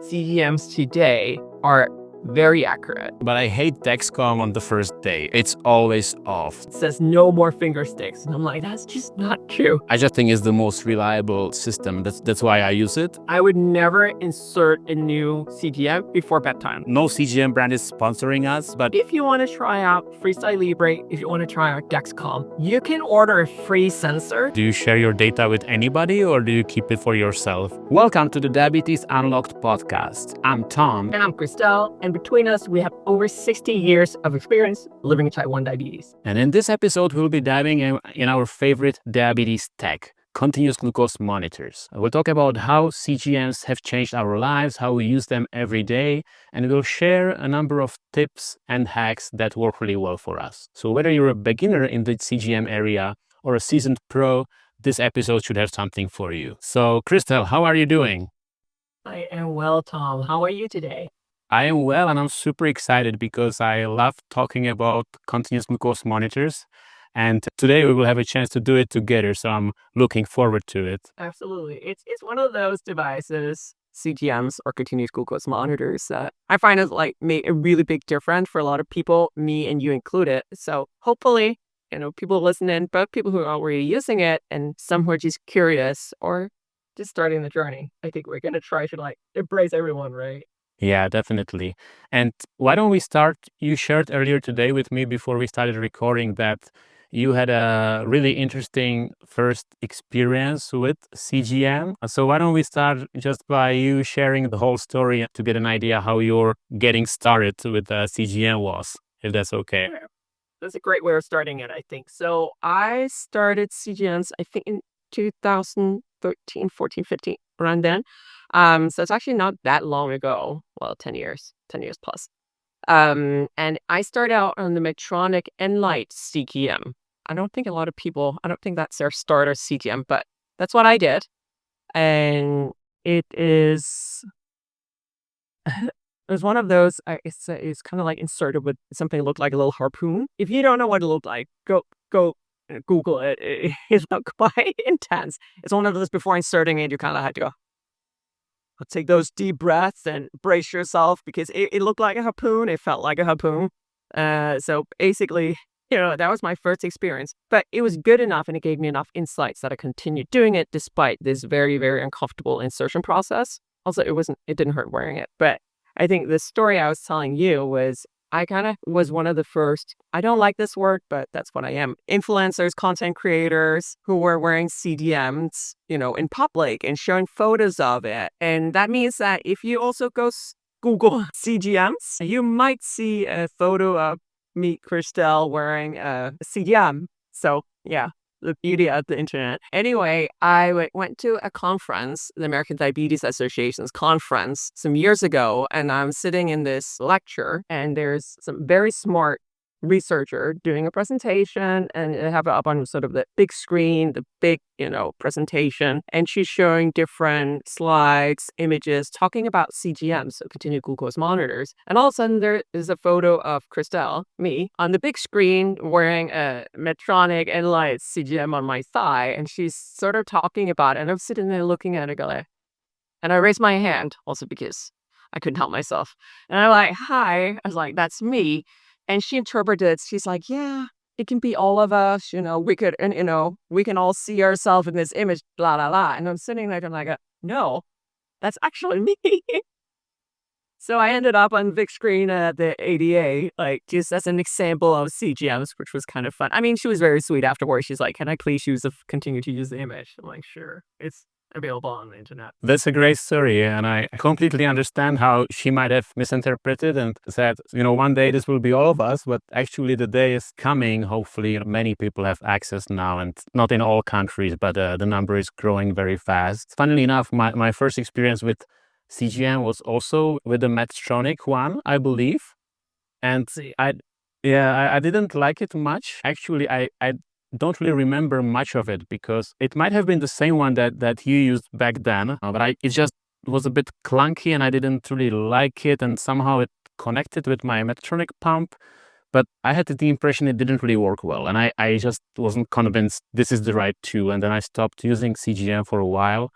CGMs today are very accurate. But I hate Dexcom on the first day. It's always off. It says no more finger sticks. And I'm like, that's just not true. I just think it's the most reliable system. That's why I use it. I would never insert a new CGM before bedtime. No CGM brand is sponsoring us, but If you want to try out Calibrating, if you want to try out Dexcom, you can order a free sensor. do you share your data with anybody or do you keep it for yourself? Welcome to the Diabetes Unlocked podcast. I'm Tom. And I'm Christelle, and between us, we have over 60 years of experience living with type 1 diabetes. And in this episode, we'll be diving in our favorite diabetes tech, continuous glucose monitors. We'll talk about how CGMs have changed our lives, how we use them every day, and we'll share a number of tips and hacks that work really well for us. So whether you're a beginner in the CGM area or a seasoned pro, this episode should have something for you. So Christelle, how are you doing? I am well, Tom. How are you today? I am well, and I'm super excited because I love talking about continuous glucose monitors. And today we will have a chance to do it together, so I'm looking forward to it. Absolutely. It's one of those devices, CGMs or continuous glucose monitors, that I find has made a really big difference for a lot of people, me and you included. So hopefully, people listening, both people who are already using it and some who are just curious or just starting the journey. I think we're going to try to embrace everyone, right? Yeah, definitely. And why don't we start? You shared earlier today with me before we started recording that you had a really interesting first experience with CGM. So why don't we start just by you sharing the whole story to get an idea how your getting started with CGM was, if that's okay. Sure. That's a great way of starting it, I think. So I started CGMs, I think in 2013, 14, 15, around then. So it's actually not that long ago. Well, 10 years plus. And I started out on the Medtronic Enlight CGM. I don't think that's their starter CGM, but that's what I did. And it is, it was one of those, it's kind of like inserted with something that looked like a little harpoon. If you don't know what it looked like, go Google it. It's not quite intense. It's one of those before inserting it, you kind of had to go, take those deep breaths and brace yourself because it looked like a harpoon. It felt like a harpoon. So basically, that was my first experience. But it was good enough and it gave me enough insights that I continued doing it despite this very, very uncomfortable insertion process. Also, it didn't hurt wearing it. But I think the story I was telling you was I kind of was one of the first, I don't like this word, but that's what I am, influencers, content creators who were wearing CGMs, in public and showing photos of it. And that means that if you also go Google CGMs, you might see a photo of me, Christelle, wearing a CGM. So yeah, the beauty of the internet. Anyway, I went to a conference, the American Diabetes Association's conference some years ago, and I'm sitting in this lecture, and there's some very smart researcher doing a presentation, and I have it up on sort of the big screen, the big, presentation, and she's showing different slides, images, talking about CGMs, so continuous glucose monitors. And all of a sudden, there is a photo of Christelle, me, on the big screen wearing a Medtronic Enlight CGM on my thigh, and she's sort of talking about it, and I'm sitting there looking at it, and I raised my hand, also because I couldn't help myself. And I'm like, hi. I was like, that's me. And she interpreted it. She's like, yeah, it can be all of us, we can all see ourselves in this image, blah, blah, blah. And I'm sitting there and I'm like, no, that's actually me. So I ended up on the big screen at the ADA, just as an example of CGMs, which was kind of fun. I mean, she was very sweet afterwards. She's like, can I please continue to use the image? I'm like, sure. It's available on the internet. That's a great story, and I completely understand how she might have misinterpreted and said, one day this will be all of us, but actually the day is coming. Hopefully many people have access now, and not in all countries, but the number is growing very fast. Funnily enough, my first experience with CGM was also with the Medtronic one, I believe. And I didn't like it much. Actually, I don't really remember much of it because it might have been the same one that you used back then, but it just was a bit clunky and I didn't really like it, and somehow it connected with my Medtronic pump, but I had the impression it didn't really work well, and I just wasn't convinced this is the right tool, and then I stopped using CGM for a while.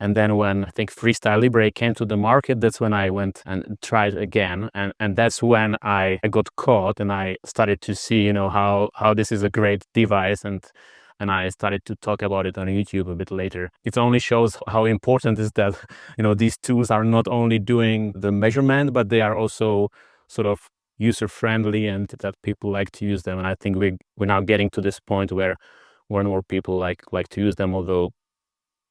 And then when I think Freestyle Libre came to the market, that's when I went and tried again. And that's when I got caught and I started to see, how this is a great device. And I started to talk about it on YouTube a bit later. It only shows how important is that, these tools are not only doing the measurement, but they are also sort of user-friendly and that people like to use them. And I think we're now getting to this point where more and more people like to use them, although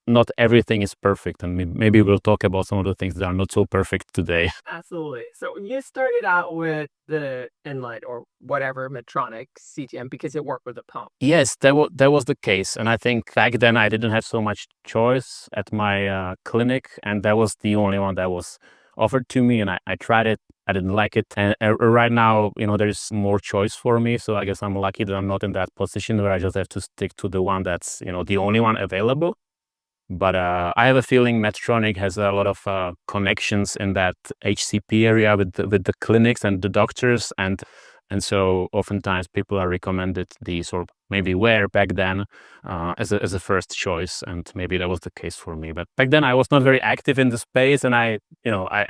not everything is perfect. And maybe we'll talk about some of the things that are not so perfect today. Absolutely. So you started out with the inlet or whatever Medtronic CGM because it worked with the pump. Yes, that was the case. And I think back then I didn't have so much choice at my clinic, and that was the only one that was offered to me. And I tried it. I didn't like it. And right now, there's more choice for me. So I guess I'm lucky that I'm not in that position where I just have to stick to the one that's, the only one available. But I have a feeling Medtronic has a lot of connections in that HCP area with the clinics and the doctors, and so oftentimes people are recommended these, or maybe were back then as a first choice, and maybe that was the case for me. But back then I was not very active in the space, and I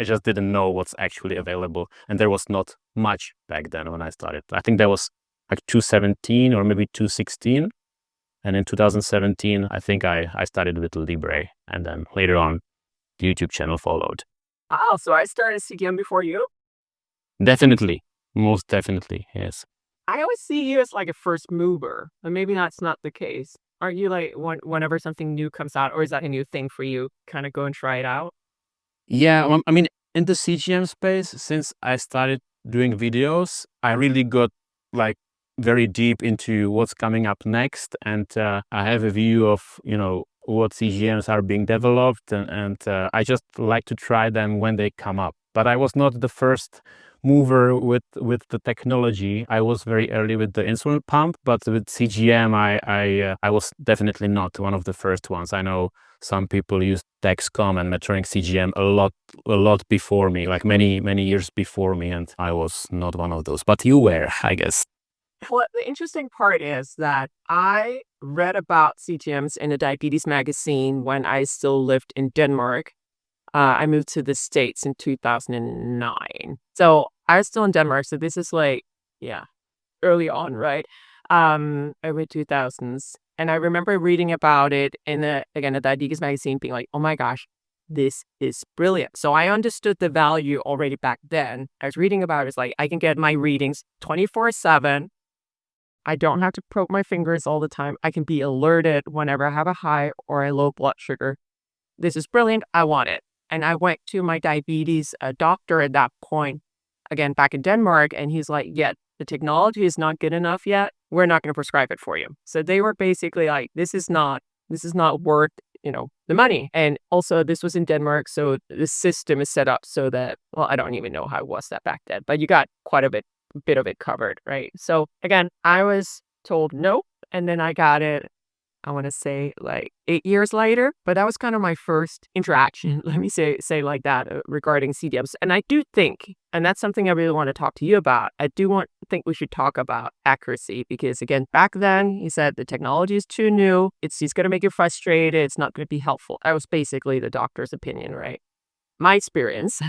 just didn't know what's actually available, and there was not much back then when I started. I think that was like 2017 or maybe 2016. And in 2017, I think I started with Libre, and then later on, the YouTube channel followed. Oh, so I started CGM before you? Definitely, most definitely, yes. I always see you as like a first mover, but maybe that's not the case. Are you like whenever something new comes out, or is that a new thing for you? Kind of go and try it out? Yeah, I mean, in the CGM space, since I started doing videos, I really got like very deep into what's coming up next, and I have a view of what CGMs are being developed, and I just like to try them when they come up. But I was not the first mover with the technology. I was very early with the insulin pump, but with CGM, I was definitely not one of the first ones. I know some people used Dexcom and Medtronic CGM a lot before me, like many years before me, and I was not one of those. But you were, I guess. Well, the interesting part is that I read about CGMs in a diabetes magazine when I still lived in Denmark. I moved to the States in 2009. So I was still in Denmark. So this is like, yeah, early on, right? Early 2000s. And I remember reading about it in a diabetes magazine being like, oh my gosh, this is brilliant. So I understood the value already back then. I was reading about it. It's like, I can get my readings 24/7. I don't have to probe my fingers all the time. I can be alerted whenever I have a high or a low blood sugar. This is brilliant. I want it. And I went to my diabetes doctor at that point, again, back in Denmark. And he's like, yeah, the technology is not good enough yet. We're not going to prescribe it for you. So they were basically like, this is not worth, the money. And also this was in Denmark. So the system is set up so that, well, I don't even know how it was that back then, but you got quite a bit of it covered, right? So again, I was told no, and then I got it, I want to say like 8 years later, but that was kind of my first interaction, let me say like that, regarding CDMs. And I do think, and that's something I really want to talk to you about, think we should talk about accuracy, because again, back then he said the technology is too new, it's going to make you frustrated, it's not going to be helpful. That was basically the doctor's opinion, right? My experience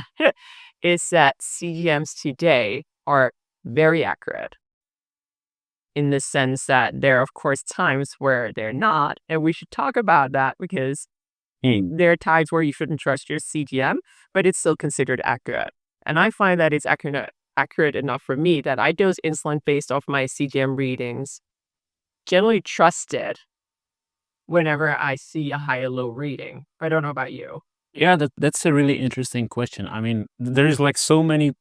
is that CGMs today are very accurate, in the sense that there are, of course, times where they're not, and we should talk about that, because there are times where you shouldn't trust your CGM, but it's still considered accurate. And I find that it's accurate enough for me that I dose insulin based off my CGM readings, generally trusted whenever I see a high or low reading. I don't know about you. Yeah, that's a really interesting question. I mean, there's like so many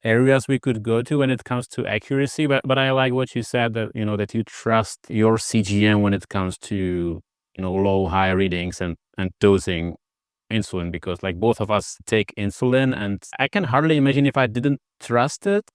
areas we could go to when it comes to accuracy, but I like what you said, that that you trust your CGM when it comes to low high readings and dosing insulin, because like both of us take insulin, and I can hardly imagine if I didn't trust it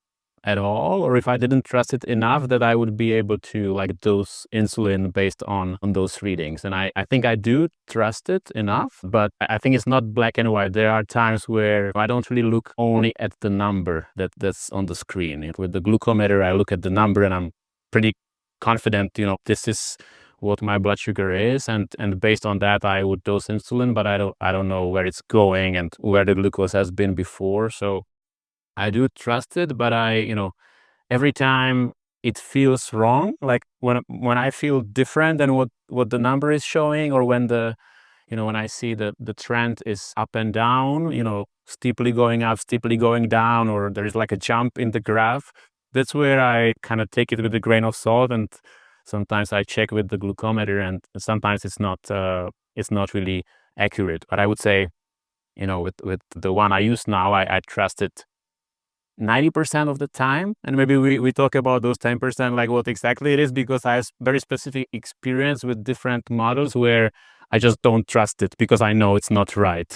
at all, or if I didn't trust it enough, that I would be able to like dose insulin based on those readings. And I think I do trust it enough, but I think it's not black and white. There are times where I don't really look only at the number that's on the screen. With the glucometer, I look at the number and I'm pretty confident, this is what my blood sugar is, and based on that I would dose insulin, but I don't know where it's going and where the glucose has been before. So I do trust it, but every time it feels wrong, like when I feel different than what the number is showing, or when I see the trend is up and down, steeply going up, steeply going down, or there's like a jump in the graph, that's where I kind of take it with a grain of salt. And sometimes I check with the glucometer, and sometimes it's not really accurate. But I would say, with the one I use now, I trust it 90% of the time. And maybe we talk about those 10%, like what exactly it is, because I have very specific experience with different models where I just don't trust it because I know it's not right.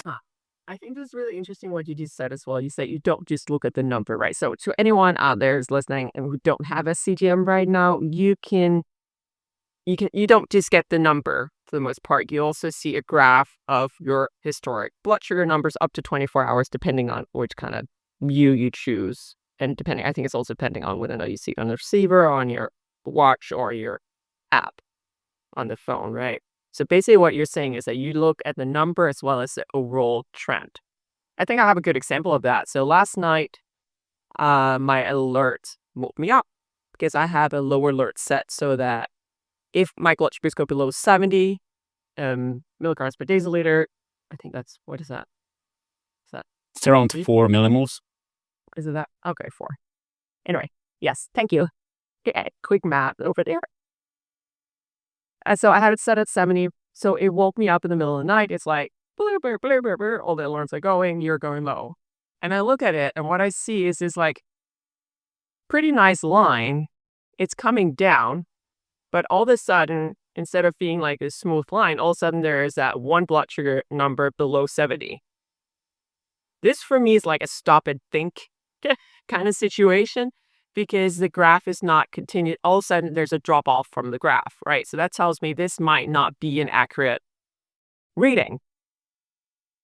I think this is really interesting what you just said as well. You said you don't just look at the number, right? So to anyone out there who's listening and who don't have a CGM right now, you don't just get the number for the most part. You also see a graph of your historic blood sugar numbers up to 24 hours, depending on which kind of view you choose. And I think it's also depending on whether or not you see it on the receiver or on your watch or your app on the phone, right? So basically what you're saying is that you look at the number as well as the overall trend. I think I have a good example of that. So last night, my alert woke me up because I have a lower alert set so that if my blood sugars go below 70 milligrams per deciliter, I think that's, what is that? Is that, It's around 4 millimoles. is it that? Okay, 4. Anyway, yes, thank you. Okay, quick math over there. And so I had it set at 70. So it woke me up in the middle of the night. It's like, blur, blur, blur, blur, blur. All the alarms are going, you're going low. And I look at it, and what I see is this like pretty nice line. It's coming down, but all of a sudden, instead of being like a smooth line, all of a sudden there is that one blood sugar number below 70. This for me is like a stop and think kind of situation, because the graph is not continued. All of a sudden there's a drop off from the graph, right? So that tells me this might not be an accurate reading,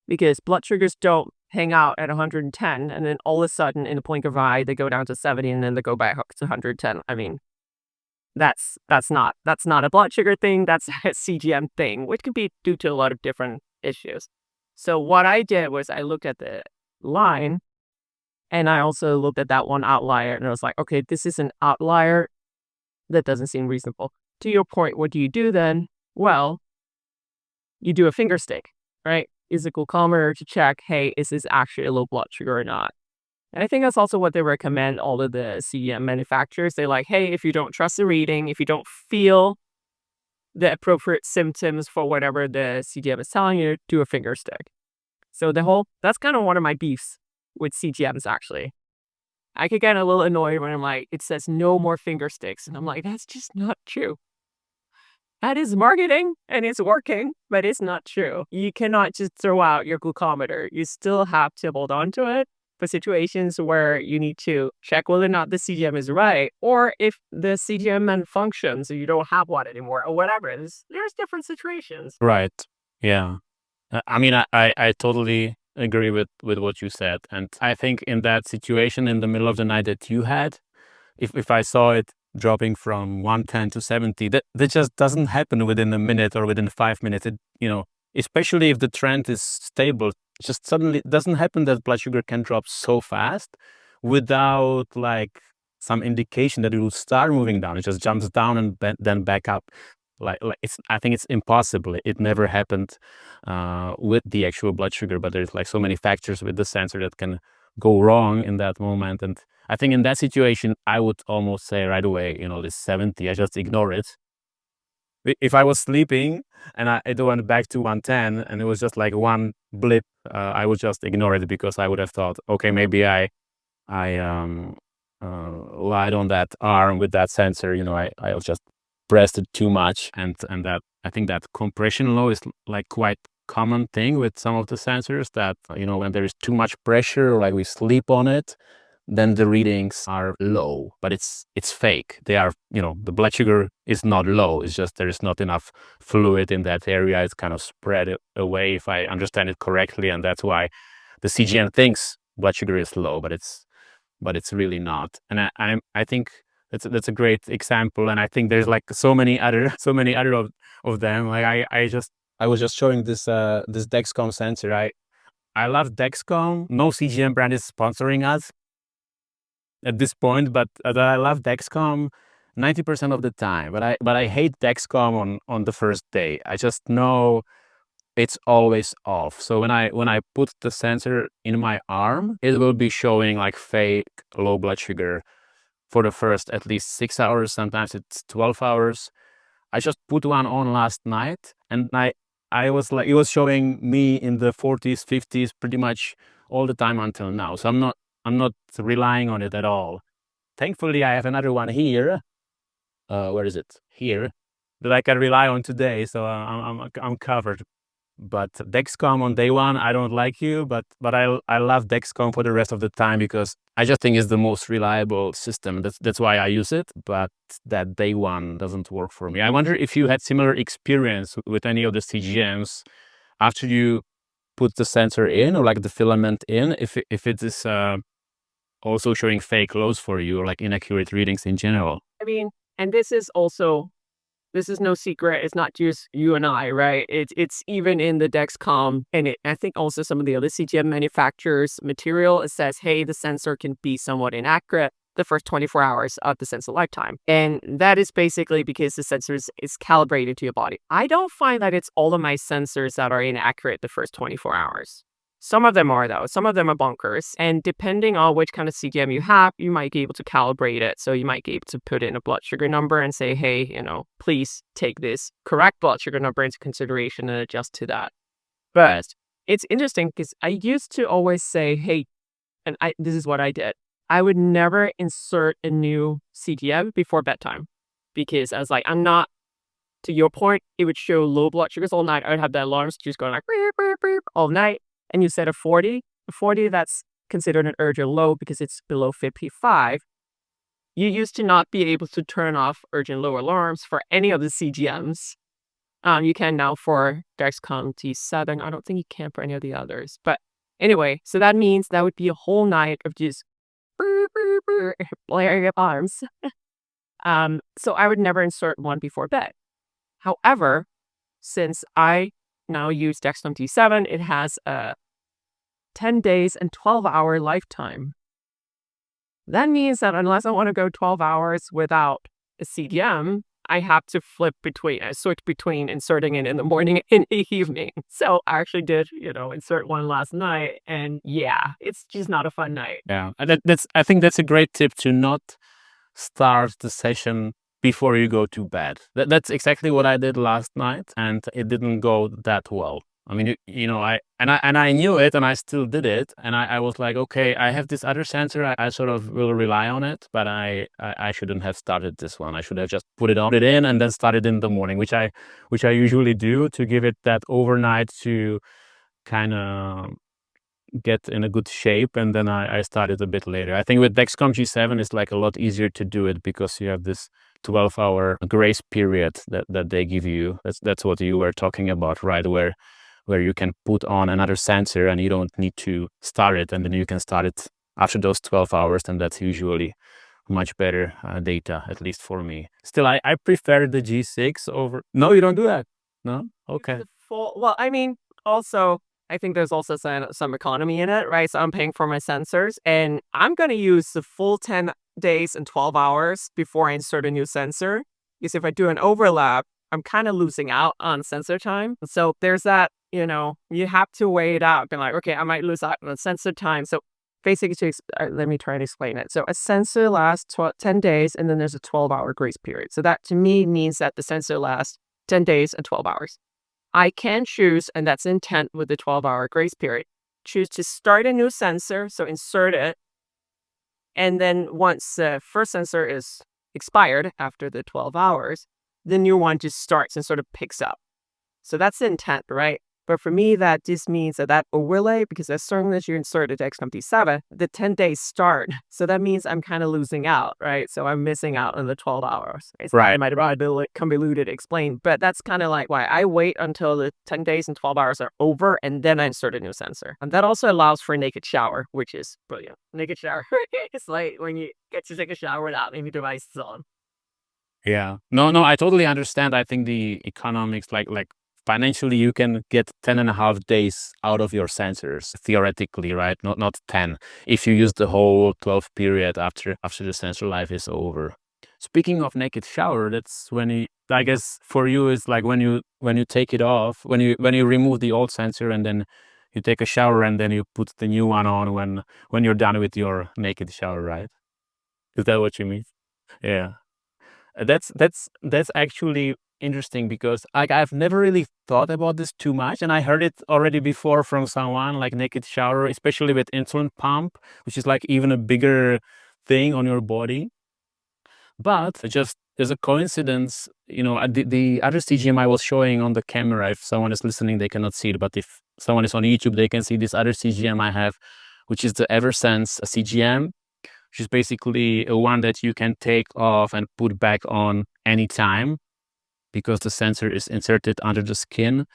because blood sugars don't hang out at 110 and then all of a sudden in a blink of an eye they go down to 70 and then they go back up to 110. I mean, that's not a blood sugar thing. That's a CGM thing, which could be due to a lot of different issues. So what I did was I looked at the line, and I also looked at that one outlier, and I was like, okay, this is an outlier. That doesn't seem reasonable. To your point, what do you do then? Well, you do a finger stick, right? Use a glucometer to check, hey, is this actually a low blood sugar or not? And I think that's also what they recommend all of the CGM manufacturers. They're like, hey, if you don't trust the reading, if you don't feel the appropriate symptoms for whatever the CGM is telling you, do a finger stick. So that's kind of one of my beefs with CGMs, actually. I could get a little annoyed when I'm like, it says no more finger sticks. And I'm like, that's just not true. That is marketing and it's working, but it's not true. You cannot just throw out your glucometer. You still have to hold on to it for situations where you need to check whether or not the CGM is right, or if the CGM malfunctions or you don't have one anymore or whatever. There's different situations. Right. Yeah. I mean, I totally agree with what you said. And I think in that situation in the middle of the night that you had, if I saw it dropping from 110 to 70, that just doesn't happen within a minute or within 5 minutes. Especially if the trend is stable, just suddenly it doesn't happen that blood sugar can drop so fast without like some indication that it will start moving down. It just jumps down and then back up. I think it's impossible. It never happened with the actual blood sugar, but there's like so many factors with the sensor that can go wrong in that moment. And I think in that situation, I would almost say right away, this 70, I just ignore it. If I was sleeping and it went back to 110 and it was just like one blip, I would just ignore it, because I would have thought, okay, maybe I lied on that arm with that sensor. I was just pressed it too much, and that I think that compression low is like quite common thing with some of the sensors, that when there is too much pressure or like we sleep on it, then the readings are low, but it's fake. They are, the blood sugar is not low. It's just there is not enough fluid in that area. It's kind of spread away, if I understand it correctly, and that's why the CGM thinks blood sugar is low, but it's really not. And I think That's a great example, and I think there's like so many other of them. Like I was just showing this Dexcom sensor. I love Dexcom. No CGM brand is sponsoring us at this point, but I love Dexcom 90% of the time. But I hate Dexcom on the first day. I just know it's always off. So when I put the sensor in my arm, it will be showing like fake low blood sugar for the first at least 6 hours. Sometimes it's 12 hours. I just put one on last night, and I was like, it was showing me in the 40s, 50s, pretty much all the time until now. So I'm not relying on it at all. Thankfully, I have another one here. Where is it? Here, that I can rely on today. So I'm covered. But Dexcom on day one, I don't like you, but I love Dexcom for the rest of the time because I just think it's the most reliable system. That's why I use it. But that day one doesn't work for me. I wonder if you had similar experience with any of the CGMs after you put the sensor in, or like the filament in, if it is also showing fake lows for you, or like inaccurate readings in general. I mean, and this is no secret. It's not just you and I, right? It's even in the Dexcom, and I think also some of the other CGM manufacturers material. It says, hey, the sensor can be somewhat inaccurate the first 24 hours of the sensor lifetime. And that is basically because the sensor is calibrated to your body. I don't find that it's all of my sensors that are inaccurate the first 24 hours. Some of them are, though. Some of them are bunkers. And depending on which kind of CGM you have, you might be able to calibrate it. So you might be able to put in a blood sugar number and say, hey, please take this correct blood sugar number into consideration and adjust to that. But it's interesting because I used to always say, hey, and this is what I did. I would never insert a new CGM before bedtime because I was like, I'm not, to your point, it would show low blood sugars all night. I would have the alarms just going like beep, beep, beep, all night. And you set a 40, that's considered an urgent low because it's below 55. You used to not be able to turn off urgent low alarms for any of the CGMs. You can now for Dexcom T7. I don't think you can for any of the others. But anyway, so that means that would be a whole night of just blaring alarms. So I would never insert one before bed. However, since I now use Dexcom T7, it has a 10 days and 12-hour lifetime. That means that unless I want to go 12 hours without a CGM, I have to switch between inserting it in the morning and the evening. So I actually did, insert one last night, and yeah, it's just not a fun night. Yeah, and I think that's a great tip, to not start the session before you go to bed. That's exactly what I did last night, and it didn't go that well. I mean, I knew it, and I still did it, and I was like, okay, I have this other sensor, I sort of will rely on it, but I shouldn't have started this one. I should have just put it in, and then started in the morning, which I usually do, to give it that overnight to kind of get in a good shape, and then I started a bit later. I think with Dexcom G7 it's like a lot easier to do it because you have this 12-hour grace period that they give you. That's what you were talking about, right? Where you can put on another sensor and you don't need to start it, and then you can start it after those 12 hours, and that's usually much better data, at least for me. Still, I prefer the G6 over. No, you don't do that? No? Okay. Well, I mean, also, I think there's also some economy in it, right? So I'm paying for my sensors, and I'm going to use the full 10 days and 12 hours before I insert a new sensor. Because if I do an overlap, I'm kind of losing out on sensor time. So there's that, you have to weigh it out. Being like, okay, I might lose out on sensor time. So basically, let me try to explain it. So a sensor lasts 10 days, and then there's a 12-hour grace period. So that to me means that the sensor lasts 10 days and 12 hours. I can choose, and that's intent with the 12-hour grace period, choose to start a new sensor, so insert it, and then once the first sensor is expired after the 12 hours, the new one just starts and sort of picks up. So that's the intent, right? But for me, that just means that that overlay, because as soon as you insert the Dexcom T7, the 10 days start. So that means I'm kind of losing out, right? So I'm missing out on the 12 hours. It's not Right. in my ability convoluted explain, but that's kind of like why I wait until the 10 days and 12 hours are over and then I insert a new sensor. And that also allows for a naked shower, which is brilliant. Naked shower. It's like when you get to take a shower without any devices on. Yeah. No, I totally understand. I think the economics, like financially, you can get 10.5 days out of your sensors, theoretically, right? Not 10, if you use the whole 12 period after the sensor life is over. Speaking of naked shower, that's when you, I guess for you, is like when you take it off, when you remove the old sensor and then you take a shower and then you put the new one on when you're done with your naked shower, right? Is that what you mean? Yeah. That's actually interesting because like I've never really thought about this too much, and I heard it already before from someone, like naked shower, especially with insulin pump, which is like even a bigger thing on your body. But just as a coincidence, the other CGM I was showing on the camera, if someone is listening, they cannot see it, but if someone is on YouTube, they can see this other CGM I have, which is the Eversense CGM, which is basically a one that you can take off and put back on anytime because the sensor is inserted under the skin,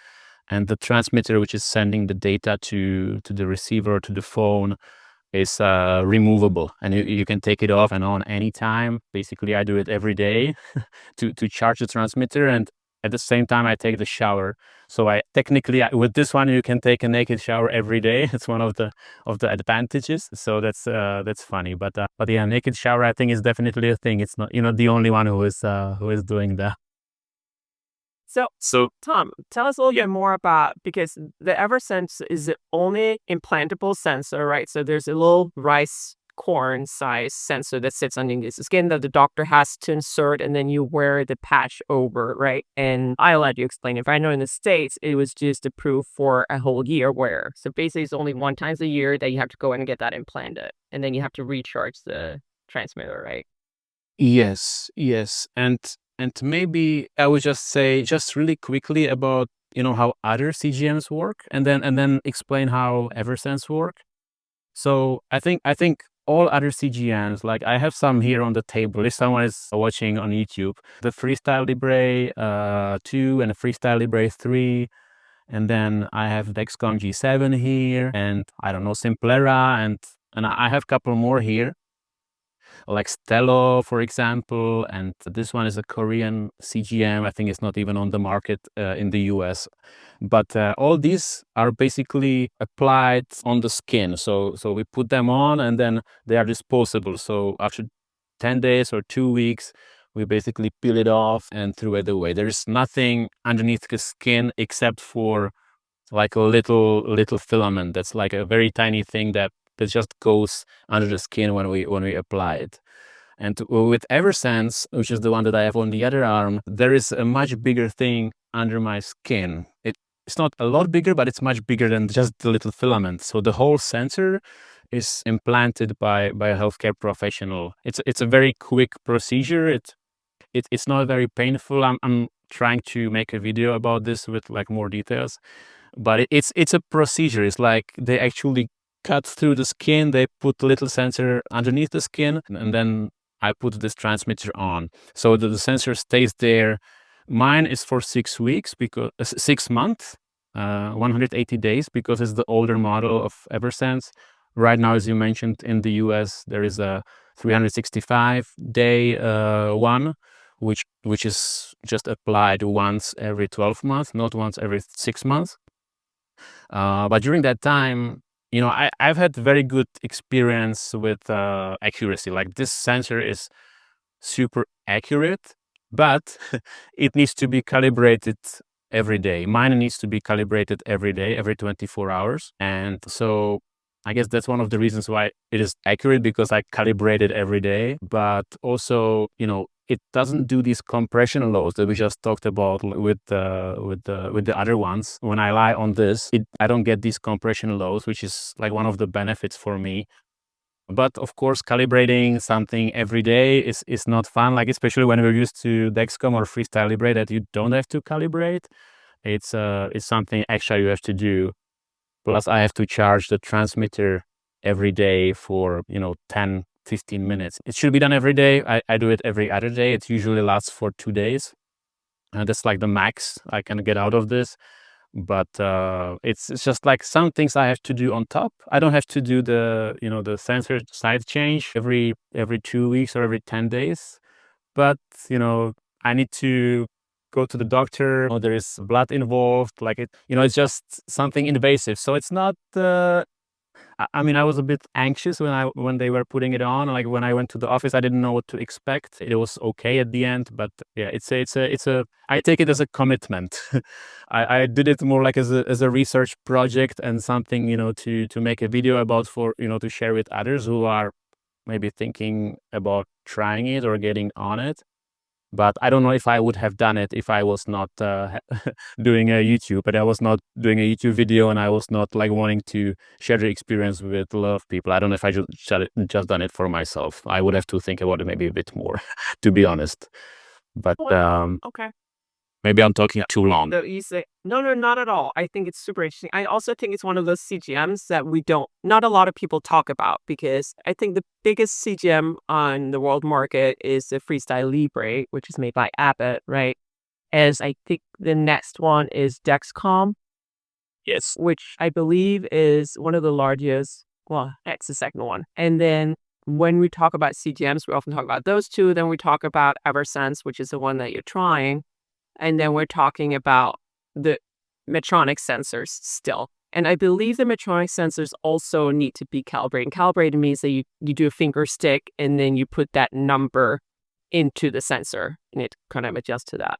and the transmitter, which is sending the data to the receiver, to the phone, is removable, and you can take it off and on anytime. Basically, I do it every day to charge the transmitter, and at the same time I take the shower. So I technically, with this one, you can take a naked shower every day. It's one of the advantages. So that's funny. But yeah, naked shower, I think, is definitely a thing. It's not, the only one who is doing that. So, So Tom, tell us a little bit more about, because the Eversense is the only implantable sensor, right? So there's a little rice corn size sensor that sits underneath the skin that the doctor has to insert, and then you wear the patch over, right? And I'll let you explain. If I know in the States, it was just approved for a whole year wear. So basically, it's only one times a year that you have to go in and get that implanted, and then you have to recharge the transmitter, right? yes, yes, and maybe I would just say just really quickly about how other CGMs work, and then explain how Eversense work. So I think all other CGMs, like I have some here on the table. If someone is watching on YouTube, the Freestyle Libre 2 and the Freestyle Libre 3, and then I have Dexcom G7 here, and I don't know, Simplera, and I have a couple more here, like Stello, for example, and this one is a Korean CGM. I think it's not even on the market in the US. But all these are basically applied on the skin. So we put them on and then they are disposable. So after 10 days or 2 weeks, we basically peel it off and throw it away. There is nothing underneath the skin except for like a little filament. That's like a very tiny thing that just goes under the skin when we apply it. And with Eversense, which is the one that I have on the other arm, there is a much bigger thing under my skin. It's not a lot bigger, but it's much bigger than just the little filament. So the whole sensor is implanted by a healthcare professional. It's a very quick procedure. It's not very painful. I'm trying to make a video about this with like more details, but it's a procedure. It's like they actually cut through the skin. They put a little sensor underneath the skin, and then I put this transmitter on, so that the sensor stays there. Mine is for 6 weeks, because 6 months, 180 days, because it's the older model of Eversense. Right now, as you mentioned, in the US, there is a 365-day one, which is just applied once every 12 months, not once every 6 months. But during that time, I've had very good experience with accuracy. Like, this sensor is super accurate, but it needs to be calibrated every day. Mine needs to be calibrated every day, every 24 hours. And so I guess that's one of the reasons why it is accurate, because I calibrate it every day. But also, it doesn't do these compression loads that we just talked about with the other ones. When I lie on this, I don't get these compression loads, which is like one of the benefits for me. But of course, calibrating something every day is not fun, like especially when we're used to Dexcom or Freestyle Libre that you don't have to calibrate. It's something extra you have to do. Plus, I have to charge the transmitter every day for 10, 15 minutes. It should be done every day. I do it every other day. It usually lasts for 2 days. That's like the max I can get out of this. But it's just like some things I have to do on top. I don't have to do the sensor side change every 2 weeks or every 10 days. But I need to go to the doctor. There is blood involved. Like it's just something invasive. So it's not. I mean, I was a bit anxious when they were putting it on. Like when I went to the office, I didn't know what to expect. It was okay at the end, but yeah, it's a. I take it as a commitment. I did it more like as a research project and something to make a video about for to share with others who are maybe thinking about trying it or getting on it. But I don't know if I would have done it if I was not doing a YouTube, but I was not doing a YouTube video and I was not like wanting to share the experience with a lot of people. I don't know if I just done it for myself. I would have to think about it maybe a bit more, to be honest. But Well, okay. maybe I'm talking too long. So you say, no, no, not at all. I think it's super interesting. I also think it's one of those CGMs that not a lot of people talk about, because I think the biggest CGM on the world market is the Freestyle Libre, which is made by Abbott, right? As I think the next one is Dexcom, Yes. which I believe is one of the largest. Well, that's the second one. And then when we talk about CGMs, we often talk about those two. Then we talk about Eversense, which is the one that you're trying. And then we're talking about the Medtronic sensors still. And I believe the Medtronic sensors also need to be calibrated. Calibrated means that you do a finger stick and then you put that number into the sensor and it kind of adjusts to that.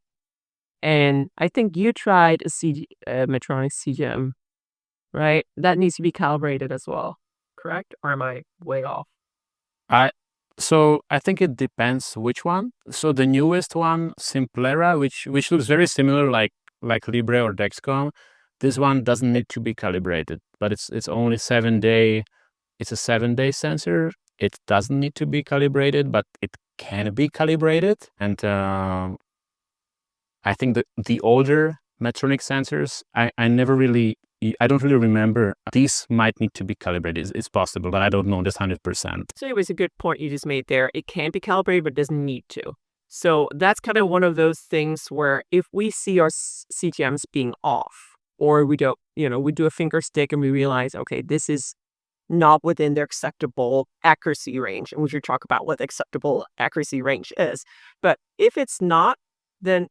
And I think you tried a Medtronic CGM, right? That needs to be calibrated as well, correct? Or am I way off? So I think it depends which one. So the newest one, Simplera, which looks very similar like Libre or Dexcom, this one doesn't need to be calibrated, but it's only 7 day. It's a 7 day sensor. It doesn't need to be calibrated, but it can be calibrated. And I think the older Medtronic sensors, I don't really remember. These might need to be calibrated. It's possible, but I don't know this 100%. So it was a good point you just made there. It can be calibrated, but doesn't need to. So that's kind of one of those things where if we see our CGMs being off, or we do a finger stick and we realize, okay, this is not within their acceptable accuracy range, and we should talk about what acceptable accuracy range is. But if it's not, then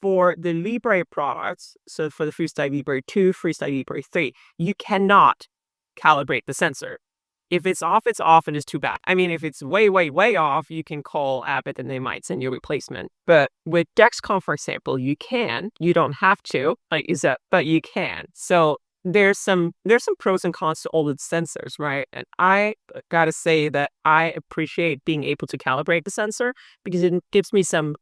for the Libre products, so for the Freestyle Libre 2, Freestyle Libre 3, you cannot calibrate the sensor. If it's off, and it's too bad. I mean, if it's way, way, way off, you can call Abbott and they might send you a replacement. But with Dexcom, for example, you can. You don't have to, but you can. So there's some pros and cons to all the sensors, right? And I gotta say that I appreciate being able to calibrate the sensor because it gives me some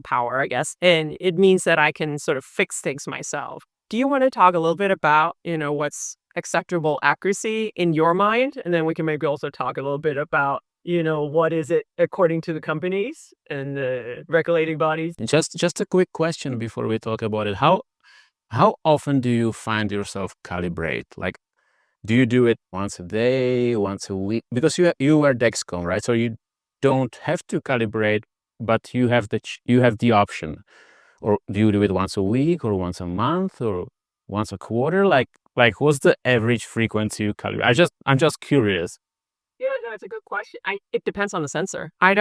power, I guess, and it means that I can sort of fix things myself. Do you want to talk a little bit about what's acceptable accuracy in your mind, and then we can maybe also talk a little bit about what is it according to the companies and the regulating bodies? Just a quick question before we talk about it. How often do you find yourself calibrate? Like, do you do it once a day, once a week? Because you wear Dexcom, right? So you don't have to calibrate, but you have the option. Or do you do it once a week, or once a month, or once a quarter? Like what's the average frequency you calibrate? I'm just curious. Yeah, no, it's a good question. It depends on the sensor. I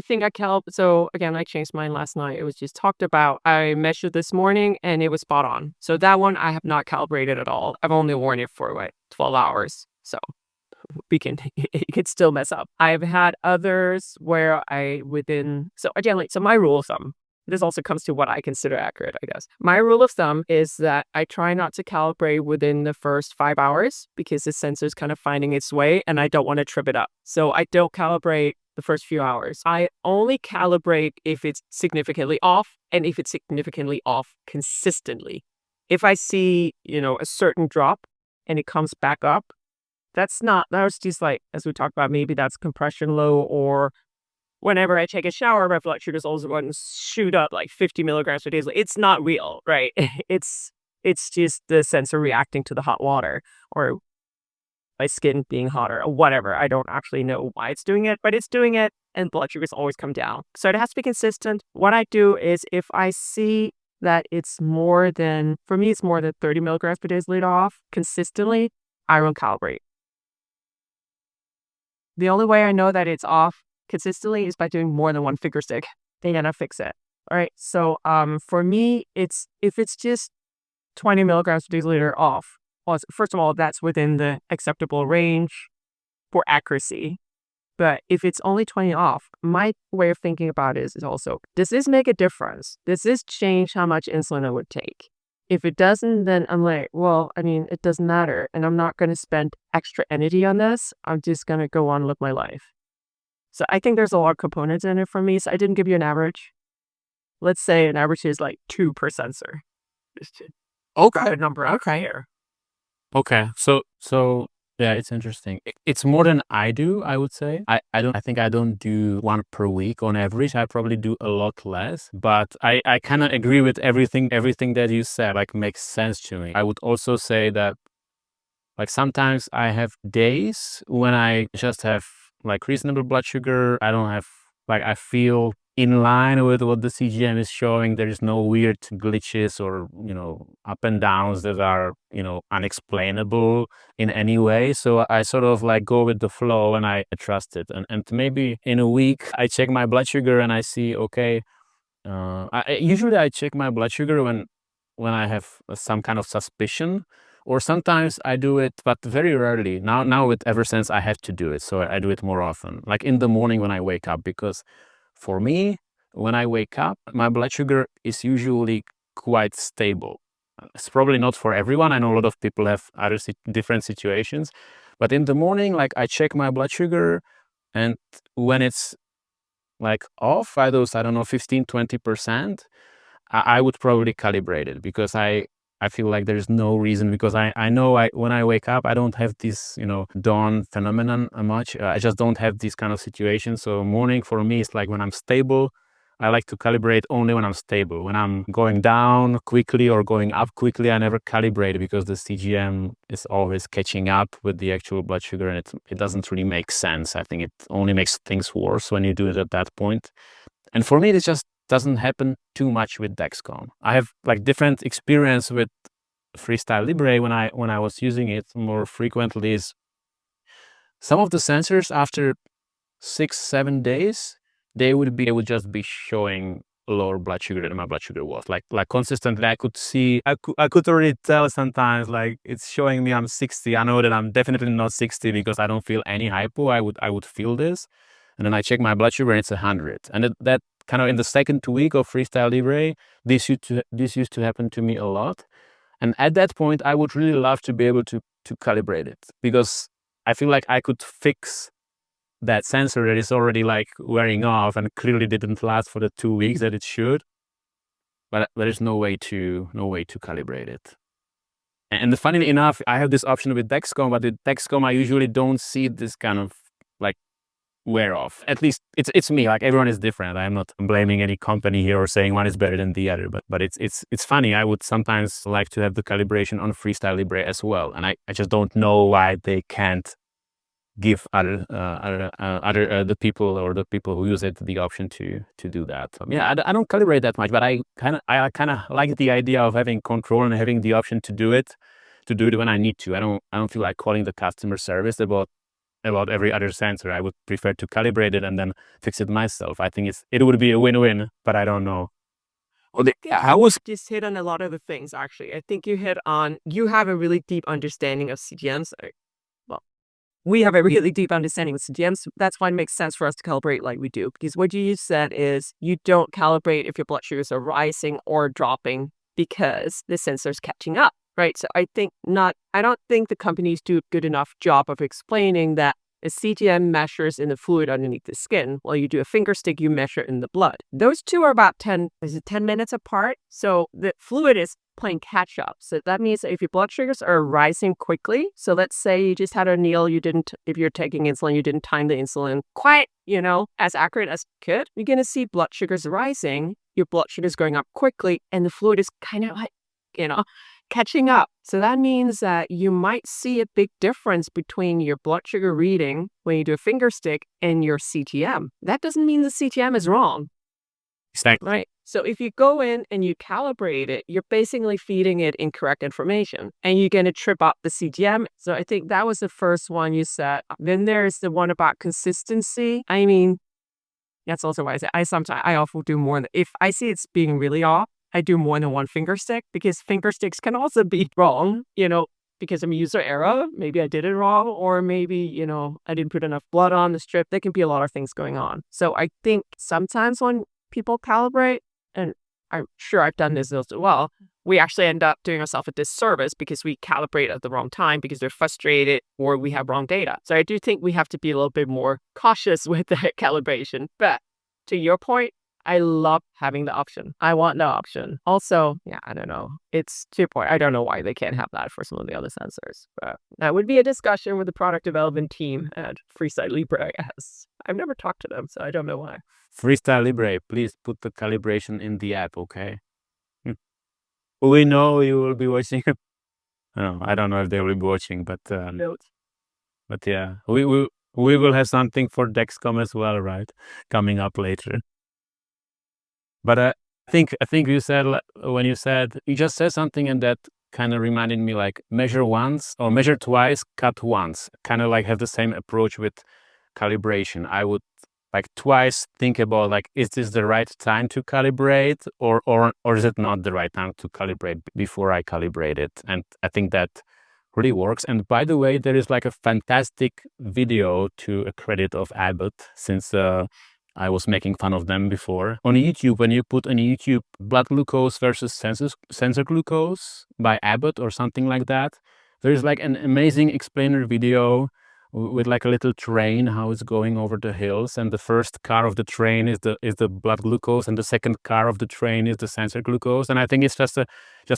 think so again, I changed mine last night. It was just talked about. I measured this morning and it was spot on. So that one I have not calibrated at all. I've only worn it for 12 hours. So it could still mess up. I've had others where so again, so my rule of thumb, this also comes to what I consider accurate, I guess. My rule of thumb is that I try not to calibrate within the first 5 hours because the sensor is kind of finding its way and I don't want to trip it up. So I don't calibrate the first few hours. I only calibrate if it's significantly off and if it's significantly off consistently. If I see, a certain drop and it comes back up, that was just like, as we talked about, maybe that's compression low or whenever I take a shower, my blood sugars also going to shoot up like 50 milligrams per day. It's not real, right? It's just the sensor reacting to the hot water or my skin being hotter or whatever. I don't actually know why it's doing it, but it's doing it and blood sugars always come down. So it has to be consistent. What I do is if I see that it's more than, for me, it's more than 30 milligrams per day is laid off consistently, I will calibrate. The only way I know that it's off consistently is by doing more than one finger stick. Then I fix it. All right. So for me, it's if it's just 20 milligrams per deciliter off. Well, first of all, that's within the acceptable range for accuracy. But if it's only 20 off, my way of thinking about it is also, does this make a difference? Does this change how much insulin I would take? If it doesn't, then I'm like, well, I mean, it doesn't matter. And I'm not going to spend extra energy on this. I'm just going to go on with my life. So I think there's a lot of components in it for me. So I didn't give you an average. Let's say an average is like 2 per sensor. Just to Okay. put a number out here. Okay. So yeah, it's interesting. It's more than I do, I would say. I think I don't do one per week on average. I probably do a lot less, but I kind of agree with everything that you said, like makes sense to me. I would also say that like sometimes I have days when I just have like reasonable blood sugar. I don't have like I feel in line with what the CGM is showing. There is no weird glitches or up and downs that are unexplainable in any way. So I sort of like go with the flow and I trust it. And maybe in a week I check my blood sugar and I see okay. Usually I check my blood sugar when I have some kind of suspicion, or sometimes I do it, but very rarely. Now with Eversense, I have to do it, so I do it more often, like in the morning when I wake up, because for me, when I wake up, my blood sugar is usually quite stable. It's probably not for everyone. I know a lot of people have other different situations, but in the morning, like I check my blood sugar, and when it's like off by those, I don't know, 15-20%, I would probably calibrate it, because I feel like there's no reason, because I know when I wake up, I don't have this, dawn phenomenon much. I just don't have these kind of situations. So morning for me is like when I'm stable. I like to calibrate only when I'm stable. When I'm going down quickly or going up quickly, I never calibrate, because the CGM is always catching up with the actual blood sugar, and it doesn't really make sense. I think it only makes things worse when you do it at that point. And for me, it just doesn't happen too much with Dexcom. I have like different experience with Freestyle Libre when I was using it more frequently. Is some of the sensors after 6-7 days, they would just be showing lower blood sugar than my blood sugar was. Like consistently, I could already tell sometimes, like it's showing me I'm 60. I know that I'm definitely not 60 because I don't feel any hypo. I would feel this, and then I check my blood sugar and it's 100. And that kind of in the second week of Freestyle Libre, this used to happen to me a lot. And at that point, I would really love to be able to calibrate it, because I feel like I could fix that sensor that is already like wearing off and clearly didn't last for the 2 weeks that it should. But there's no way to calibrate it. And funnily enough, I have this option with Dexcom, but with Dexcom, I usually don't see this kind of like wear off. At least it's me. Like everyone is different. I'm not blaming any company here or saying one is better than the other. But it's funny. I would sometimes like to have the calibration on Freestyle Libre as well, and I just don't know why they can't give the people or the people who use it the option to do that. Yeah, I don't calibrate that much, but I kind of like the idea of having control and having the option to do it when I need to. I don't feel like calling the customer service about every other sensor. I would prefer to calibrate it and then fix it myself. I think it would be a win-win, but I don't know. Well, yeah, I was just hit on a lot of the things, actually. I think you have a really deep understanding of CGMs. Well, we have a really deep understanding of CGMs. That's why it makes sense for us to calibrate like we do. Because what you said is you don't calibrate if your blood sugars are rising or dropping because the sensor's catching up, right? So I don't think the companies do a good enough job of explaining that a CGM measures in the fluid underneath the skin, while you do a finger stick, you measure in the blood. Those two are about 10 minutes apart. So the fluid is playing catch up. So that means that if your blood sugars are rising quickly, so let's say you just had a meal, if you're taking insulin, you didn't time the insulin quite, as accurate as you could, you're going to see blood sugars rising, your blood sugars going up quickly, and the fluid is kind of like, catching up. So that means that you might see a big difference between your blood sugar reading when you do a finger stick and your CGM. That doesn't mean the CGM is wrong. Exactly. Right. So if you go in and you calibrate it, you're basically feeding it incorrect information and you're going to trip up the CGM. So I think that was the first one you said. Then there's the one about consistency. I mean, that's also why I often do more if I see it's being really off, I do more than one finger stick because finger sticks can also be wrong, because of user error. Maybe I did it wrong, or maybe, I didn't put enough blood on the strip. There can be a lot of things going on. So I think sometimes when people calibrate, and I'm sure I've done this as well, we actually end up doing ourselves a disservice because we calibrate at the wrong time because they're frustrated or we have wrong data. So I do think we have to be a little bit more cautious with the calibration. But to your point, I love having the option. I want the option. Also, yeah, I don't know. It's to your point. I don't know why they can't have that for some of the other sensors. But that would be a discussion with the product development team at Freestyle Libre, I guess. I've never talked to them, so I don't know why. Freestyle Libre, please put the calibration in the app, okay? We know you will be watching. I don't know if they will be watching, but yeah, we will have something for Dexcom as well, right? Coming up later. But I think you said you just said something, and that kind of reminded me, like, measure once or measure twice, cut once. Kind of like have the same approach with calibration. I would like twice think about, like, is this the right time to calibrate, or is it not the right time to calibrate before I calibrate it? And I think that really works. And by the way, there is like a fantastic video to a credit of Abbott, since I was making fun of them before. On YouTube, when you put on YouTube blood glucose versus sensor glucose by Abbott or something like that, there's like an amazing explainer video with like a little train, how it's going over the hills, and the first car of the train is the blood glucose, and the second car of the train is the sensor glucose. And I think it's just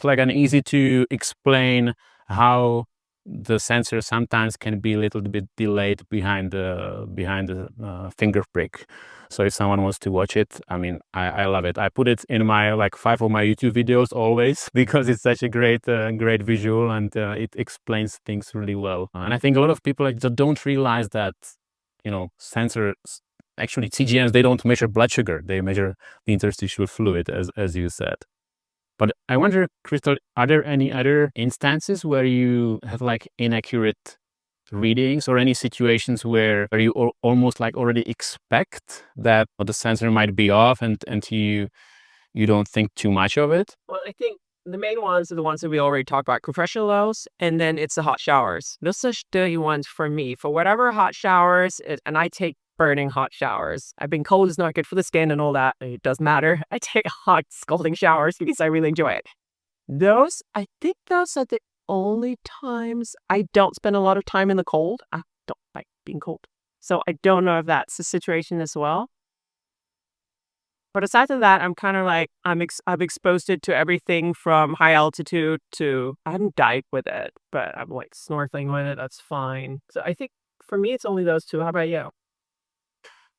like an easy to explain how the sensor sometimes can be a little bit delayed behind the finger prick. So if someone wants to watch it, I mean, I love it. I put it in my 5 of my YouTube videos always because it's such a great visual, and it explains things really well. And I think a lot of people don't realize that, sensors, actually CGMs, they don't measure blood sugar. They measure the interstitial fluid, as you said. But I wonder, Crystal, are there any other instances where you have like inaccurate readings, or any situations where you almost like already expect that the sensor might be off, and you don't think too much of it? Well, I think the main ones are the ones that we already talked about, compression lows, and then it's the hot showers. Those are the ones for me. For whatever hot showers, and I take burning hot showers. I've been cold is not good for the skin and all that. It doesn't matter. I take hot scalding showers because I really enjoy it. I think those are the only times I don't spend a lot of time in the cold. I don't like being cold. So I don't know if that's the situation as well. But aside from that, I'm kind of like, I've exposed it to everything from high altitude to, I haven't dived with it, but I'm like snorkeling with it. That's fine. So I think for me, it's only those two. How about you?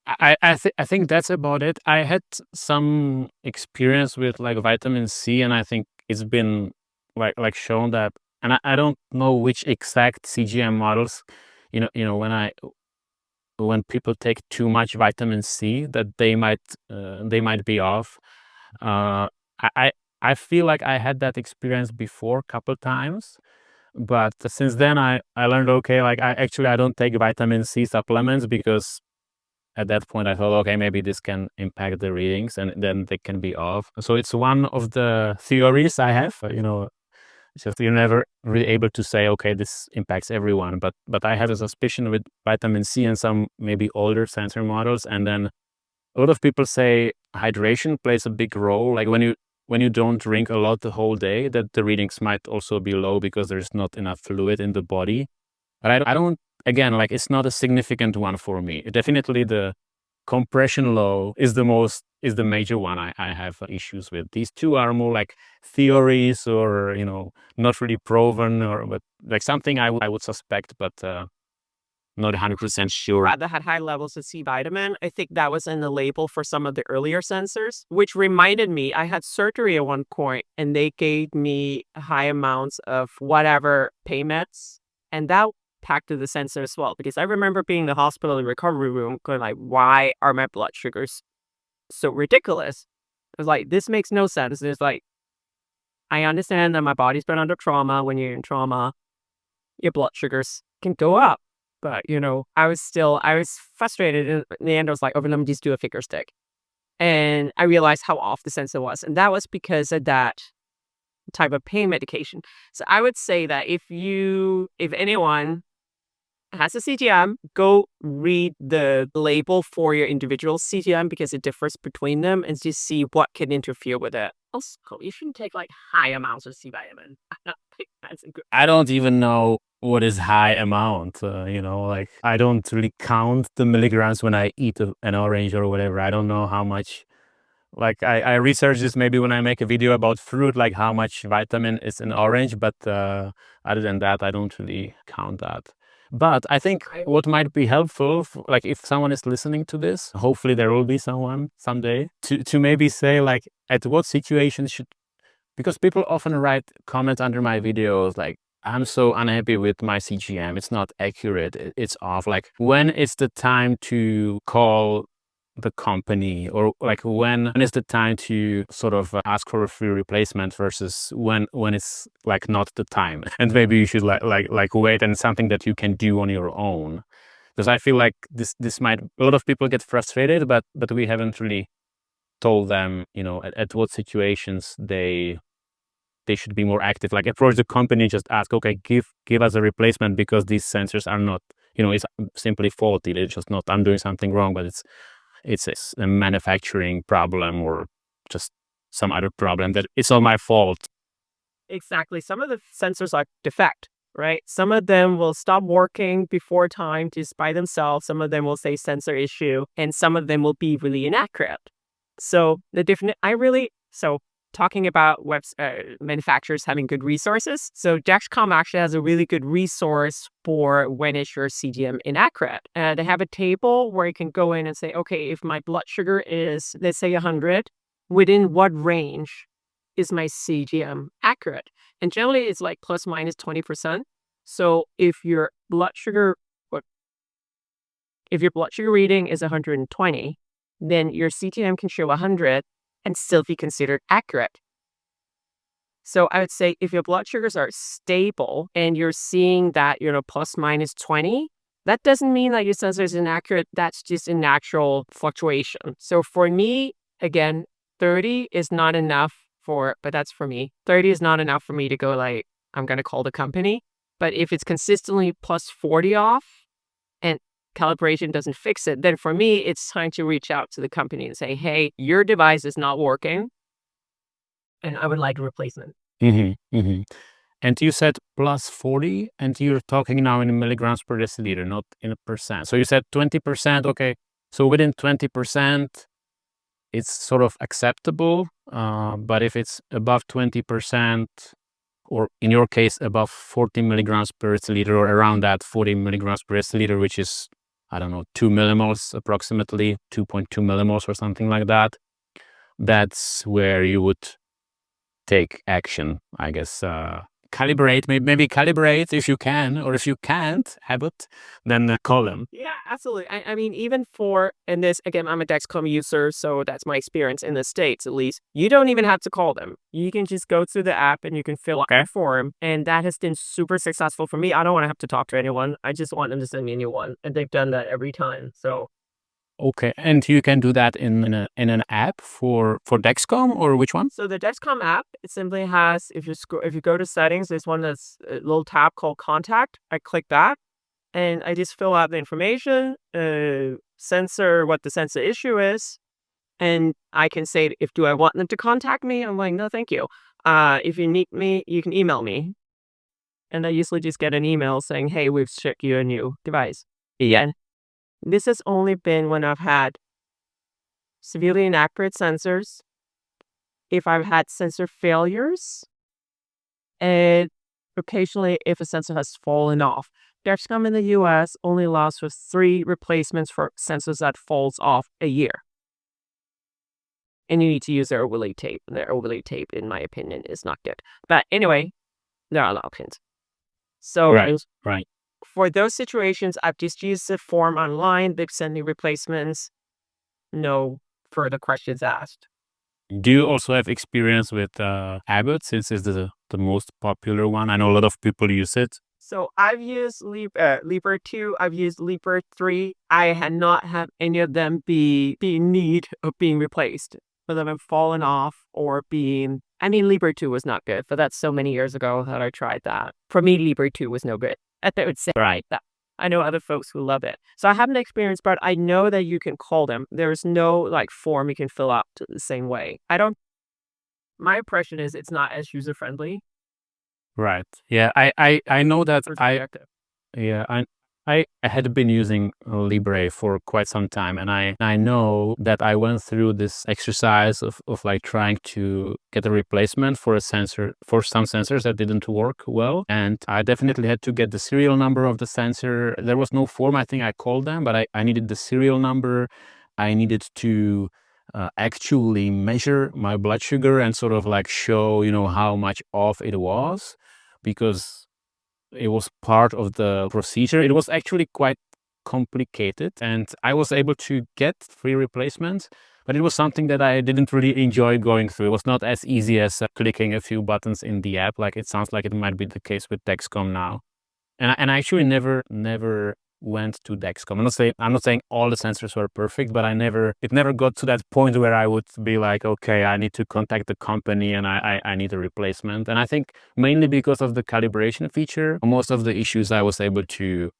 I think that's about it. I had some experience with like vitamin C, and I think it's been like shown that, and I don't know which exact CGM models, when people take too much vitamin C, that they might be off. I feel like I had that experience before a couple times, but since then I learned, okay, like I don't take vitamin C supplements, because at that point I thought, okay, maybe this can impact the readings, and then they can be off. So it's one of the theories I have, just you're never really able to say, okay, this impacts everyone. But I have a suspicion with vitamin C and some maybe older sensor models. And then a lot of people say hydration plays a big role. Like when you don't drink a lot the whole day, that the readings might also be low because there's not enough fluid in the body. But I don't, again, like, it's not a significant one for me. Definitely the compression low is the major one I have issues with. These two are more like theories or, not really proven, but like something I would suspect, but not 100% sure. That had high levels of C vitamin. I think that was in the label for some of the earlier sensors, which reminded me I had surgery at one point and they gave me high amounts of whatever payments, and that packed to the sensor as well. Because I remember being in the hospital in the recovery room going like, why are my blood sugars so ridiculous? I was like, this makes no sense. And it's like, I understand that my body's been under trauma. When you're in trauma, your blood sugars can go up. But, I was frustrated. In the end, I was like, okay, let me just do a figure stick. And I realized how off the sensor was. And that was because of that type of pain medication. So I would say that if anyone has a CGM, go read the label for your individual CGM because it differs between them and just see what can interfere with it. Also, you shouldn't take like high amounts of C vitamin. I don't think that's a good. I don't even know what is high amount. Like I don't really count the milligrams when I eat an orange or whatever. I don't know how much. Like I research this maybe when I make a video about fruit, like how much vitamin is in orange. But other than that, I don't really count that. But I think what might be helpful, like if someone is listening to this, hopefully there will be someone someday to maybe say like at what situation should, because people often write comments under my videos like, I'm so unhappy with my CGM. It's not accurate. It's off. Like when is the time to call the company, or like when is the time to sort of ask for a free replacement versus when it's like not the time, and maybe you should like wait, and something that you can do on your own, because I feel like this might, a lot of people get frustrated, but we haven't really told them at what situations they should be more active, like approach the company, just ask, okay, give us a replacement because these sensors are not, it's simply faulty. It's just not, I'm doing something wrong, but it's a manufacturing problem or just some other problem that it's all my fault. Exactly. Some of the sensors are defect, right? Some of them will stop working before time just by themselves. Some of them will say sensor issue, and some of them will be really inaccurate. So talking about manufacturers having good resources. So Dexcom actually has a really good resource for when is your CGM inaccurate. They have a table where you can go in and say, okay, if my blood sugar is, let's say 100, within what range is my CGM accurate? And generally it's like plus minus 20%. So if your blood sugar reading is 120, then your CGM can show 100 and still be considered accurate. So I would say if your blood sugars are stable and you're seeing that, plus minus 20, that doesn't mean that your sensor is inaccurate. That's just a natural fluctuation. So for me, again, 30 is not enough but that's for me. 30 is not enough for me to go like, I'm going to call the company. But if it's consistently plus 40 off and calibration doesn't fix it, then for me, it's time to reach out to the company and say, hey, your device is not working and I would like a replacement. Mm-hmm, mm-hmm. And you said plus 40, and you're talking now in milligrams per deciliter, not in a percent. So you said 20%. Okay. So within 20%, it's sort of acceptable. But if it's above 20%, or in your case, above 40 milligrams per deciliter, or around that 40 milligrams per deciliter, which is, I don't know, 2 millimoles, approximately 2.2 millimoles or something like that, that's where you would take action, I guess. Calibrate, maybe calibrate if you can, or if you can't have it, then call them. Yeah, absolutely. I mean, even and this, again, I'm a Dexcom user, so that's my experience in the States, at least. You don't even have to call them. You can just go through the app and you can fill out a form. And that has been super successful for me. I don't want to have to talk to anyone. I just want them to send me a new one. And they've done that every time. So. Okay, and you can do that in an app for Dexcom, or which one? So the Dexcom app, it simply has, if you go to settings, there's one that's a little tab called Contact. I click that, and I just fill out the information, sensor, what the sensor issue is, and I can say do I want them to contact me? I'm like, no, thank you. If you need me, you can email me, and I usually just get an email saying, hey, we've shipped you a new device. Yeah. This has only been when I've had severely inaccurate sensors, if I've had sensor failures, and occasionally if a sensor has fallen off. Dexcom in the US only allows for 3 replacements for sensors that falls off a year. And you need to use their overlay tape. Their overlay tape, in my opinion, is not good. But anyway, there are other options. So Right. for those situations, I've just used the form online. They've sent me replacements. No further questions asked. Do you also have experience with Abbott, since it's the most popular one? I know a lot of people use it. So I've used Libra 2, I've used Libra 3. I had not had any of them be in need of being replaced. For them have fallen off or being, I mean, Libra 2 was not good, but that's so many years ago that I tried that. For me, Libra 2 was no good. I would say that. I know other folks who love it. So I haven't experienced, but I know that you can call them. There's no like form you can fill out the same way. My impression is it's not as user friendly. Right. Yeah, I know that Perspective. yeah, I had been using Libre for quite some time, and I know that I went through this exercise of like trying to get a replacement for a sensor, for some sensors that didn't work well, and I definitely had to get the serial number of the sensor. There was no form, I think I called them, but I needed the serial number. I needed to actually measure my blood sugar and sort of like show, how much off it was, because it was part of the procedure. It was actually quite complicated, and I was able to get free replacements, but it was something that I didn't really enjoy going through. It was not as easy as clicking a few buttons in the app, like it sounds like it might be the case with Dexcom now. And I actually never went to Dexcom. I'm not saying all the sensors were perfect, but it never got to that point where I would be like, okay, I need to contact the company and I need a replacement. And I think mainly because of the calibration feature, most of the issues I was able to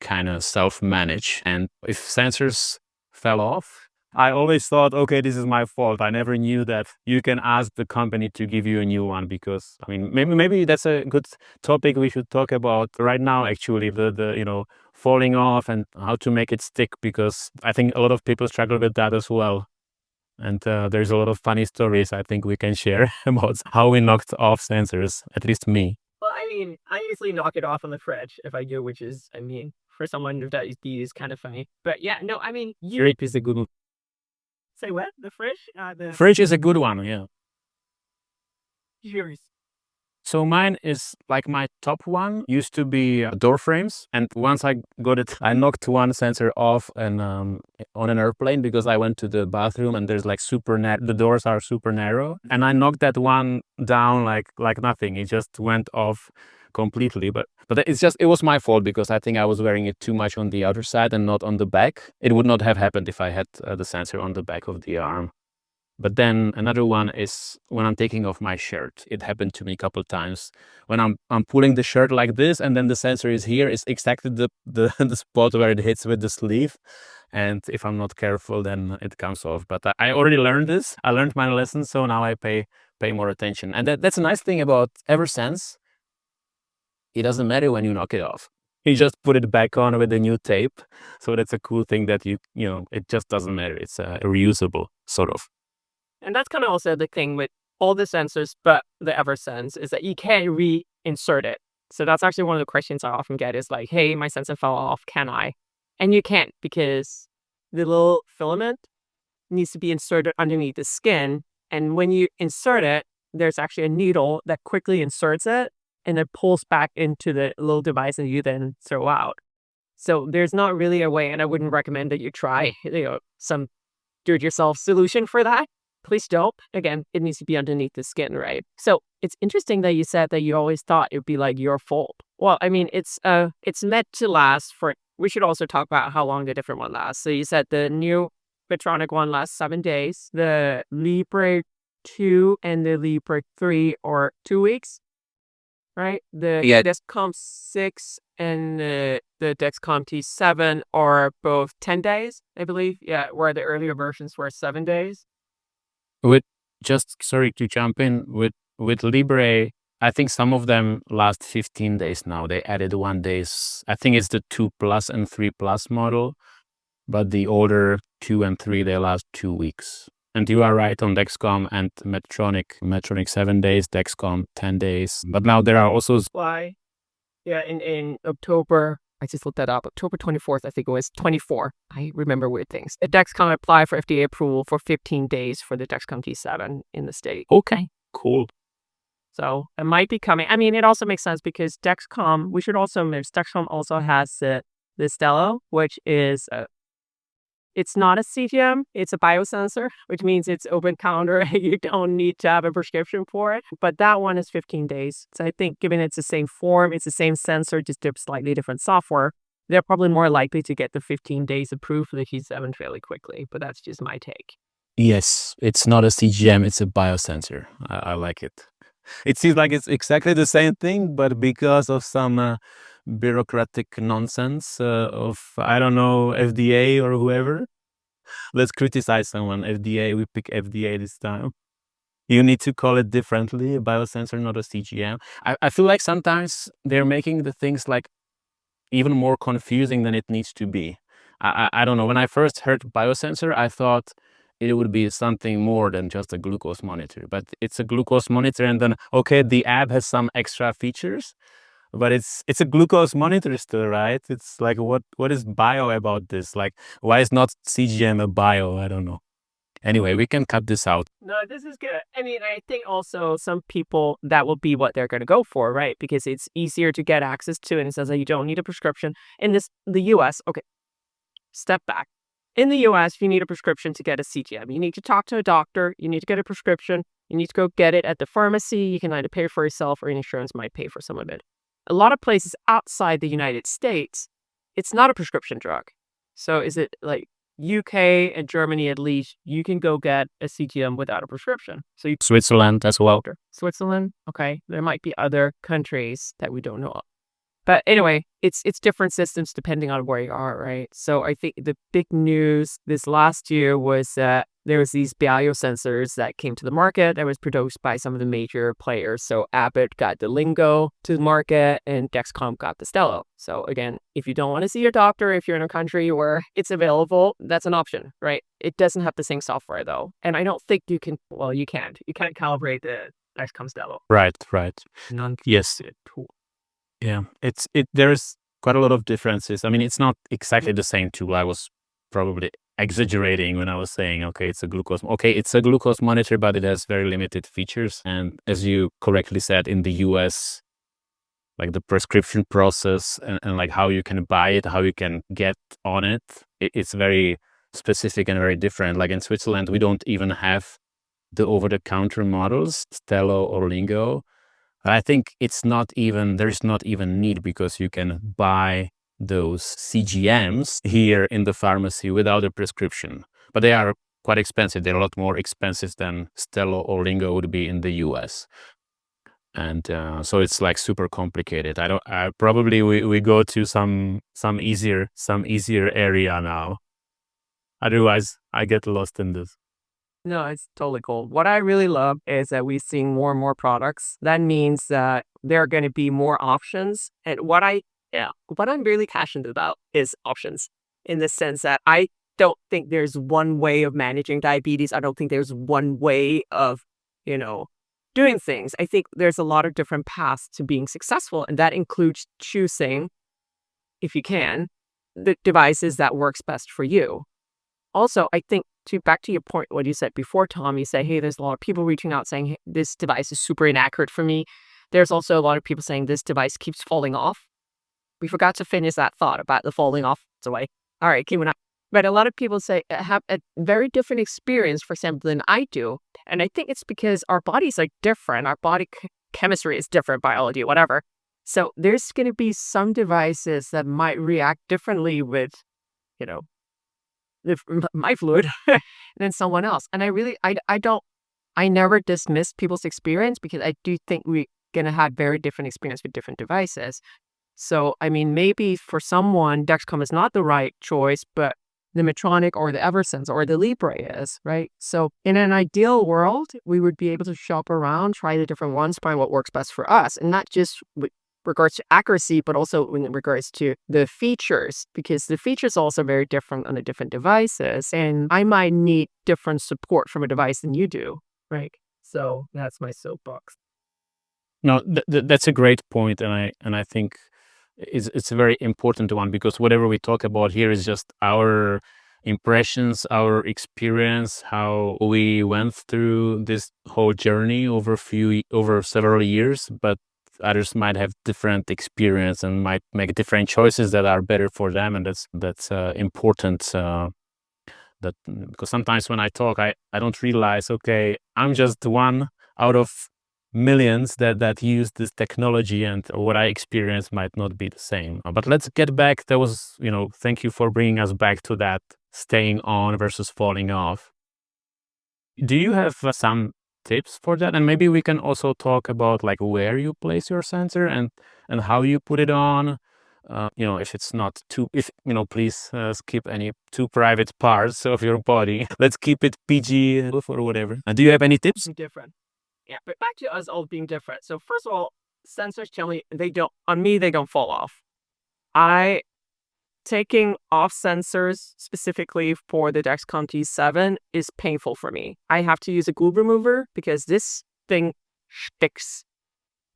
kind of self-manage. And if sensors fell off, I always thought, okay, this is my fault. I never knew that you can ask the company to give you a new one, because I mean, maybe that's a good topic we should talk about right now, actually, the falling off and how to make it stick, because I think a lot of people struggle with that as well. And there's a lot of funny stories I think we can share about how we knocked off sensors, at least me. Well, I mean, I usually knock it off on the fridge if I do, which is, I mean, for someone that is kind of funny. But yeah, no, I mean, Fridge is a good one. say what? The fridge? Fridge is a good one, yeah. Yours. So mine is like, my top one used to be door frames, and once I got it, I knocked one sensor off and on an airplane, because I went to the bathroom and there's like the doors are super narrow, and I knocked that one down like nothing. It just went off completely. But it was my fault, because I think I was wearing it too much on the outer side and not on the back. It would not have happened if I had the sensor on the back of the arm. But then another one is when I'm taking off my shirt. It happened to me a couple of times when I'm pulling the shirt like this, and then the sensor is here. It's exactly the spot where it hits with the sleeve, and if I'm not careful, then it comes off. But I already learned this. I learned my lesson, so now I pay more attention. And that's a nice thing about Eversense. It doesn't matter when you knock it off. You just put it back on with the new tape. So that's a cool thing, that it just doesn't matter. It's reusable, sort of. And that's kind of also the thing with all the sensors, but the Eversense is that you can't reinsert it. So that's actually one of the questions I often get is like, hey, my sensor fell off, can I? And you can't, because the little filament needs to be inserted underneath the skin. And when you insert it, there's actually a needle that quickly inserts it and it pulls back into the little device that you then throw out. So there's not really a way, and I wouldn't recommend that you try some do-it-yourself solution for that. Please don't. Again, it needs to be underneath the skin, right? So it's interesting that you said that you always thought it would be like your fault. Well, I mean, it's meant to last for. We should also talk about how long the different one lasts. So you said the new Medtronic one lasts 7 days. The Libre 2 and the Libre 3 are 2 weeks, right? The Dexcom 6 and the Dexcom T7 are both 10 days, I believe. Yeah, where the earlier versions were 7 days. Sorry to jump in, with Libre, I think some of them last 15 days now. They added 1 day. I think it's the 2 Plus and 3 Plus model. but the older 2 and 3, they last 2 weeks. And you are right on Dexcom and Medtronic 7 days, Dexcom 10 days. But now there are also Why? Yeah, in October, I just looked that up. October 24th, I think it was 24. I remember weird things. The Dexcom applied for FDA approval for 15 days for the Dexcom G7 in the state. okay, cool. So it might be coming. I mean, it also makes sense because Dexcom, we should also mention, Dexcom also has the Stelo, which is it's not a CGM, it's a biosensor, which means it's open counter. You don't need to have a prescription for it. But that one is 15 days. So I think given it's the same form, it's the same sensor, just slightly different software, they're probably more likely to get the 15 days approved for the G7 fairly quickly. But that's just my take. Yes, it's not a CGM, it's a biosensor. I like it. It seems like it's exactly the same thing, but because of some bureaucratic nonsense of, I don't know, FDA or whoever. Let's criticize someone. FDA, we pick FDA this time. You need to call it differently, a biosensor, not a CGM. I feel like sometimes they're making the things like even more confusing than it needs to be. I don't know. When I first heard biosensor, I thought it would be something more than just a glucose monitor. But it's a glucose monitor, and then, okay, the app has some extra features, but it's a glucose monitor still, right? It's like, what is bio about this? Like, why is not CGM a bio? I don't know. Anyway, we can cut this out. No, this is good. I mean, I think also some people, that will be what they're going to go for, right? Because it's easier to get access to, and it says that you don't need a prescription. In the US, okay, step back. In the US, you need a prescription to get a CGM. You need to talk to a doctor. You need to get a prescription. You need to go get it at the pharmacy. You can either pay for yourself or insurance might pay for some of it. A lot of places outside the United States, it's not a prescription drug. So is it like UK and Germany, at least, you can go get a CGM without a prescription. So Switzerland as well. Switzerland, okay. There might be other countries that we don't know of. But anyway, it's different systems depending on where you are, right? So I think the big news this last year was that there was these biosensors that came to the market that was produced by some of the major players. So Abbott got the Lingo to the market and Dexcom got the Stelo. So again, if you don't want to see your doctor, if you're in a country where it's available, that's an option, right? It doesn't have the same software though. And I don't think you can, well, you can't. You can't calibrate the Dexcom Stelo. Right. Yes. Tool. Yeah, there's quite a lot of differences. I mean, it's not exactly the same tool. I was probably exaggerating when I was saying, okay, it's a glucose monitor, but it has very limited features. And as you correctly said, in the US, like the prescription process and like how you can buy it, how you can get on it, it's very specific and very different. Like in Switzerland, we don't even have the over-the-counter models, Stelo or Lingo. I think there's not even need, because you can buy those CGMs here in the pharmacy without a prescription. But they are quite expensive. They're a lot more expensive than Stelo or Lingo would be in the US. And so it's like super complicated. Probably we go to some easier area now. Otherwise, I get lost in this. No, it's totally cool. What I really love is that we're seeing more and more products. That means that there are going to be more options. And what I'm really passionate about is options, in the sense that I don't think there's one way of managing diabetes. I don't think there's one way of, doing things. I think there's a lot of different paths to being successful. And that includes choosing, if you can, the devices that works best for you. Also, I think, back to your point, what you said before, Tom, you say, hey, there's a lot of people reaching out saying, hey, this device is super inaccurate for me. There's also a lot of people saying this device keeps falling off. We forgot to finish that thought about the falling off away. All right, keep it up. But a lot of people say have a very different experience, for example, than I do. And I think it's because our bodies are different. Our body chemistry is different, biology, whatever. So there's going to be some devices that might react differently with, my fluid than someone else. And I never dismiss people's experience, because I do think we're going to have very different experience with different devices. So, I mean, maybe for someone, Dexcom is not the right choice, but the Medtronic or the Eversense or the Libre is, right? So in an ideal world, we would be able to shop around, try the different ones, find what works best for us, and not just regards to accuracy, but also in regards to the features, because the features are also very different on the different devices, and I might need different support from a device than you do, right? So that's my soapbox. No, that's a great point, and I think it's a very important one, because whatever we talk about here is just our impressions, our experience, how we went through this whole journey over several years. But others might have different experience and might make different choices that are better for them, and that's important. That Because sometimes when I talk, I don't realize, okay, I'm just one out of millions that use this technology, and what I experience might not be the same. But let's get back. That was, thank you for bringing us back to that staying on versus falling off. Do you have some tips for that? And maybe we can also talk about like where you place your sensor and how you put it on. If it's not too, if please skip any too private parts of your body. Let's keep it PG or whatever. Do you have any tips? Different. Yeah, but back to us all being different. So first of all, sensors tell me they don't fall off. I taking off sensors specifically for the Dexcom T7 is painful for me. I have to use a glue remover because this thing sticks.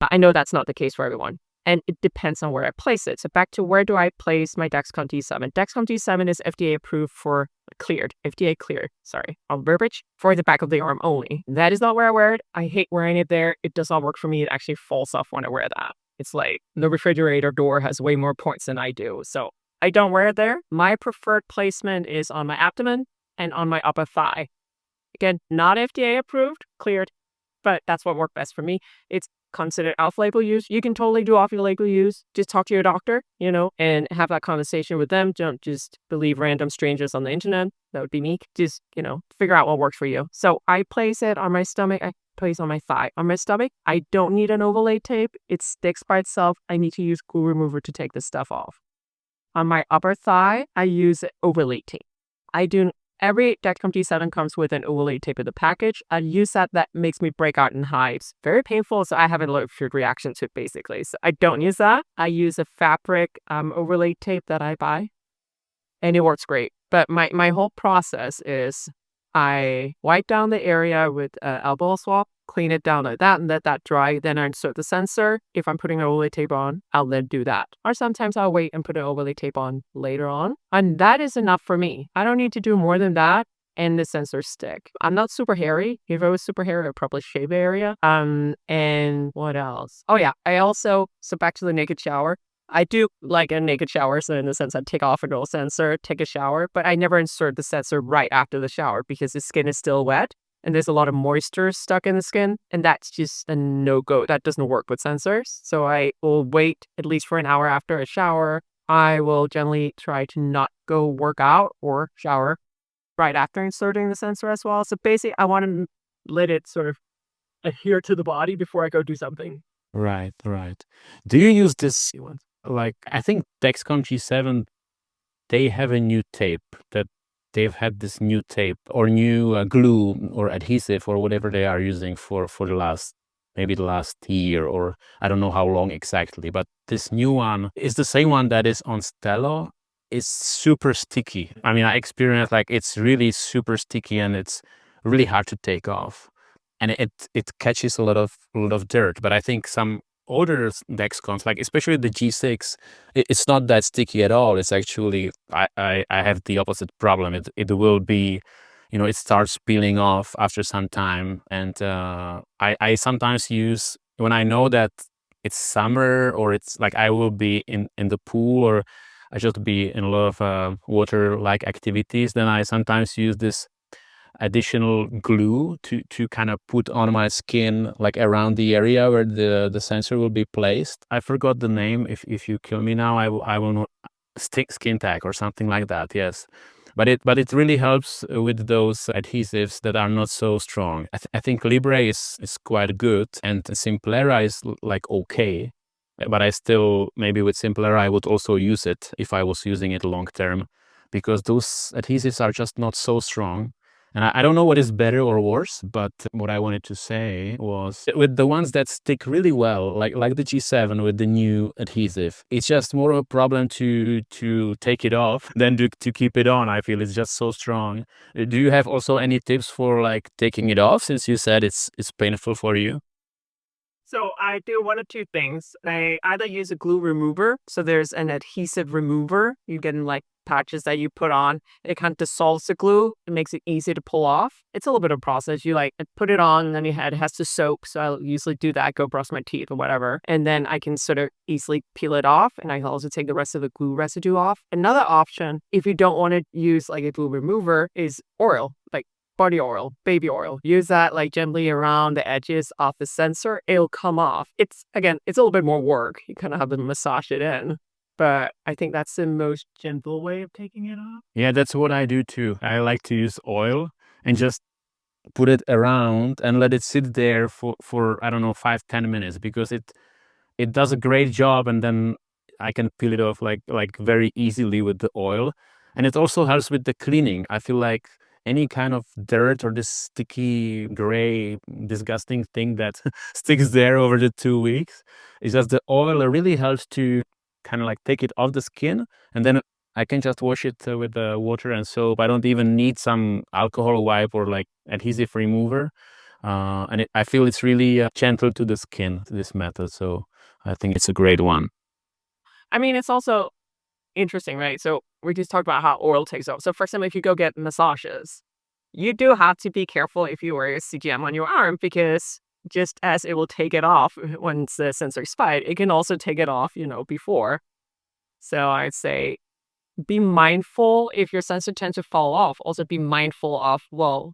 I know that's not the case for everyone, and it depends on where I place it. So back to where do I place my Dexcom T7? Dexcom T7 is FDA approved for FDA cleared, sorry, on verbiage, for the back of the arm only. That is not where I wear it. I hate wearing it there. It does not work for me. It actually falls off when I wear that. It's like the refrigerator door has way more points than I do. So I don't wear it there. My preferred placement is on my abdomen and on my upper thigh. Again, not FDA approved, cleared, but that's what worked best for me. It's considered off-label use. You can totally do off-label use. Just talk to your doctor, and have that conversation with them. Don't just believe random strangers on the internet. That would be me. Just, figure out what works for you. So I place it on my stomach. I place on my thigh. On my stomach, I don't need an overlay tape. It sticks by itself. I need to use glue remover to take this stuff off. On my upper thigh, I use overlay tape. Every Dexcom T7 comes with an overlay tape in the package. I use that makes me break out in hives. Very painful, so I have an allergic reaction to it, basically. So I don't use that. I use a fabric overlay tape that I buy, and it works great. But my whole process is I wipe down the area with elbow swab, clean it down like that, and let that dry. Then I insert the sensor. If I'm putting an overlay tape on, I'll then do that. Or sometimes I'll wait and put an overlay tape on later on. And that is enough for me. I don't need to do more than that, and the sensors stick. I'm not super hairy. If I was super hairy, I'd probably shave the area. And what else? Oh yeah, so back to the naked shower. I do like a naked shower, so in the sense I take off an old sensor, take a shower, but I never insert the sensor right after the shower because the skin is still wet and there's a lot of moisture stuck in the skin, and that's just a no-go. That doesn't work with sensors. So I will wait at least for an hour after a shower. I will generally try to not go work out or shower right after inserting the sensor as well. So basically, I want to let it sort of adhere to the body before I go do something. Right. Do you use this? Like, I think Dexcom G7, they have a new tape that they've had this new tape or new glue or adhesive or whatever they are using for the last year, or I don't know how long exactly. But this new one is the same one that is on Stelo. It's super sticky. I mean, I experienced like it's really super sticky and it's really hard to take off, and it catches a lot of dirt. But I think some older Dexcoms, like especially the G6, it's not that sticky at all. It's actually, I have the opposite problem. It will be, it starts peeling off after some time. And I sometimes use, when I know that it's summer or it's like I will be in the pool or I should be in a lot of water-like activities, then I sometimes use this additional glue to kind of put on my skin, like around the area where the sensor will be placed. I forgot the name. If you kill me now, I will not skin tag or something like that. Yes, but it really helps with those adhesives that are not so strong. I think Libre is quite good, and Simplera is like okay, but I still, maybe with Simplera I would also use it if I was using it long term, because those adhesives are just not so strong. And I don't know what is better or worse, but what I wanted to say was with the ones that stick really well, like the G7 with the new adhesive, it's just more of a problem to take it off than to keep it on. I feel it's just so strong. Do you have also any tips for like taking it off, since you said it's painful for you? So I do one of two things. I either use a glue remover. So there's an adhesive remover. You get in like patches that you put on. It kind of dissolves the glue. It makes it easy to pull off. It's a little bit of a process. You like put it on and then it has to soak. So I usually do that, go brush my teeth or whatever. And then I can sort of easily peel it off. And I can also take the rest of the glue residue off. Another option, if you don't want to use like a glue remover, is oil. Like body oil, baby oil. Use that like gently around the edges of the sensor. It'll come off. It's again, it's a little bit more work. You kind of have to massage it in. But I think that's the most gentle way of taking it off. Yeah, that's what I do too. I like to use oil and just put it around and let it sit there for I don't know, 5-10 minutes, because it does a great job, and then I can peel it off like very easily with the oil. And it also helps with the cleaning. I feel like any kind of dirt or this sticky, gray, disgusting thing that sticks there over the 2 weeks, it's just the oil really helps to kind of like take it off the skin, and then I can just wash it with the water and soap. I don't even need some alcohol wipe or like adhesive remover. And I feel it's really gentle to the skin, this method. So I think it's a great one. I mean, it's also interesting, right? So we just talked about how oil takes off. So for example, if you go get massages, you do have to be careful if you wear a CGM on your arm because just as it will take it off once the sensor expired, it can also take it off, before. So I'd say be mindful if your sensor tends to fall off. Also be mindful of, well,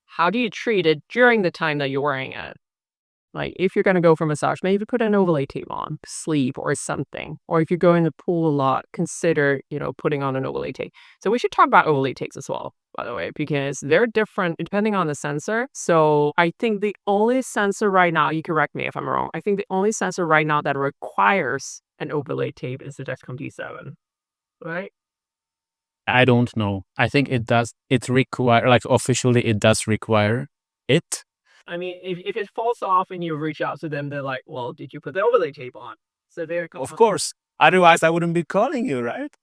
how do you treat it during the time that you're wearing it? Like if you're going to go for massage, maybe put an overlay tape on, sleeve or something. Or if you're going to pool a lot, consider, putting on an overlay tape. So we should talk about overlay tapes as well, by the way, because they're different depending on the sensor. So I think the only sensor right now, you correct me if I'm wrong, I think the only sensor right now that requires an overlay tape is the Dexcom D7, right? I don't know. I think it does. It require, like officially, it does require it. I mean, if it falls off and you reach out to them, they're like, well, did you put the overlay tape on? So they're Of course. Otherwise, I wouldn't be calling you, right?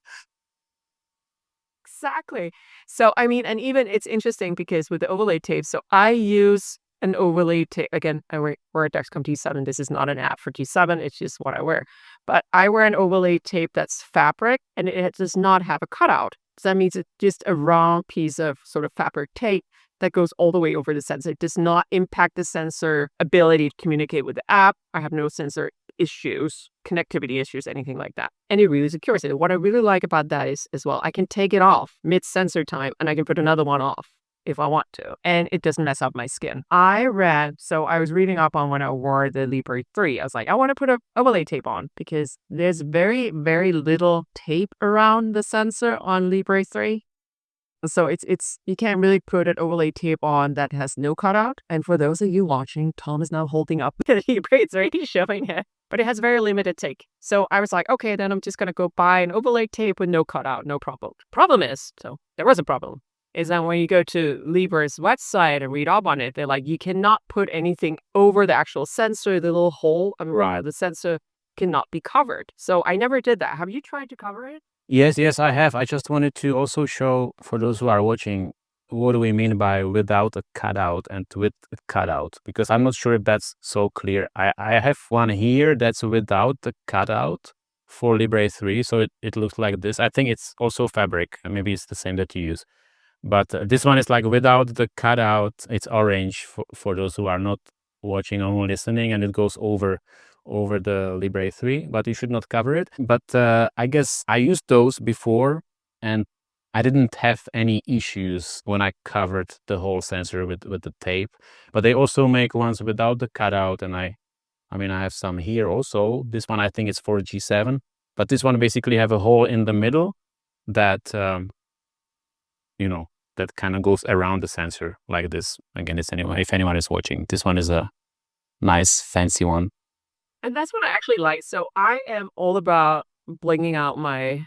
exactly. So, I mean, and even it's interesting because with the overlay tape, so I use an overlay tape. Again, wear a Dexcom G7. This is not an app for G7. It's just what I wear. But I wear an overlay tape that's fabric and it does not have a cutout. So that means it's just a round piece of sort of fabric tape that goes all the way over the sensor. It does not impact the sensor ability to communicate with the app. I have no sensor issues, connectivity issues, anything like that. And it really secures it. What I really like about that is, as well, I can take it off mid-sensor time and I can put another one off if I want to. And it doesn't mess up my skin. I was reading up on when I wore the Libre 3. I was like, I want to put a overlay tape on because there's very, very little tape around the sensor on Libre 3. So it's you can't really put an overlay tape on that has no cutout. And for those of you watching, Tom is now holding up the Libre 3, showing it, but it has very limited take. So I was like, okay, then I'm just gonna go buy an overlay tape with no cutout, no problem. Problem is, so there was a problem, is that when you go to Libre's website and read up on it, they're like, you cannot put anything over the actual sensor, the little hole, the sensor cannot be covered. So I never did that. Have you tried to cover it? Yes, I have. I just wanted to also show for those who are watching, what do we mean by without a cutout and with a cutout? Because I'm not sure if that's so clear. I have one here that's without the cutout for Libre 3. So it looks like this. I think it's also fabric. Maybe it's the same that you use. But this one is like without the cutout. It's orange for those who are not watching, only listening, and it goes over the Libre 3, but you should not cover it. But I guess I used those before and I didn't have any issues when I covered the whole sensor with the tape. But they also make ones without the cutout, and I mean, I have some here also. This one I think is for G7, but this one basically have a hole in the middle that that kind of goes around the sensor like this. Again, if anyone is watching, this one is a nice fancy one. And that's what I actually like. So I am all about blinging out my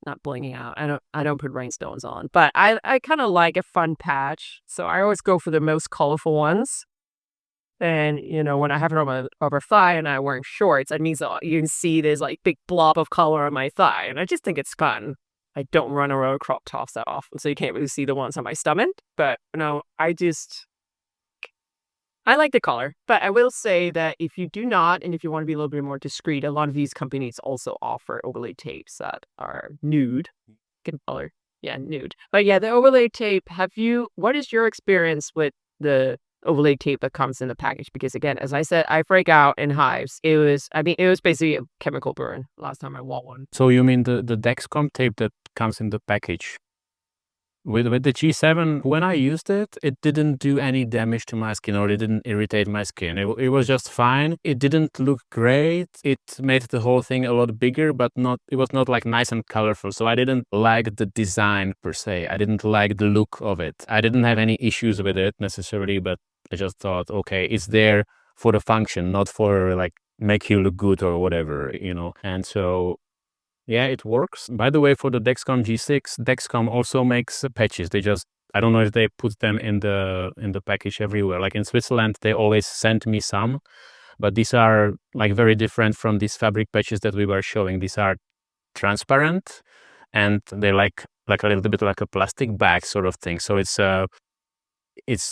not blinging out. I don't put rhinestones on, but I kind of like a fun patch. So I always go for the most colorful ones. And, when I have it on my upper thigh and I'm wearing shorts, that means you can see there's like big blob of color on my thigh. And I just think it's fun. I don't run around with crop tops that often, so you can't really see the ones on my stomach. But, I like the color. But I will say that if you do not, and if you want to be a little bit more discreet, a lot of these companies also offer overlay tapes that are nude. Good color. Yeah, nude. But yeah, the overlay tape, what is your experience with the overlay tape that comes in the package? Because again, as I said, I break out in hives. It was basically a chemical burn last time I wore one. So you mean the Dexcom tape that comes in the package? With the G7, when I used it, it didn't do any damage to my skin, or it didn't irritate my skin. It was just fine. It didn't look great. It made the whole thing a lot bigger, but it was not like nice and colorful. So I didn't like the design per se. I didn't like the look of it. I didn't have any issues with it necessarily, but I just thought, okay, it's there for the function, not for like make you look good or whatever, And so yeah, it works. By the way, for the Dexcom G6, Dexcom also makes patches. I don't know if they put them in the package everywhere. Like in Switzerland, they always send me some, but these are like very different from these fabric patches that we were showing. These are transparent, and they're like a little bit like a plastic bag sort of thing. So it's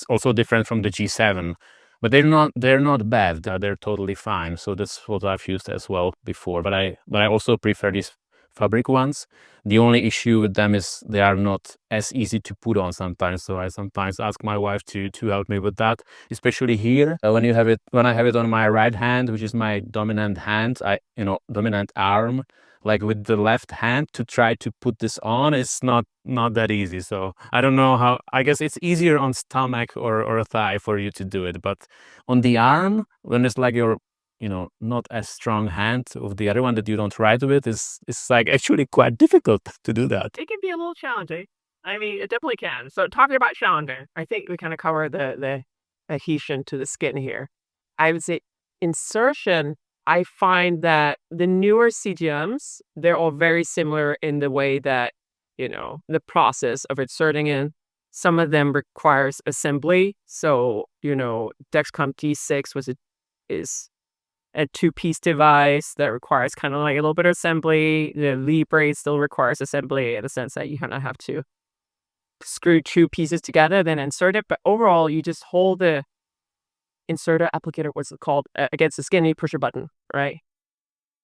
also different from the G7. But they're not bad. They're totally fine. So that's what I've used as well before. But I also prefer these fabric ones. The only issue with them is they are not as easy to put on sometimes. So I sometimes ask my wife to help me with that, especially here. When I have it on my right hand, which is my dominant hand, dominant arm, like with the left hand to try to put this on, it's not that easy. So I don't know how. I guess it's easier on stomach or a thigh for you to do it, but on the arm, when it's like your not as strong hand of the other one that you don't write with, it's like actually quite difficult to do that. It can be a little challenging. I mean, it definitely can. So talking about challenging, I think we kind of cover the adhesion to the skin here. I would say insertion, I find that the newer CGMs, they're all very similar in the way that, the process of inserting in. Some of them requires assembly. So, Dexcom G6 is a two-piece device that requires kind of like a little bit of assembly. The Libre still requires assembly in the sense that you kind of have to screw two pieces together, then insert it. But overall, you just hold the inserter applicator, what's it called, against the skin, and you push a button, right?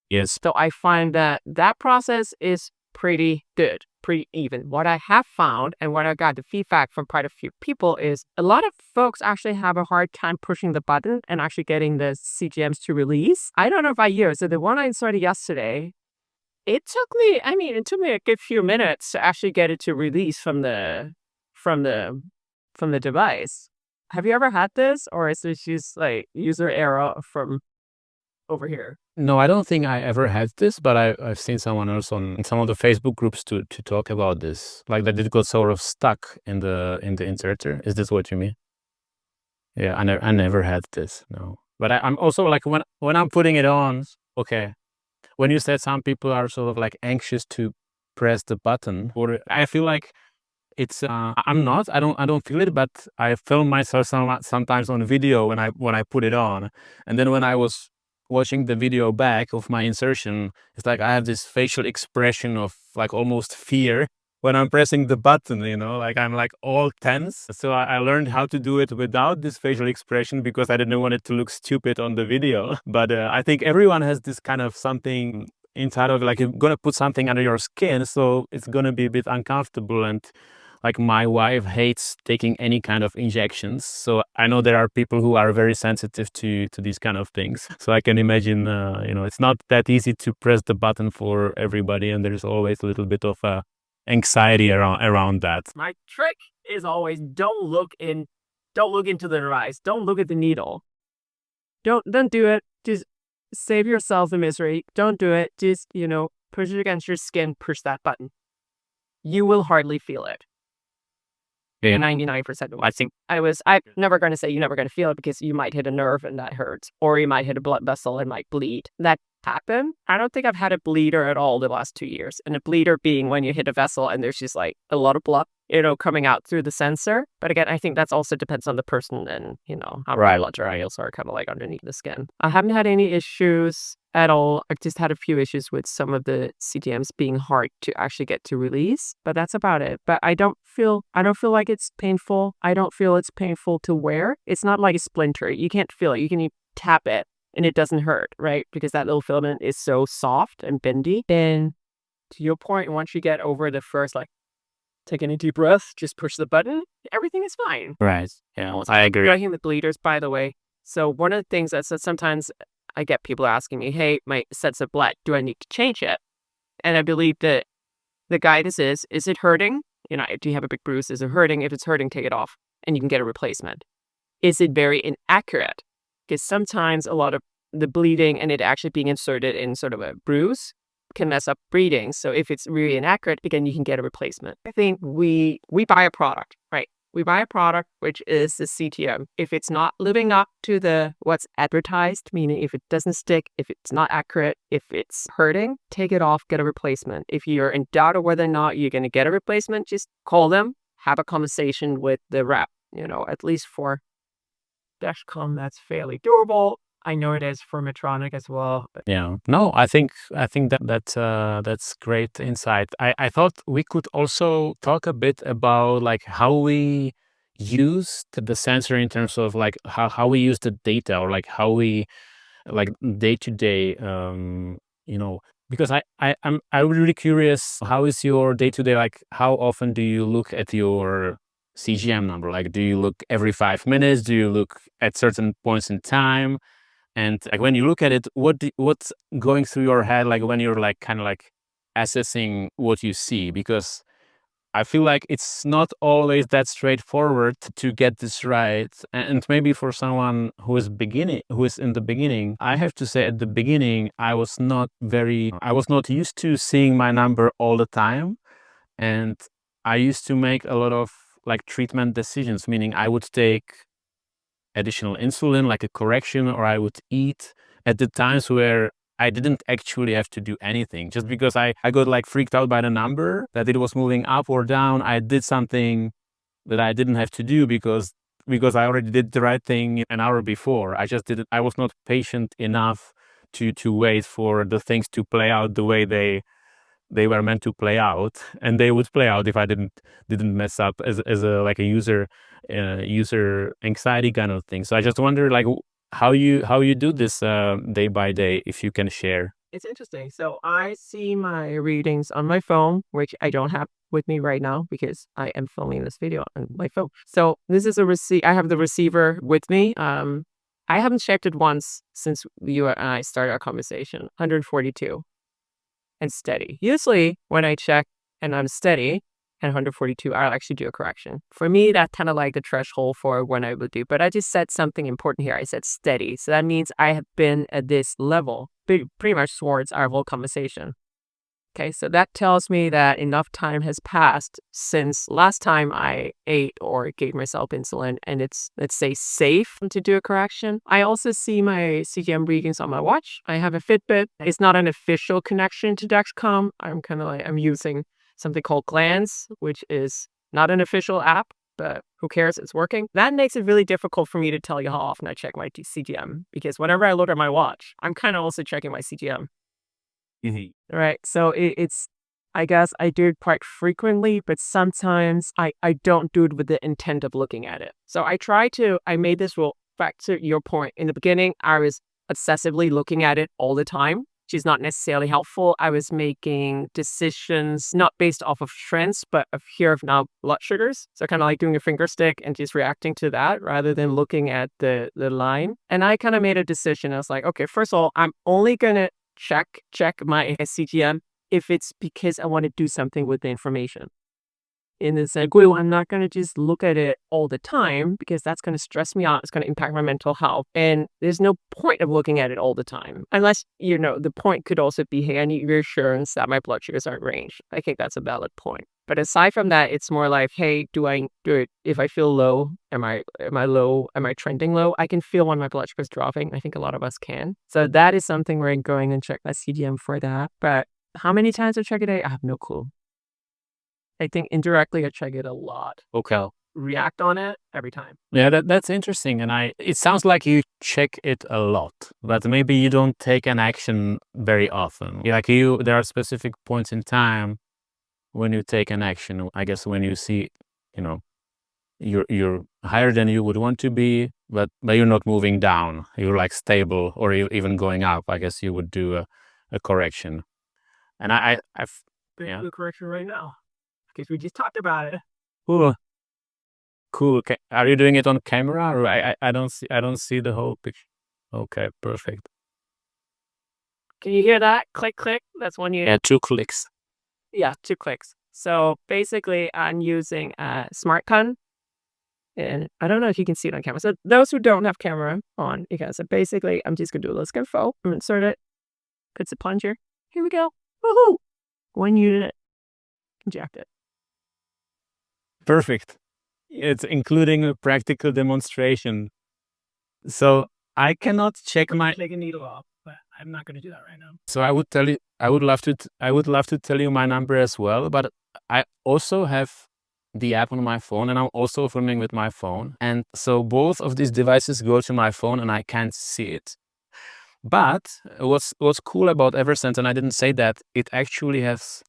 Yes. So I find that process is pretty good, pretty even. What I have found, and what I got the feedback from quite a few people, is a lot of folks actually have a hard time pushing the button and actually getting the CGMs to release. I don't know if I used. So the one I inserted yesterday, it took me a good few minutes to actually get it to release from the device. Have you ever had this, or is this just like user error from over here? No, I don't think I ever had this, but I've seen someone else in some of the Facebook groups to talk about this, like that it got sort of stuck in the inserter. Is this what you mean? Yeah, I never had this, no. But I'm also like when I'm putting it on, okay. When you said some people are sort of like anxious to press the button, or I feel like it's I'm not. I don't feel it, but I film myself sometimes on video when I put it on, and then when I was watching the video back of my insertion, it's like I have this facial expression of like almost fear when I'm pressing the button. Like I'm like all tense. So I learned how to do it without this facial expression because I didn't want it to look stupid on the video. But I think everyone has this kind of something inside of, like, you're gonna put something under your skin, so it's gonna be a bit uncomfortable. And like my wife hates taking any kind of injections, so I know there are people who are very sensitive to these kind of things. So I can imagine, it's not that easy to press the button for everybody, and there's always a little bit of anxiety around that. My trick is always don't look into the device. Don't look at the needle. Don't do it. Just save yourself the misery. Don't do it. Just, push it against your skin, push that button. You will hardly feel it. Yeah. 99% of I'm never going to say you're never going to feel it, because you might hit a nerve and that hurts, or you might hit a blood vessel and might bleed. That happen. I don't think I've had a bleeder at all the last 2 years. And a bleeder being when you hit a vessel and there's just like a lot of blood, coming out through the sensor. But again, I think that's also depends on the person and, how bilaterals are kind of like underneath the skin. I haven't had any issues at all. I've just had a few issues with some of the CGMs being hard to actually get to release, but that's about it. But I don't feel like it's painful. I don't feel it's painful to wear. It's not like a splinter. You can't feel it. You can tap it and it doesn't hurt, right? Because that little filament is so soft and bendy. And to your point, once you get over the first, like, taking a deep breath, just push the button, everything is fine. Right. Yeah, I agree. Striking the bleeders, by the way. So one of the things that sometimes I get people asking me, hey, my sets of blood, do I need to change it? And I believe that the guidance is it hurting? Do you have a big bruise? Is it hurting? If it's hurting, take it off and you can get a replacement. Is it very inaccurate? Because sometimes a lot of the bleeding and it actually being inserted in sort of a bruise can mess up breathing. So if it's really inaccurate, again, you can get a replacement. I think we buy a product, right? We buy a product, which is the CGM. If it's not living up to what's advertised, meaning if it doesn't stick, if it's not accurate, if it's hurting, take it off, get a replacement. If you're in doubt of whether or not you're going to get a replacement, just call them, have a conversation with the rep. At least for Dashcom, that's fairly doable. I know it is for Medtronic as well. Yeah. No, I think that's great insight. I thought we could also talk a bit about like how we use the sensor in terms of like how we use the data, or like how we like day to day, because I'm really curious, how is your day to day, like how often do you look at your CGM number? Like, do you look every 5 minutes? Do you look at certain points in time? And like when you look at it, what's going through your head, like when you're like kind of like assessing what you see? Because I feel like it's not always that straightforward to get this right. And maybe for someone who is in the beginning, I have to say at the beginning, I was not used to seeing my number all the time. And I used to make a lot of like treatment decisions, meaning I would take additional insulin, like a correction, or I would eat at the times where I didn't actually have to do anything. Just because I got like freaked out by the number, that it was moving up or down, I did something that I didn't have to do because I already did the right thing an hour before. I was not patient enough to wait for the things to play out the way they were meant to play out, and they would play out if I didn't mess up as a like a user anxiety kind of thing. So I just wonder like how you do this day by day, if you can share. It's interesting. So I see my readings on my phone, which I don't have with me right now because I am filming this video on my phone. So this is I have the receiver with me. I haven't checked it once since you and I started our conversation. 142 and steady. Usually when I check and I'm steady and 142, I'll actually do a correction. For me, that's kind of like the threshold for when I would do. But I just said something important here. I said steady. So that means I have been at this level pretty much towards our whole conversation. Okay, so that tells me that enough time has passed since last time I ate or gave myself insulin, and it's, let's say, safe to do a correction. I also see my CGM readings on my watch. I have a Fitbit. It's not an official connection to Dexcom. I'm using something called Glance, which is not an official app, but who cares? It's working. That makes it really difficult for me to tell you how often I check my CGM, because whenever I look at my watch, I'm kind of also checking my CGM. Right. So it's, I guess I do it quite frequently, but sometimes I don't do it with the intent of looking at it. So I made this rule, back to your point. In the beginning, I was obsessively looking at it all the time, which is not necessarily helpful. I was making decisions not based off of trends, but of here of now blood sugars. So kind of like doing a finger stick and just reacting to that rather than looking at the line. And I kind of made a decision. I was like, okay, first of all, I'm only going to check my CGM if it's because I want to do something with the information. In the sense, I'm not going to just look at it all the time because that's going to stress me out. It's going to impact my mental health. And there's no point of looking at it all the time. Unless, the point could also be, hey, I need reassurance that my blood sugars aren't range. I think that's a valid point. But aside from that, it's more like, hey, do I do it if I feel low? Am I low? Am I trending low? I can feel when my blood sugar is dropping. I think a lot of us can. So that is something where I'm going and check my CGM for that. But how many times I check a day? I have no clue. I think indirectly I check it a lot. Okay. React on it every time. Yeah, that's interesting. And it sounds like you check it a lot, but maybe you don't take an action very often. Like there are specific points in time when you take an action. I guess when you see, you know, you're higher than you would want to be, but you're not moving down. You're like stable, or you're even going up. I guess you would do a correction. And I've do a correction right now because we just talked about it. Cool. Cool. Okay. Are you doing it on camera, or I don't see the whole picture? Okay, perfect. Can you hear that? Click, click. That's when you. Yeah, 2 clicks. Yeah, 2 clicks. So basically, I'm using a smart gun. And I don't know if you can see it on camera. So those who don't have camera on, you can. So basically, I'm just gonna do a little skin fold, insert it, puts the plunger. Here we go. Woohoo! 1 unit, inject it. Perfect. It's including a practical demonstration. So I cannot check my. Take a needle off, but I'm not gonna do that right now. So I would tell you. I would love to tell you my number as well, but I also have the app on my phone, and I'm also filming with my phone, and so both of these devices go to my phone, and I can't see it. But what's cool about Eversense, and I didn't say that, it actually has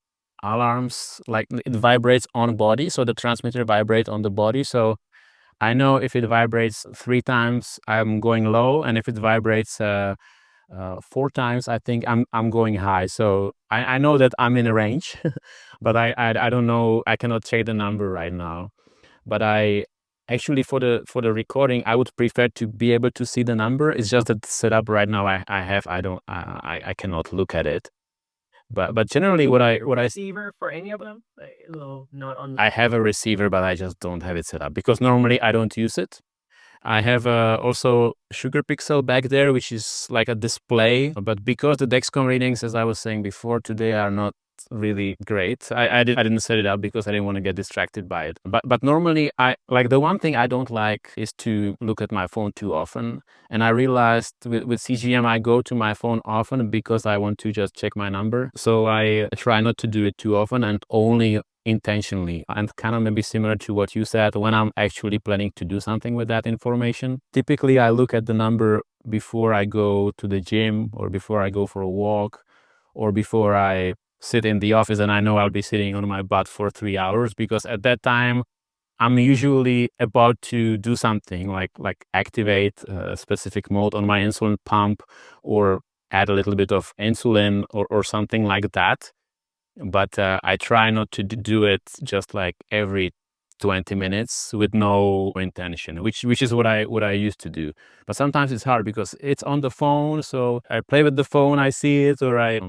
alarms, like it vibrates on body, so the transmitter vibrates on the body. So I know if it vibrates 3 times, I'm going low, and if it vibrates 4 times, I think I'm going high. So I know that I'm in a range, but I don't know. I cannot check the number right now. But I actually, for the recording, I would prefer to be able to see the number. It's just that the setup right now I cannot look at it. But generally, what I Receiver for any of them? Not on. I have a receiver, but I just don't have it set up because normally I don't use it. I have also sugar pixel back there, which is like a display. But because the Dexcom readings, as I was saying before, today are not really great, I didn't set it up because I didn't want to get distracted by it. But normally, I like, the one thing I don't like is to look at my phone too often. And I realized with CGM, I go to my phone often because I want to just check my number. So I try not to do it too often and only intentionally, and kind of maybe similar to what you said, when I'm actually planning to do something with that information. Typically, I look at the number before I go to the gym, or before I go for a walk, or before I sit in the office and I know I'll be sitting on my butt for 3 hours, because at that time I'm usually about to do something like activate a specific mode on my insulin pump, or add a little bit of insulin, or something like that. But I try not to do it just like every 20 minutes with no intention, which is what I used to do. But sometimes it's hard because it's on the phone, so I play with the phone, I see it, or I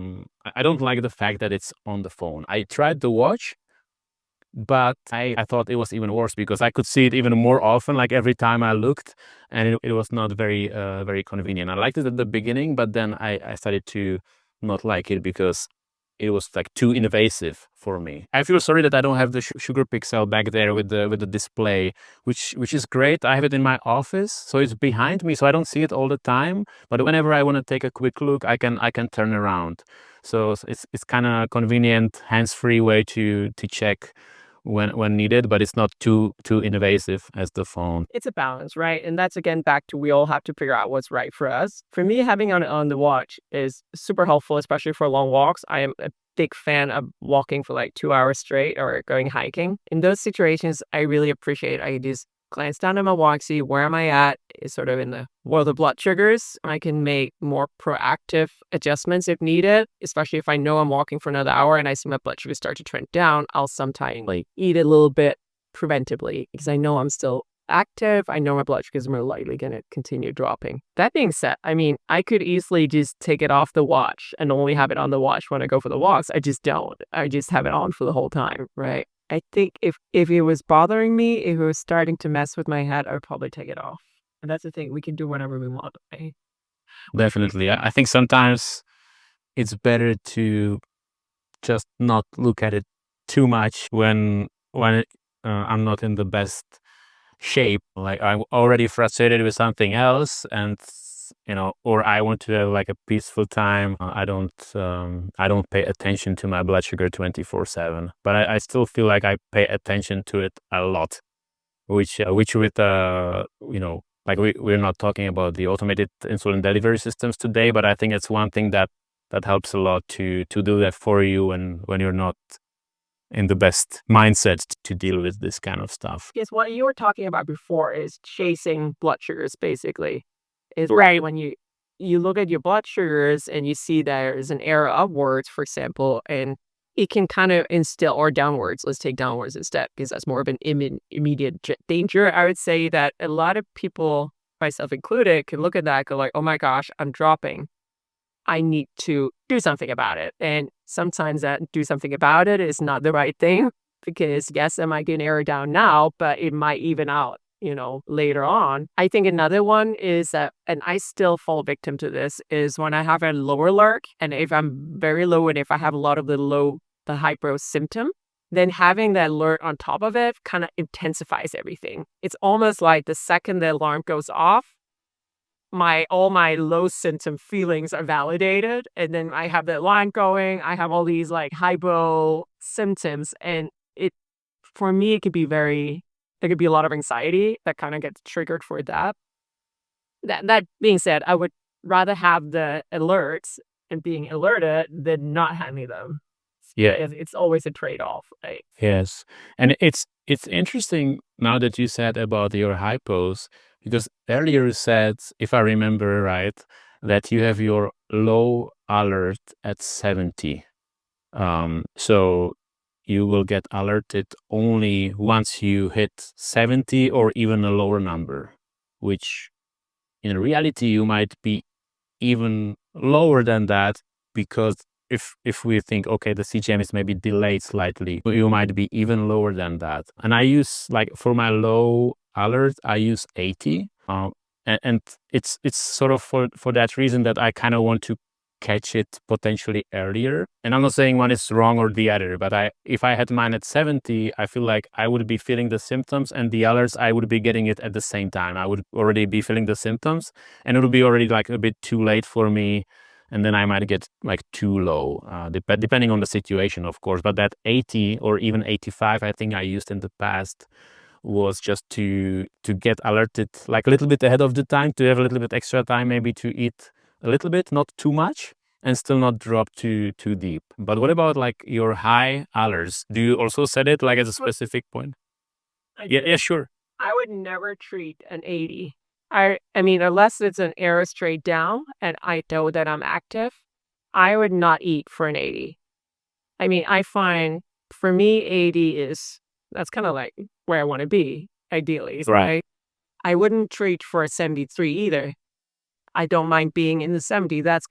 don't like the fact that it's on the phone. I tried the watch, but I thought it was even worse because I could see it even more often, like every time I looked, and it was not very very convenient. I liked it at the beginning, but then I started to not like it because it was like too invasive for me. I feel sorry that I don't have the sugar pixel back there with the display, which is great. I have it in my office, so it's behind me, so I don't see it all the time. But whenever I want to take a quick look, I can turn around. So it's kind of convenient, hands-free way to check when needed, but it's not too invasive as the phone. It's a balance, right? And that's again back to, we all have to figure out what's right for us. For me, having on the watch is super helpful, especially for long walks. I am a big fan of walking for like 2 hours straight, or going hiking. In those situations, I really appreciate I just glance down at my watch, see where am I at, is sort of in the world of blood sugars. I can make more proactive adjustments if needed, especially if I know I'm walking for another hour and I see my blood sugar start to trend down. I'll sometimes like eat a little bit preventively because I know I'm still active. I know my blood sugar is more likely going to continue dropping. That being said, I mean, I could easily just take it off the watch and only have it on the watch when I go for the walks. I just don't. I just have it on for the whole time, right? I think if it was bothering me, if it was starting to mess with my head, I would probably take it off. And that's the thing. We can do whatever we want, right? Definitely. I think sometimes it's better to just not look at it too much when I'm not in the best shape. Like I'm already frustrated with something else, and or I want to have like a peaceful time. I don't pay attention to my blood sugar 24/7, but I still feel like I pay attention to it a lot. Which with like we're not talking about the automated insulin delivery systems today, but I think it's one thing that helps a lot to do that for you when you're not in the best mindset to deal with this kind of stuff. Yes, what you were talking about before is chasing blood sugars, basically. Is right when you look at your blood sugars and you see there's an arrow upwards, for example, and it can kind of instill, or downwards. Let's take downwards instead, because that's more of an immediate danger. I would say that a lot of people, myself included, can look at that and go like, "Oh my gosh, I'm dropping. I need to do something about it." And sometimes that do something about it is not the right thing because, yes, it might get narrowed down now, but it might even out, later on. I think another one is that, and I still fall victim to this, is when I have a lower alert, and if I'm very low and if I have a lot of the hypo symptom, then having that alert on top of it kind of intensifies everything. It's almost like the second the alarm goes off, all my low symptom feelings are validated, and then I have that line going. I have all these like hypo symptoms, and it for me it could be there could be a lot of anxiety that kind of gets triggered for that. That being said, I would rather have the alerts and being alerted than not having them. Yeah. It's always a trade-off, right? Yes. And it's interesting now that you said about your hypos, because earlier you said, if I remember right, that you have your low alert at 70. So you will get alerted only once you hit 70 or even a lower number, which in reality you might be even lower than that, because if we think, okay, the CGM is maybe delayed slightly, you might be even lower than that. And I use, like, for my low alert, I use 80. And it's sort of for that reason that I kind of want to catch it potentially earlier. And I'm not saying one is wrong or the other, but if I had mine at 70, I feel like I would be feeling the symptoms, and the alerts, I would be getting it at the same time. I would already be feeling the symptoms, and it would be already like a bit too late for me, and then I might get like too low, depending on the situation, of course. But that 80 or even 85, I think I used in the past, was just to get alerted like a little bit ahead of the time, to have a little bit extra time maybe to eat a little bit, not too much, and still not drop too deep. But what about like your high alerts? Do you also set it like at a specific point? Yeah, sure. I would never treat an 80. I mean, unless it's an arrow straight down and I know that I'm active, I would not eat for an 80. I mean, I find for me, 80 that's kind of like where I want to be, ideally, Right. right? I wouldn't treat for a 73 either. I don't mind being in the 70. That's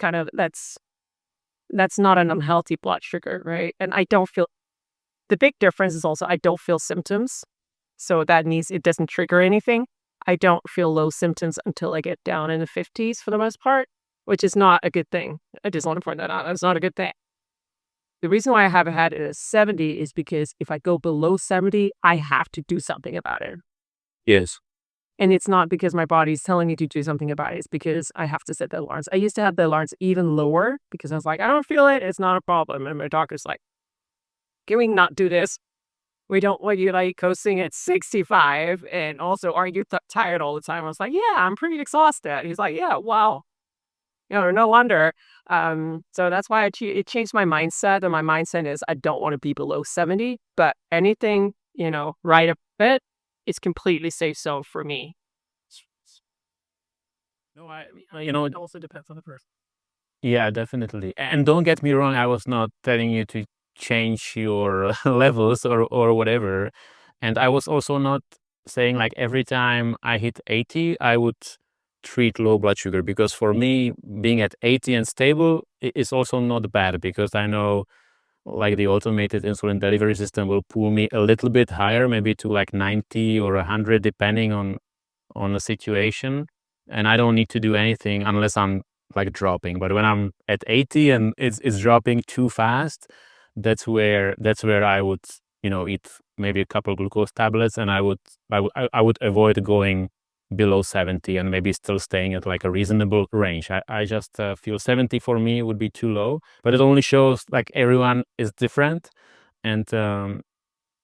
not an unhealthy blood sugar, right? And I don't feel the big difference is also I don't feel symptoms. So that means it doesn't trigger anything. I don't feel low symptoms until I get down in the 50s for the most part, which is not a good thing. I just want to point that out. That's not a good thing. The reason why I haven't had it at 70 is because if I go below 70, I have to do something about it. Yes. And it's not because my body's telling me to do something about it. It's because I have to set the alarms. I used to have the alarms even lower because I was like, I don't feel it. It's not a problem. And my doctor's like, can we not do this? We don't want you like coasting at 65. And also, are you tired all the time? I was like, yeah, I'm pretty exhausted. And he's like, yeah, wow. No wonder. So that's why it changed my mindset. And my mindset is I don't want to be below 70, but anything, right a bit is completely safe zone for me. No, It also depends on the person. yeah, definitely. And don't get me wrong, I was not telling you to change your levels or whatever. And I was also not saying like every time I hit 80, I would treat low blood sugar, because for me, being at 80 and stable is also not bad, because I know like the automated insulin delivery system will pull me a little bit higher, maybe to like 90 or 100, depending on the situation. And I don't need to do anything unless I'm like dropping. But when I'm at 80 and it's dropping too fast, that's where I would, eat maybe a couple glucose tablets, and I would avoid going below 70 and maybe still staying at like a reasonable range. I just feel 70 for me would be too low, but it only shows like everyone is different, and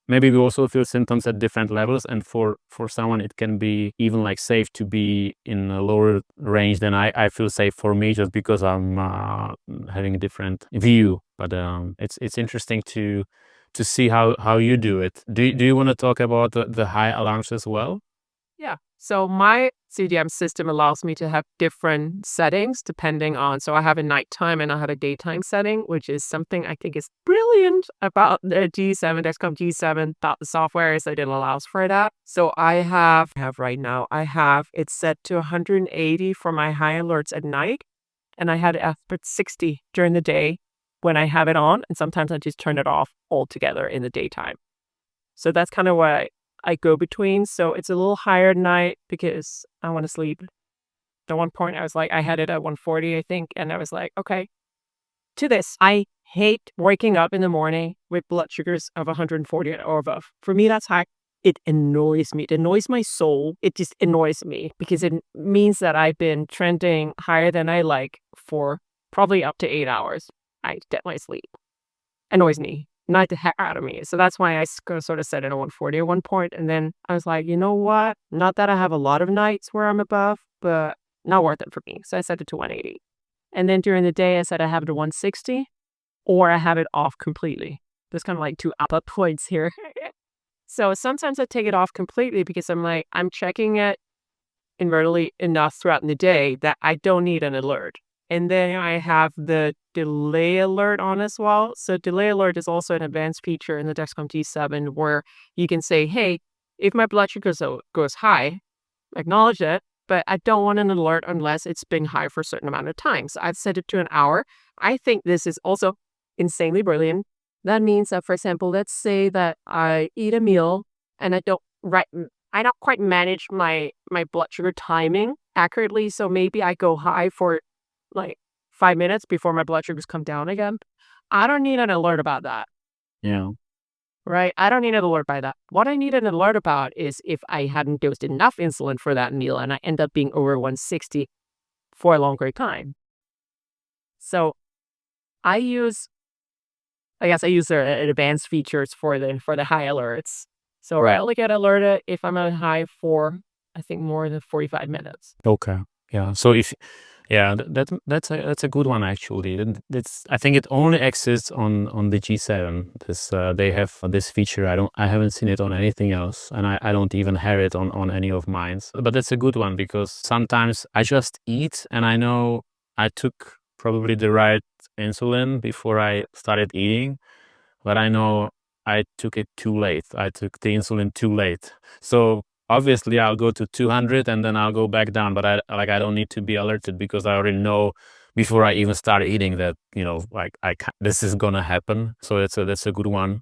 maybe we also feel symptoms at different levels, and for someone it can be even like safe to be in a lower range than I feel safe for me, just because I'm having a different view. But it's interesting to see how you do it. Do you want to talk about the high alarms as well? Yeah. So my CGM system allows me to have different settings depending on, so I have a nighttime and I have a daytime setting, which is something I think is brilliant about the G7, Dexcom G7, that the software is that it allows for that. So I have right now, I have it set to 180 for my high alerts at night, and I had it at 60 during the day when I have it on, and sometimes I just turn it off altogether in the daytime. So that's kind of what I go between. So it's a little higher at night because I want to sleep. At one point, I was like, I had it at 140, I think. And I was like, okay, to this. I hate waking up in the morning with blood sugars of 140 or above. For me, that's high. It annoys me. It annoys my soul. It just annoys me because it means that I've been trending higher than I like for probably up to 8 hours. I get my sleep. Annoys me. Annoyed the heck out of me. So that's why I sort of set it at 140 at one point. And then I was like, you know what? Not that I have a lot of nights where I'm above, but not worth it for me. So I set it to 180. And then during the day, I said I have it to 160 or I have it off completely. There's kind of like two output points here. So sometimes I take it off completely because I'm like, I'm checking it inadvertently enough throughout the day that I don't need an alert. And then I have the delay alert on as well. So delay alert is also an advanced feature in the Dexcom G7 where you can say, hey, if my blood sugar goes high, acknowledge it, but I don't want an alert unless it's been high for a certain amount of time. So I've set it to an hour. I think this is also insanely brilliant. That means that, for example, let's say that I eat a meal and I don't quite manage my blood sugar timing accurately. So maybe I go high for like 5 minutes before my blood sugars come down again. I don't need an alert about that, Yeah. right? I don't need an alert by that. What I need an alert about is if I hadn't dosed enough insulin for that meal and I end up being over 160 for a longer time. So I use the advanced features for the high alerts. So I only get alerted if I'm at high for, I think, more than 45 minutes. Okay. Yeah. So that's a good one actually. And I think it only exists on the G7. They have this feature. I haven't seen it on anything else, and I don't even have it on any of mine. But that's a good one because sometimes I just eat and I know I took probably the right insulin before I started eating, but I know I took it too late. I took the insulin too late. So obviously I'll go to 200 and then I'll go back down, but I don't need to be alerted because I already know before I even start eating that, this is gonna happen. So that's a good one.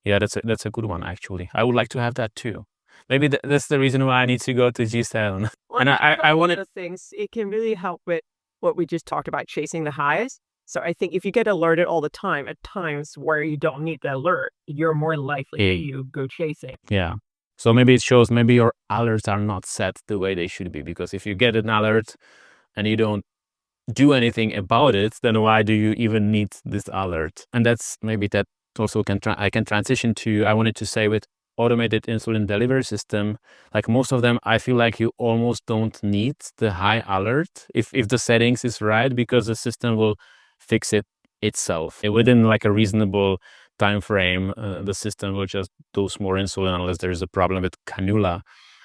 Yeah, that's a good one actually. I would like to have that too. Maybe that's the reason why I need to go to G7. Well, And I wanted the things, it can really help with what we just talked about, chasing the highs. So I think if you get alerted all the time, at times where you don't need the alert, you're more likely to go chasing. Yeah. So maybe it shows maybe your alerts are not set the way they should be, because if you get an alert and you don't do anything about it, then why do you even need this alert? And that's maybe that also I can transition to, I wanted to say, with automated insulin delivery system, like most of them, I feel like you almost don't need the high alert if the settings is right, because the system will fix it itself within like a reasonable time frame. The system will just dose more insulin unless there is a problem with cannula.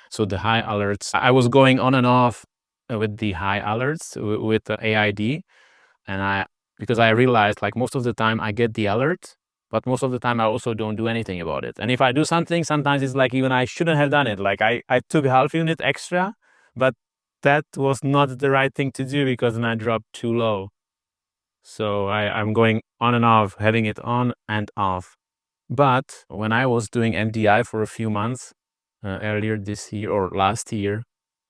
So the high alerts, I was going on and off with the high alerts with the AID, and because I realized like most of the time I get the alert, but most of the time I also don't do anything about it. And if I do something, sometimes it's like even I shouldn't have done it. Like I took half unit extra, but that was not the right thing to do because then I dropped too low. So I'm going on and off, having it on and off. But when I was doing MDI for a few months, earlier this year or last year,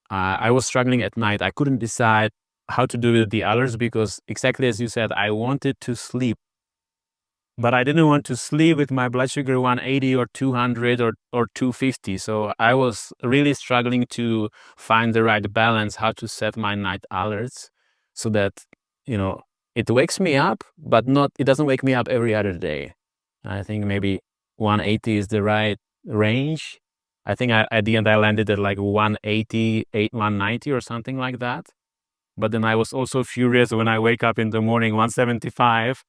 I was struggling at night. I couldn't decide how to do with the alerts because, exactly as you said, I wanted to sleep. but I didn't want to sleep with my blood sugar 180 or 200 or 250. So I was really struggling to find the right balance, how to set my night alerts so that, you know, it wakes me up, but it doesn't wake me up every other day. I think maybe 180 is the right range. I think at the end I landed at like 180, 190 or something like that. But then I was also furious when I wake up in the morning, 175,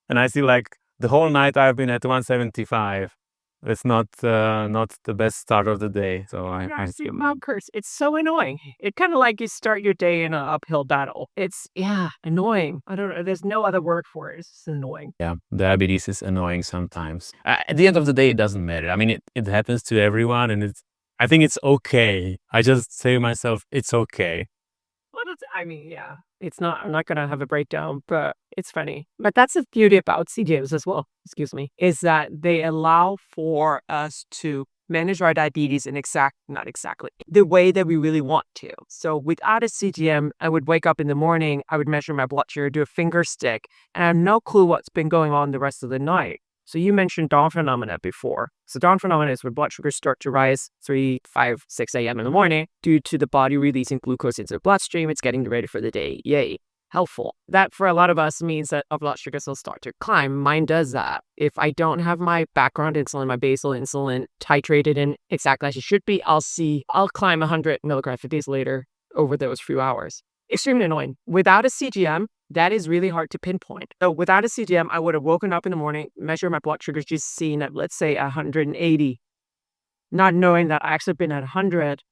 and I see like the whole night I've been at 175. It's not the best start of the day. So I See, mom curse. It's so annoying. It kind of like you start your day in an uphill battle. It's, yeah, annoying. I don't know. There's no other word for it. It's just annoying. yeah, diabetes is annoying sometimes. At the end of the day, it doesn't matter. I mean, it happens to everyone, and I think it's okay. I just say to myself, it's okay. Well, I mean, yeah, it's not, I'm not going to have a breakdown, but it's funny. But that's the beauty about CGMs as well, excuse me, is that they allow for us to manage our diabetes in not exactly, the way that we really want to. So without a CGM, I would wake up in the morning, I would measure my blood sugar, do a finger stick, and I have no clue what's been going on the rest of the night. So you mentioned dawn phenomena before. So dawn phenomena is when blood sugars start to rise 3, 5, 6 a.m. in the morning due to the body releasing glucose into the bloodstream. It's getting ready for the day. Yay. Helpful. That for a lot of us means that our blood sugars will start to climb. Mine does that. If I don't have my background insulin, my basal insulin titrated in exactly as it should be, I'll climb 100 milligrams a day later over those few hours. Extremely annoying. Without a CGM, that is really hard to pinpoint. So without a CGM, I would have woken up in the morning, measured my blood sugars, just seen at, let's say, 180, not knowing that I actually been at 100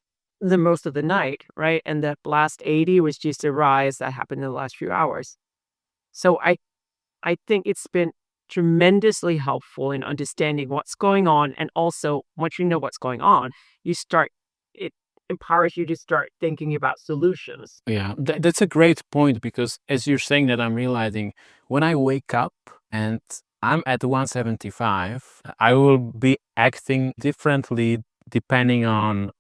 the most of the night, right? And that last 80 was just a rise that happened in the last few hours. So I think it's been tremendously helpful in understanding what's going on. And also, once you know what's going on, it empowers you to start thinking about solutions. Yeah, that's a great point because as you're saying that, I'm realizing when I wake up and I'm at 175, I will be acting differently depending on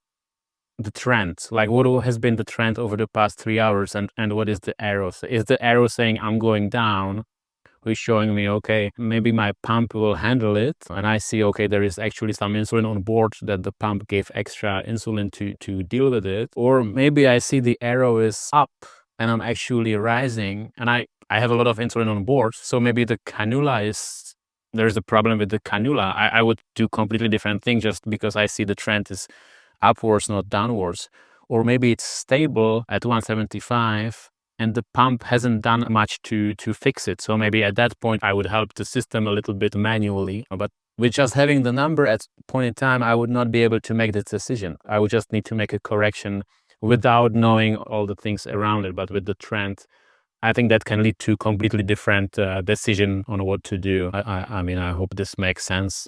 the trend. Like what has been the trend over the past 3 hours, and what is the arrow? So is the arrow saying I'm going down, who's showing me, okay, maybe my pump will handle it. And I see, okay, there is actually some insulin on board that the pump gave extra insulin to deal with it. Or maybe I see the arrow is up and I'm actually rising and I have a lot of insulin on board. So maybe the cannula there's a problem with the cannula. I would do completely different thing just because I see the trend is upwards, not downwards. Or maybe it's stable at 175 and the pump hasn't done much to fix it. So maybe at that point I would help the system a little bit manually. But with just having the number at point in time, I would not be able to make the decision. I would just need to make a correction without knowing all the things around it. But with the trend, I think that can lead to completely different decision on what to do. I mean, I hope this makes sense.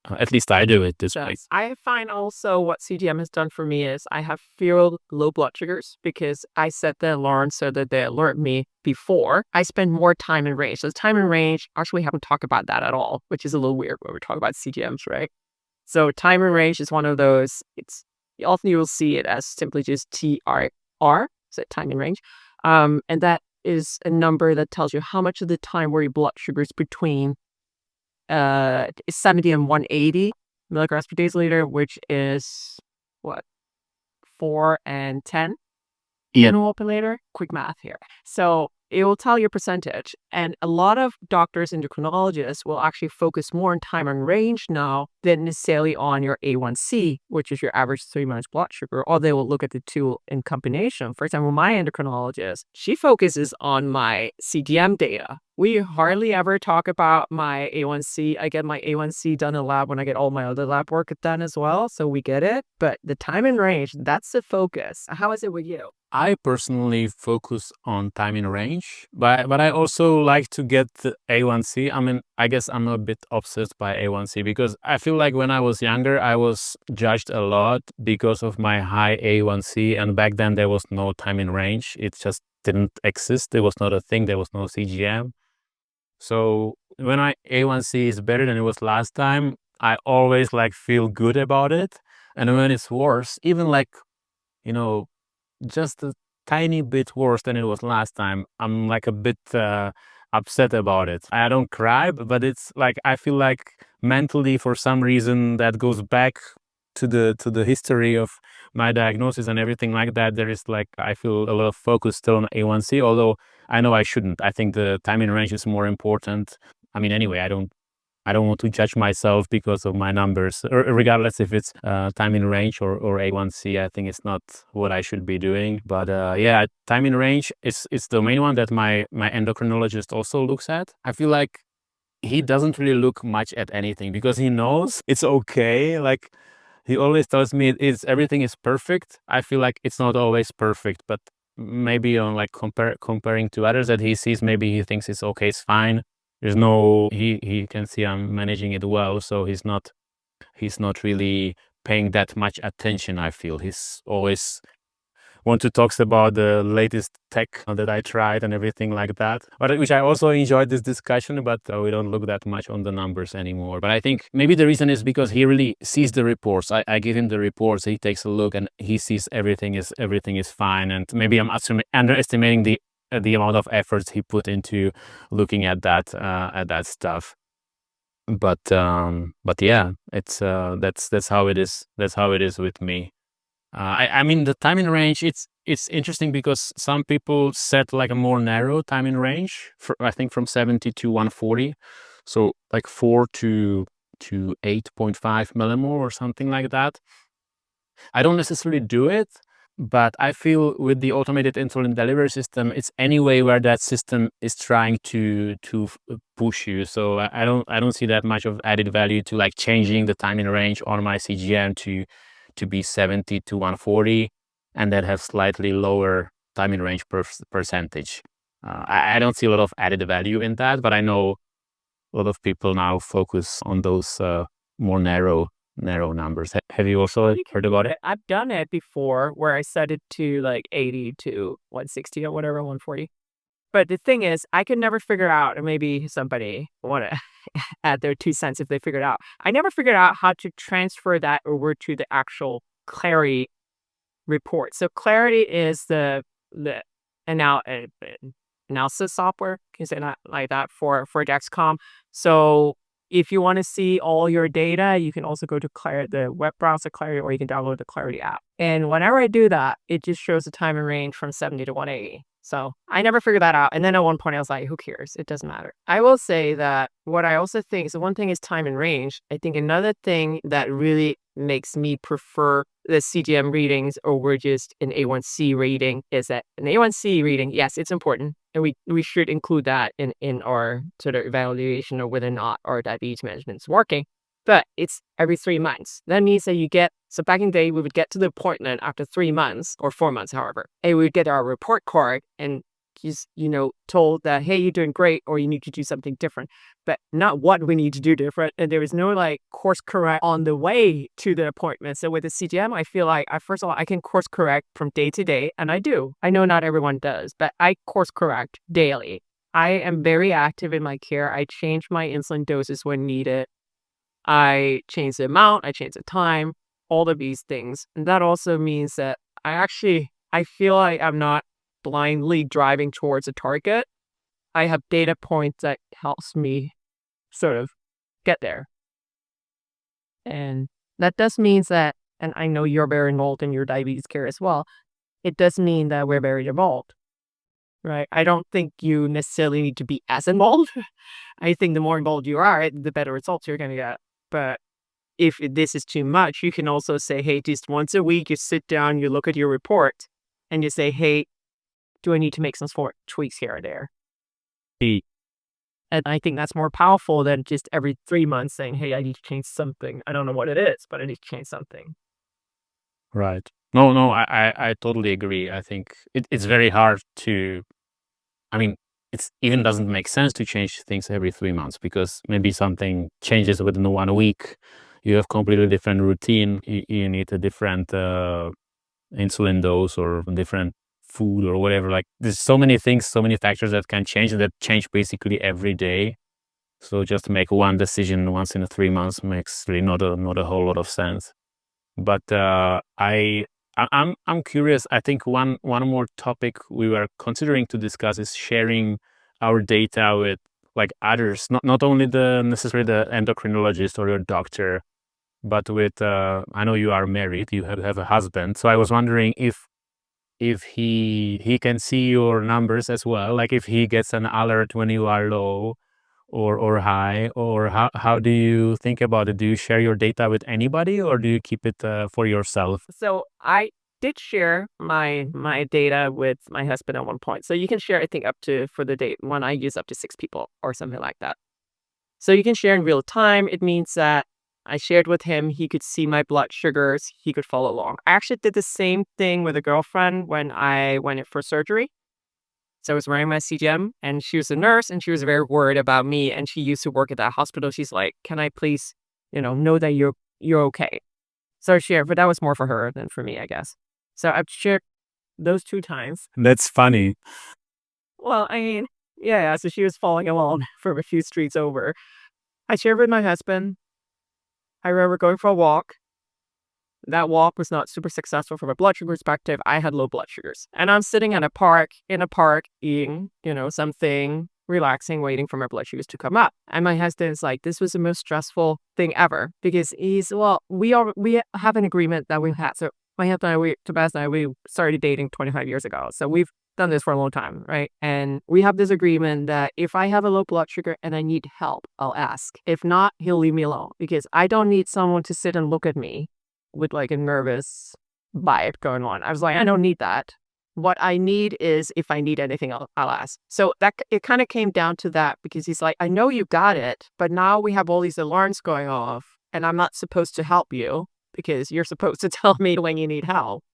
At least I do it this way. I find also what CGM has done for me is I have fewer low blood sugars because I set the alarm so that they alert me before I spend more time in range. So time in range, actually we haven't talked about that at all, which is a little weird when we're talking about CGMs, right? So time in range is one of those, often you will see it as simply just TRR, so time in range. And that is a number that tells you how much of the time were your blood sugars between 70 and 180 milligrams per deciliter, which is what, 4 and 10 milliliter. Quick math here. So it will tell your percentage. And a lot of doctors, endocrinologists will actually focus more on time and range now than necessarily on your A1C, which is your average 3 months blood sugar, or they will look at the two in combination. For example, my endocrinologist, she focuses on my CGM data. We hardly ever talk about my A1C. I get my A1C done in lab when I get all my other lab work done as well, so we get it. But the time and range, that's the focus. How is it with you? I personally focus on time in range, but I also like to get the A1C. I mean, I guess I'm a bit obsessed by A1C because I feel like when I was younger, I was judged a lot because of my high A1C. And back then there was no time in range. It just didn't exist. It was not a thing. There was no CGM. So when my A1C is better than it was last time, I always like feel good about it. And when it's worse, even like, you know, just a tiny bit worse than it was last time, I'm like a bit upset about it. I don't cry, but it's like I feel like mentally, for some reason, that goes back to the history of my diagnosis and everything like that. There is like, I feel a lot of focus still on A1C, although I know I shouldn't. I think the time in range is more important. I mean, anyway, I don't want to judge myself because of my numbers, regardless if it's time in range or A1C. I think it's not what I should be doing. But yeah, time in range is the main one that my endocrinologist also looks at. I feel like he doesn't really look much at anything because he knows it's okay. Like, he always tells me everything is perfect. I feel like it's not always perfect, but maybe on like comparing to others that he sees, maybe he thinks it's okay, it's fine. There's no, he can see I'm managing it well, so he's not really paying that much attention. I feel he's always want to talk about the latest tech that I tried and everything like that. But which I also enjoyed this discussion, but we don't look that much on the numbers anymore. But I think maybe the reason is because he really sees the reports. I give him the reports, he takes a look, and he sees everything is fine. And maybe I'm underestimating the amount of efforts he put into looking at that stuff. But yeah, it's that's how it is. That's how it is with me. I mean, the time in range, it's interesting because some people set like a more narrow time in range, I think from 70 to 140. So like 4 to 8.5 millimole or something like that. I don't necessarily do it, but I feel with the automated insulin delivery system, it's anyway where that system is trying to push you. So I don't see that much of added value to like changing the time in range on my CGM to be 70 to 140 and then have slightly lower time in range percentage. I don't see a lot of added value in that, but I know a lot of people now focus on those more narrow numbers. Have you also heard about it? I've done it before where I set it to like 80 to 160 or whatever, 140. But the thing is, I could never figure out, or maybe somebody want to add their 2 cents if they figured out. I never figured out how to transfer that over to the actual Clarity report. So Clarity is the analysis software, can you say that like that, for Dexcom. So if you want to see all your data, you can also go to the web browser Clarity, or you can download the Clarity app. And whenever I do that, it just shows the time and range from 70 to 180. So I never figured that out. And then at one point I was like, who cares? It doesn't matter. I will say that what I also think, so one thing is time and range. I think another thing that really makes me prefer the CGM readings over just an A1C rating is that an A1C reading, yes, it's important. And we should include that in our sort of evaluation of whether or not our diabetes management is working. But it's every 3 months. That means that so back in the day, we would get to the appointment after 3 months or 4 months, however, and we would get our report card and just, told that, hey, you're doing great, or you need to do something different, but not what we need to do different. And there was no like course correct on the way to the appointment. So with the CGM, I feel like first of all, I can course correct from day to day. And I do. I know not everyone does, but I course correct daily. I am very active in my care. I change my insulin doses when needed. I change the amount, I change the time, all of these things. And that also means that I feel like I'm not blindly driving towards a target. I have data points that helps me sort of get there. And that does mean that, and I know you're very involved in your diabetes care as well, it does mean that we're very involved, right? I don't think you necessarily need to be as involved. I think the more involved you are, the better results you're going to get. But if this is too much, you can also say, hey, just once a week, you sit down, you look at your report, and you say, hey, do I need to make some tweaks here or there? And I think that's more powerful than just every 3 months saying, hey, I need to change something. I don't know what it is, but I need to change something. Right. No, I totally agree. I think it's very hard to, I mean, it even doesn't make sense to change things every 3 months because maybe something changes within 1 week. You have completely different routine. You need a different insulin dose or different food or whatever. Like, there's so many things, so many factors that can change, and that change basically every day. So just to make one decision once in 3 months makes really not a whole lot of sense. But I'm curious. I think one more topic we were considering to discuss is sharing our data with like others, not only the necessarily the endocrinologist or your doctor, but with I know you are married, you have a husband. So I was wondering if he can see your numbers as well, like if he gets an alert when you are low or high, or how do you think about it? Do you share your data with anybody, or do you keep it for yourself? So I did share my data with my husband at one point. So you can share, I think, up to for the date when I use up to 6 people or something like that. So you can share in real time. It means that I shared with him. He could see my blood sugars. He could follow along. I actually did the same thing with a girlfriend when I went in for surgery. So I was wearing my CGM, and she was a nurse, and she was very worried about me. And she used to work at that hospital. She's like, "Can I please, know that you're okay?" So I shared, but that was more for her than for me, I guess. So I've shared those 2 times. That's funny. Well, I mean, yeah. So she was following along from a few streets over. I shared with my husband. I remember going for a walk. That walk was not super successful from a blood sugar perspective. I had low blood sugars. And I'm sitting in a park, eating, something, relaxing, waiting for my blood sugars to come up. And my husband's like, this was the most stressful thing ever because we have an agreement that we've had. So my husband and Tobias and I, we started dating 25 years ago. So we've done this for a long time, right? And we have this agreement that if I have a low blood sugar and I need help, I'll ask. If not, he'll leave me alone because I don't need someone to sit and look at me with like a nervous vibe going on. I was like, I don't need that. What I need is if I need anything, I'll ask. So it kind of came down to that because he's like, I know you got it, but now we have all these alarms going off and I'm not supposed to help you because you're supposed to tell me when you need help.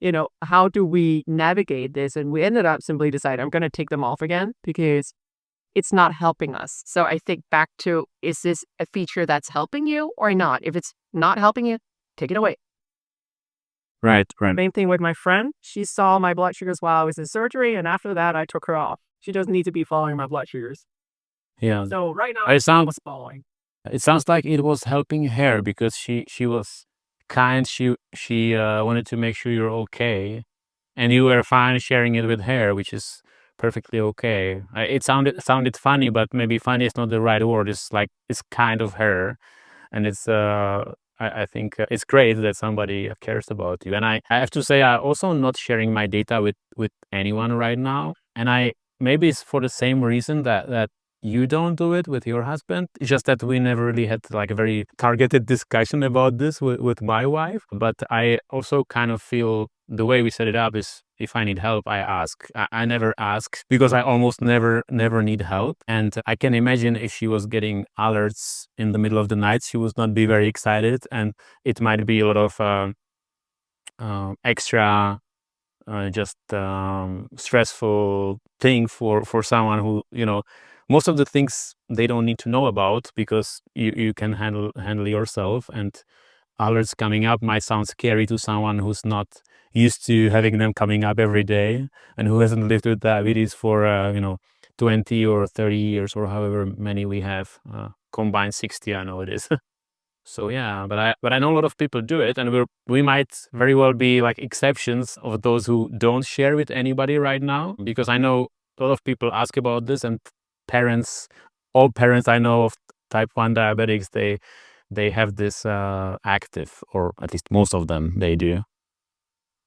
How do we navigate this? And we ended up simply deciding I'm going to take them off again because it's not helping us. So I think back to, is this a feature that's helping you or not? If it's not helping you, take it away. Right, right. Same thing with my friend. She saw my blood sugars while I was in surgery, and after that, I took her off. She doesn't need to be following my blood sugars. Yeah. So right now, It I sounds was following. it sounds like it was helping her because she was kind. She wanted to make sure you're okay, and you were fine sharing it with her, which is perfectly okay. It sounded funny, but maybe funny is not the right word. It's like it's kind of her, and it's I think it's great that somebody cares about you. And I have to say, I also not sharing my data with anyone right now. And I maybe it's for the same reason that you don't do it with your husband. It's just that we never really had like a very targeted discussion about this with my wife. But I also kind of feel the way we set it up is if I need help, I ask. I never ask because I almost never need help. And I can imagine if she was getting alerts in the middle of the night, she would not be very excited, and it might be a lot of extra just stressful thing for someone who most of the things they don't need to know about because you can handle yourself, and alerts coming up might sound scary to someone who's not used to having them coming up every day and who hasn't lived with diabetes for 20 or 30 years or however many we have, combined 60 I know it is. So yeah, but I know a lot of people do it, and we might very well be like exceptions of those who don't share with anybody right now, because I know a lot of people ask about this, and all parents I know of type 1 diabetics, they have this active, or at least most of them they do.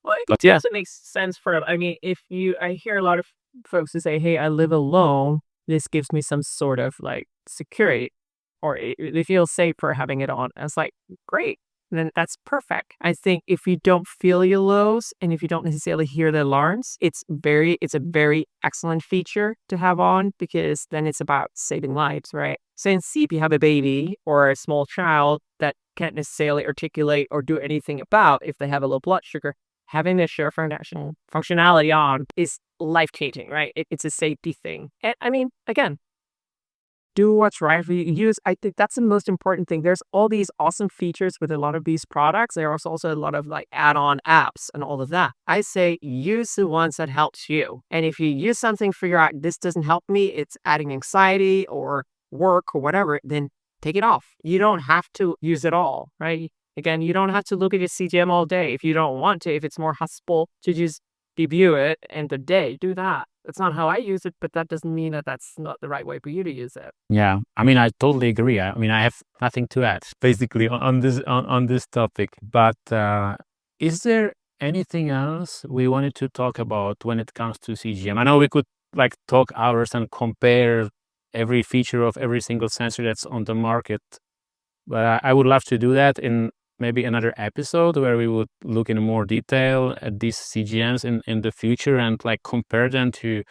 Well, But it yeah, also makes sense for, I mean, I hear a lot of folks who say, hey, I live alone. This gives me some sort of like security or they feel safer having it on. And it's like, great. Then that's perfect. I think if you don't feel your lows and if you don't necessarily hear the alarms, it's a very excellent feature to have on because then it's about saving lives, right? So if you have a baby or a small child that can't necessarily articulate or do anything about if they have a low blood sugar, having this share functionality on is life-changing, right? It's a safety thing. And I mean, again, do what's right for you. I think that's the most important thing. There's all these awesome features with a lot of these products. There's also a lot of like add-on apps and all of that. I say use the ones that helps you. And if you use something, figure out this doesn't help me, it's adding anxiety or work or whatever, then take it off. You don't have to use it all, right? Again, you don't have to look at your CGM all day if you don't want to. If it's more helpful to just review it and the day, do that. That's not how I use it, but that doesn't mean that that's not the right way for you to use it. Yeah, I mean, I totally agree. I mean, I have nothing to add basically on this topic. But is there anything else we wanted to talk about when it comes to CGM? I know we could like talk hours and compare every feature of every single sensor that's on the market, but I would love to do that in maybe another episode where we would look in more detail at these CGMs in the future and like compare them to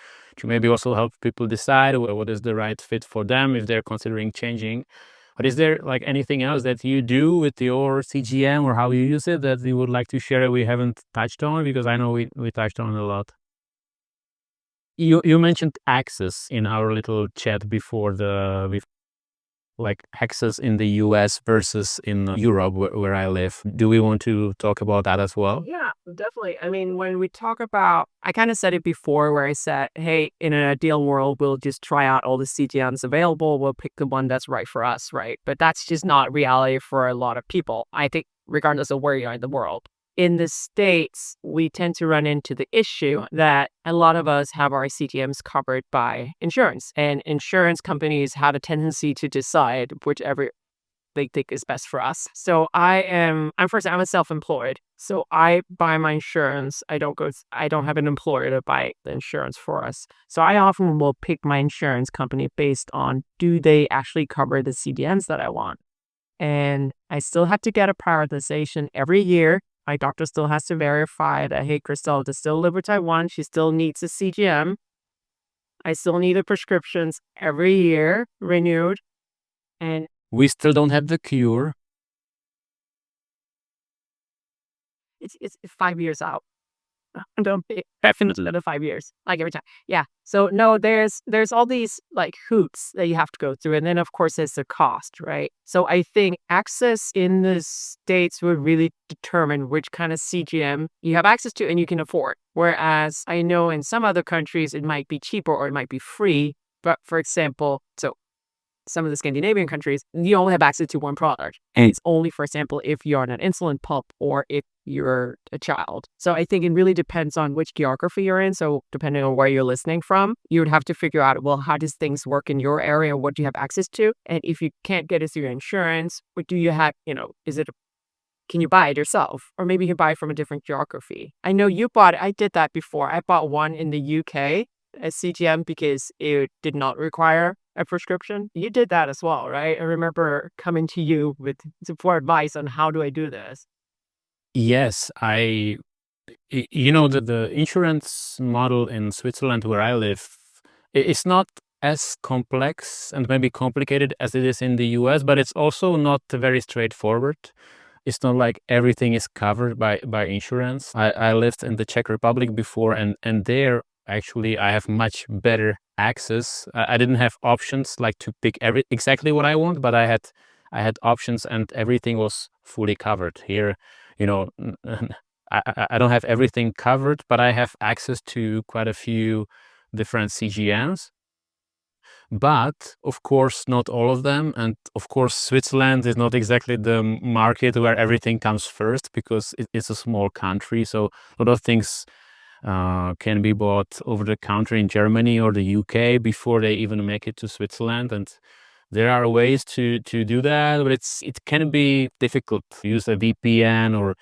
maybe also help people decide what is the right fit for them if they're considering changing. But is there like anything else that you do with your CGM or how you use it that you would like to share that we haven't touched on? Because I know we touched on a lot. You mentioned access in our little chat before like access in the US versus in Europe where I live. Do we want to talk about that as well? Yeah, definitely. I mean, when we talk about, I kind of said it before where I said, hey, in an ideal world, we'll just try out all the CGMs available. We'll pick the one that's right for us, right? But that's just not reality for a lot of people. I think, regardless of where you are in the world. In the States, we tend to run into the issue that a lot of us have our CGMs covered by insurance, and insurance companies have a tendency to decide whichever they think is best for us. So I'm a self-employed. So I buy my insurance. I don't have an employer to buy the insurance for us. So I often will pick my insurance company based on, do they actually cover the CDMs that I want? And I still have to get a prioritization every year. My doctor still has to verify that, hey, Crystal does still live with type 1. She still needs a CGM. I still need the prescriptions every year renewed. And We still don't have the cure. it's 5 years out. Don't be definitely another 5 years, like every time. Yeah. So no, there's all these like hoops that you have to go through. And then of course there's the cost, right? So I think access in the States would really determine which kind of CGM you have access to and you can afford. Whereas I know in some other countries it might be cheaper or it might be free. But for example, so some of the Scandinavian countries, you only have access to one product. And it's only, for example, if you're on an insulin pump or if you're a child. So I think it really depends on which geography you're in. So depending on where you're listening from, you would have to figure out, well, how does things work in your area? What do you have access to? And if you can't get it through your insurance, what do you have, can you buy it yourself? Or maybe you can buy it from a different geography. I know you bought it. I did that before. I bought one in the UK, a CGM, because it did not require a prescription. You did that as well, right? I remember coming to you with for advice on how do I do this. Yes, the insurance model in Switzerland where I live, it's not as complex and maybe complicated as it is in the US, but it's also not very straightforward. It's not like everything is covered by insurance. I lived in the Czech Republic before, and there actually I have much better access. I didn't have options like to pick exactly what I want, but I had options and everything was fully covered. Here, you know, I don't have everything covered, but I have access to quite a few different CGMs. But of course, not all of them. And of course, Switzerland is not exactly the market where everything comes first because it's a small country. So a lot of things can be bought over the counter in Germany or the UK before they even make it to Switzerland. And there are ways to do that, but it can be difficult to use a VPN or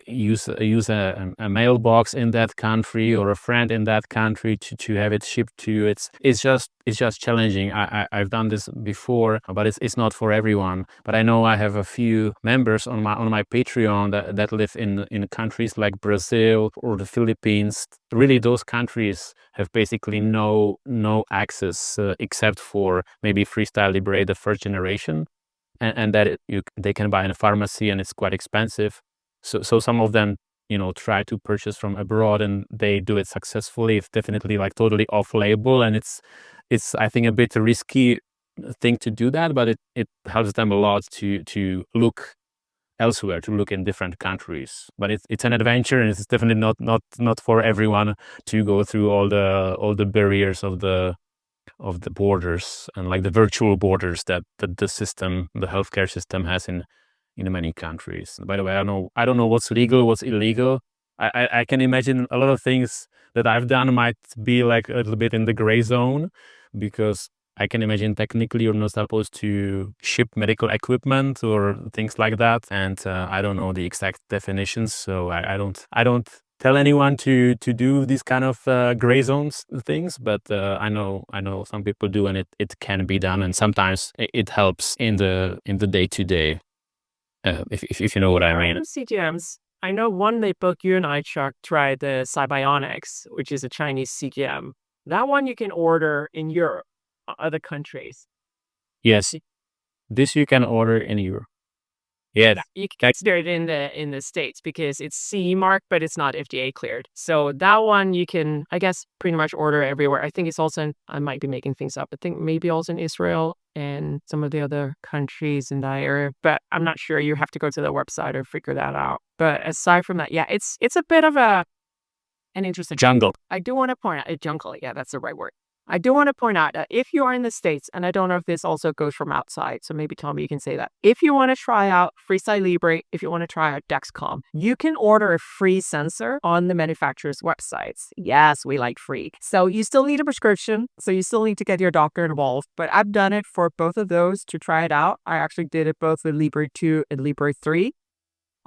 use a mailbox in that country or a friend in that country to have it shipped to you. It's just challenging. I've done this before, but it's not for everyone. But I know I have a few members on my Patreon that live in countries like Brazil or the Philippines. Really, those countries have basically no access except for maybe Freestyle Libre, the first generation, and that they can buy in a pharmacy, and it's quite expensive. So some of them, try to purchase from abroad, and they do it successfully. It's definitely like totally off label, and it's I think a bit risky thing to do that, but it helps them a lot to look elsewhere, to look in different countries. But it's an adventure, and it's definitely not for everyone to go through all the barriers of the borders and like the virtual borders that the healthcare system has in many countries. By the way, I don't know what's legal, what's illegal. I can imagine a lot of things that I've done might be like a little bit in the gray zone, because I can imagine technically you're not supposed to ship medical equipment or things like that, and I don't know the exact definitions, so I don't tell anyone to do these kind of gray zones things, but I know some people do, and it can be done, and sometimes it helps in the day to day, if you know what I mean. CGMs. I know one they both you and I, Chuck, tried the Cybionics, which is a Chinese CGM. That one you can order in Europe, other countries. Yes, this you can order in Europe. Yes, You can consider it in the States because it's CE mark, but it's not FDA cleared. So that one you can, I guess, pretty much order everywhere. I think it's also I might be making things up. I think maybe also in Israel and some of the other countries in that area, but I'm not sure. You have to go to the website or figure that out. But aside from that, yeah, it's a bit of an interesting jungle. I do want to point out a jungle. Yeah, that's the right word. I do want to point out that if you are in the States, and I don't know if this also goes from outside, so maybe Tommy, you can say that. If you want to try out Freeside Libre, if you want to try out Dexcom, you can order a free sensor on the manufacturer's websites. Yes, we like free. So you still need a prescription, so you still need to get your doctor involved. But I've done it for both of those to try it out. I actually did it both with Libre 2 and Libre 3,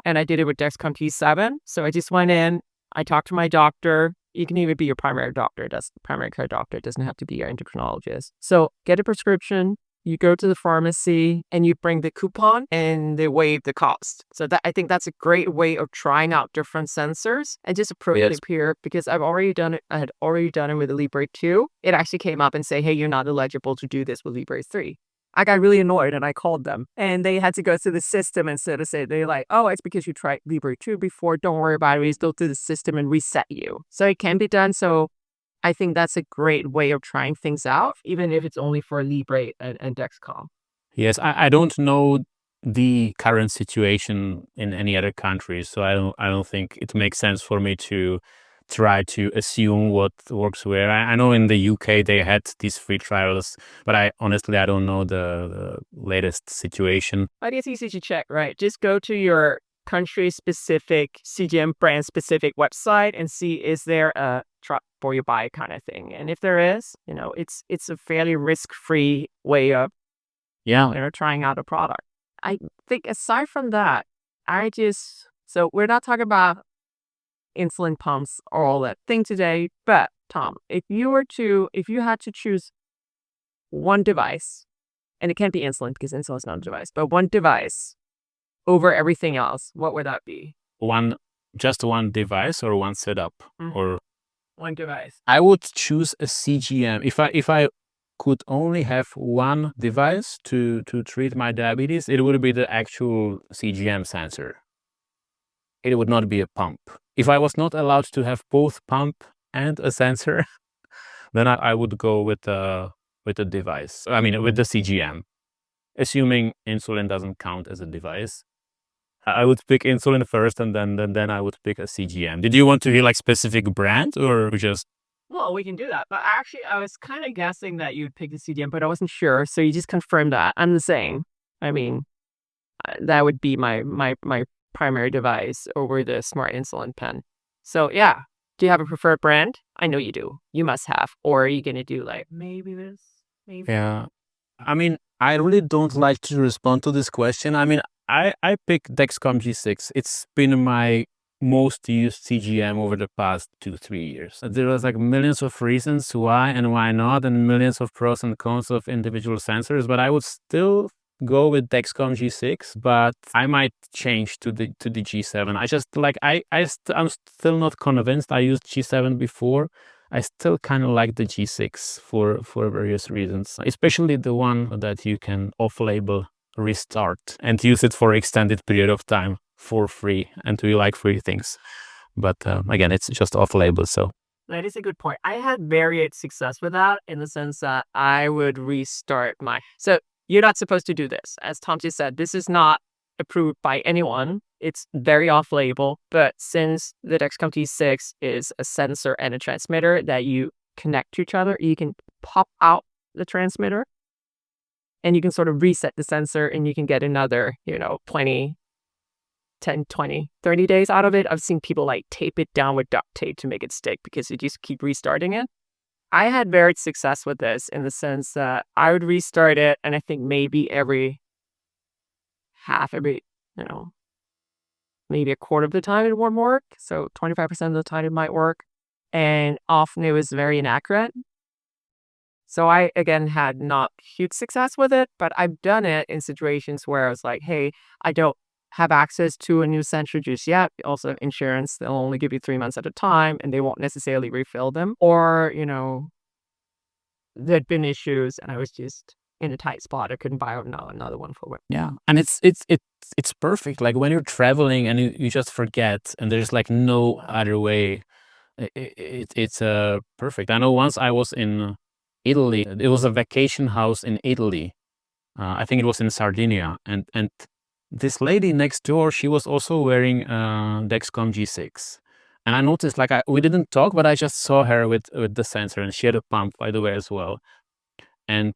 and I did it with Dexcom T7. So I just went in, I talked to my doctor. You can even be your primary doctor. That's primary care doctor. It doesn't have to be your endocrinologist. So get a prescription. You go to the pharmacy and you bring the coupon and they waive the cost. So that I think that's a great way of trying out different sensors and just approach it here because I've already done it. I had already done it with the Libre 2. It actually came up and say, hey, you're not eligible to do this with Libre 3. I got really annoyed and I called them and they had to go through the system instead of say, they're like, oh, it's because you tried Libre 2 before. Don't worry about it. We just go through the system and reset you. So it can be done. So I think that's a great way of trying things out, even if it's only for Libre and Dexcom. Yes, I don't know the current situation in any other countries, so I don't think it makes sense for me to try to assume what works where. I know in the UK they had these free trials, but I honestly don't know the latest situation. But it's easy to check, right? Just go to your country-specific CGM brand-specific website and see is there a try before you buy kind of thing. And if there is, it's a fairly risk-free way of trying out a product. I think aside from that, so we're not talking about insulin pumps or all that thing today, but Tom, if you had to choose one device, and it can't be insulin because insulin is not a device, but one device over everything else, what would that be? Just one device or one setup? Or one device? I would choose a CGM. If I could only have one device to treat my diabetes, it would be the actual CGM sensor. It would not be a pump. If I was not allowed to have both pump and a sensor, then I would go with the device. I mean, with the CGM. Assuming insulin doesn't count as a device, I would pick insulin first, and then I would pick a CGM. Did you want to hear like specific brand or just? Well, we can do that. But actually, I was kind of guessing that you'd pick the CGM, but I wasn't sure. So you just confirmed that. I'm the same. I mean, that would be my primary device over the smart insulin pen. So yeah. Do you have a preferred brand? I know you do. You must have. Or are you going to do like maybe this? Maybe. Yeah. I mean, I really don't like to respond to this question. I mean, I picked Dexcom G6. It's been my most used CGM over the past 2-3 years. There was like millions of reasons why and why not, and millions of pros and cons of individual sensors, but I would still go with Dexcom G6, but I might change to the G7. I just like I'm still not convinced. I used G7 before. I still kind of like the G6 for various reasons, especially the one that you can off-label restart and use it for extended period of time for free, and we like free things. But again, it's just off-label, so. That is a good point. I had varied success with that in the sense that I would restart so you're not supposed to do this. As Tom just said, this is not approved by anyone. It's very off-label, but since the Dexcom T6 is a sensor and a transmitter that you connect to each other, you can pop out the transmitter and you can sort of reset the sensor and you can get another, 20 10, 20, 30 days out of it. I've seen people like tape it down with duct tape to make it stick because you just keep restarting it. I had varied success with this in the sense that I would restart it, and I think maybe every, you know, maybe a quarter of the time it won't work. So 25% of the time it might work. And often it was very inaccurate. So I, again, had not huge success with it, but I've done it in situations where I was like, hey, I don't have access to a new sensor just yet. Also, insurance, they'll only give you 3 months at a time and they won't necessarily refill them. Or, there'd been issues and I was just in a tight spot. I couldn't buy another one for it. Yeah, and it's perfect. Like when you're traveling and you just forget, and there's like no other way. It's perfect. I know once I was in Italy. It was a vacation house in Italy. I think it was in Sardinia, and this lady next door, she was also wearing Dexcom G6. And I noticed, like, we didn't talk, but I just saw her with the sensor, and she had a pump, by the way, as well. And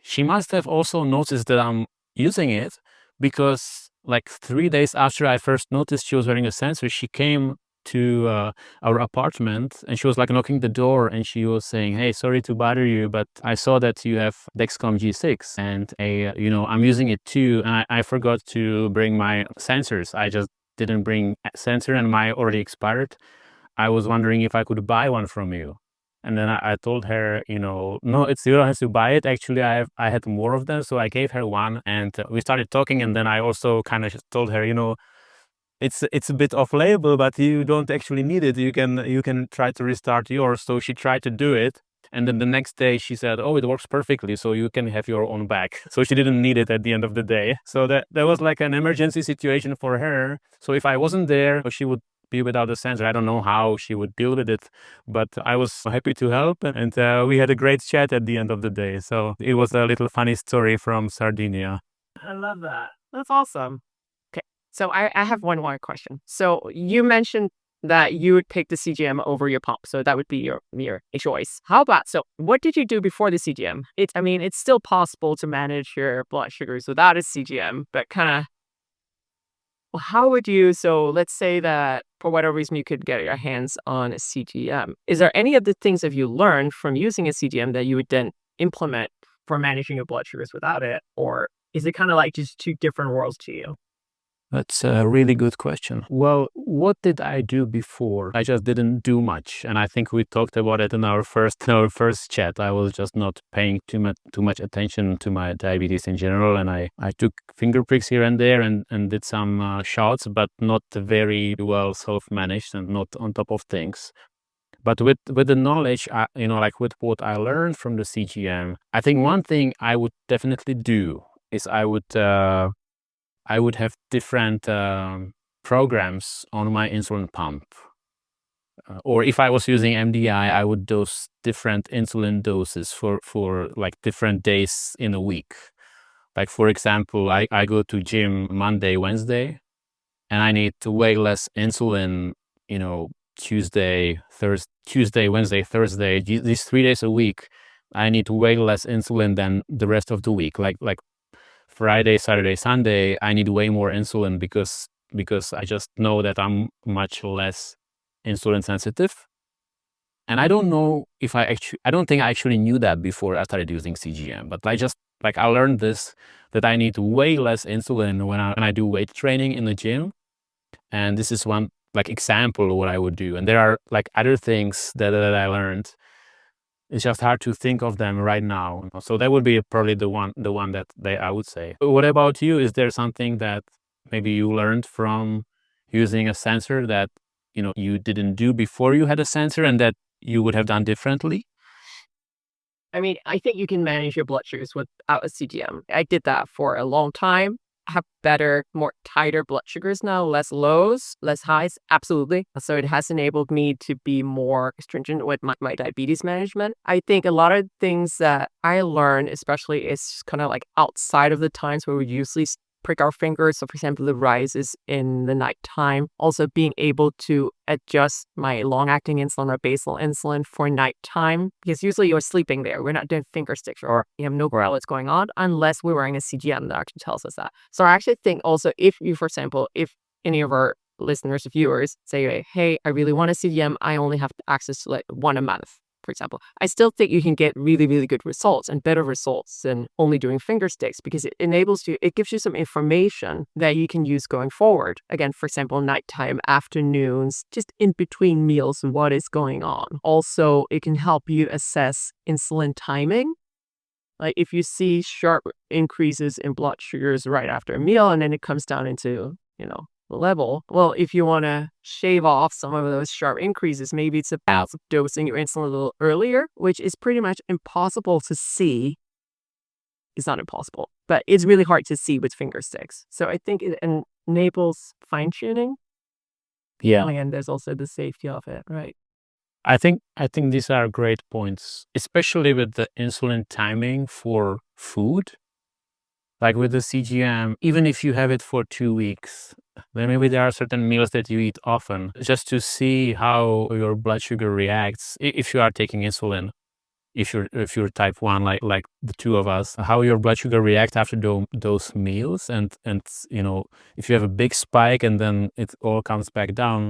she must have also noticed that I'm using it, because like 3 days after I first noticed she was wearing a sensor, she came to our apartment and she was like knocking the door and she was saying, "Hey, sorry to bother you, but I saw that you have Dexcom G6 and I'm using it too, and I forgot to bring my sensors. I just didn't bring a sensor and my already expired. I was wondering if I could buy one from you." And then I told her, no, you don't have to buy it. Actually, I had more of them, so I gave her one, and we started talking. And then I also kind of told her, it's a bit off label, but you don't actually need it. You can try to restart yours. So she tried to do it, and then the next day she said, "Oh, it works perfectly, so you can have your own back." So she didn't need it at the end of the day. So that was like an emergency situation for her. So if I wasn't there, she would be without a sensor. I don't know how she would deal with it, but I was happy to help, and we had a great chat at the end of the day. So it was a little funny story from Sardinia. I love that. That's awesome. Okay. So I have one more question. So you mentioned that you would pick the CGM over your pump. So that would be your choice. How about, so what did you do before the CGM? It's still possible to manage your blood sugars without a CGM, but kind of, how would you, so let's say that for whatever reason you could get your hands on a CGM. Is there any of the things that you learned from using a CGM that you would then implement for managing your blood sugars without it? Or is it kind of like just two different worlds to you? That's a really good question. Well, what did I do before? I just didn't do much, and I think we talked about it in our first chat. I was just not paying too much attention to my diabetes in general, and I took finger pricks here and there and did some shots, but not very well self-managed and not on top of things. But with the knowledge, like with what I learned from the CGM, I think one thing I would definitely do is I would have different programs on my insulin pump. Or if I was using MDI, I would dose different insulin doses for like different days in a week. Like, for example, I go to gym Monday, Wednesday, and I need way less insulin, Tuesday, Wednesday, Thursday, these 3 days a week. I need way less insulin than the rest of the week. Like Friday, Saturday, Sunday, I need way more insulin because I just know that I'm much less insulin sensitive. And I don't know if I don't think I actually knew that before I started using CGM, but I learned this, that I need way less insulin when I do weight training in the gym. And this is one example of what I would do. And there are other things that I learned. It's just hard to think of them right now. So that would be probably the one that I would say. What about you? Is there something that maybe you learned from using a sensor that you didn't do before you had a sensor and that you would have done differently? I think you can manage your blood sugars without a CGM. I did that for a long time. I have better, more tighter blood sugars now, less lows, less highs. Absolutely. So it has enabled me to be more stringent with my diabetes management. I think a lot of things that I learned, especially, is kind of like outside of the times where we usually prick our fingers. So, for example, the rises in the nighttime. Also, being able to adjust my long-acting insulin or basal insulin for nighttime, because usually you're sleeping there. We're not doing finger sticks or you have no clue what's going on unless we're wearing a CGM that actually tells us that. So, I actually think also if you, for example, if any of our listeners or viewers say, hey, I really want a CGM, I only have access to like one a month, for example, I still think you can get really, really good results and better results than only doing finger sticks, because it enables you, it gives you some information that you can use going forward. Again, for example, nighttime, afternoons, just in between meals, what is going on. Also, it can help you assess insulin timing. Like if you see sharp increases in blood sugars right after a meal and then it comes down into, level. Well, if you want to shave off some of those sharp increases, maybe it's about dosing your insulin a little earlier, which is pretty much impossible to see. It's not impossible, but it's really hard to see with finger sticks. So I think it enables fine tuning. Yeah. And there's also the safety of it, right? I think these are great points, especially with the insulin timing for food. Like with the CGM, even if you have it for 2 weeks, then maybe there are certain meals that you eat often, just to see how your blood sugar reacts if you are taking insulin. If you're type 1 like the two of us, how your blood sugar reacts after those meals, and if you have a big spike and then it all comes back down,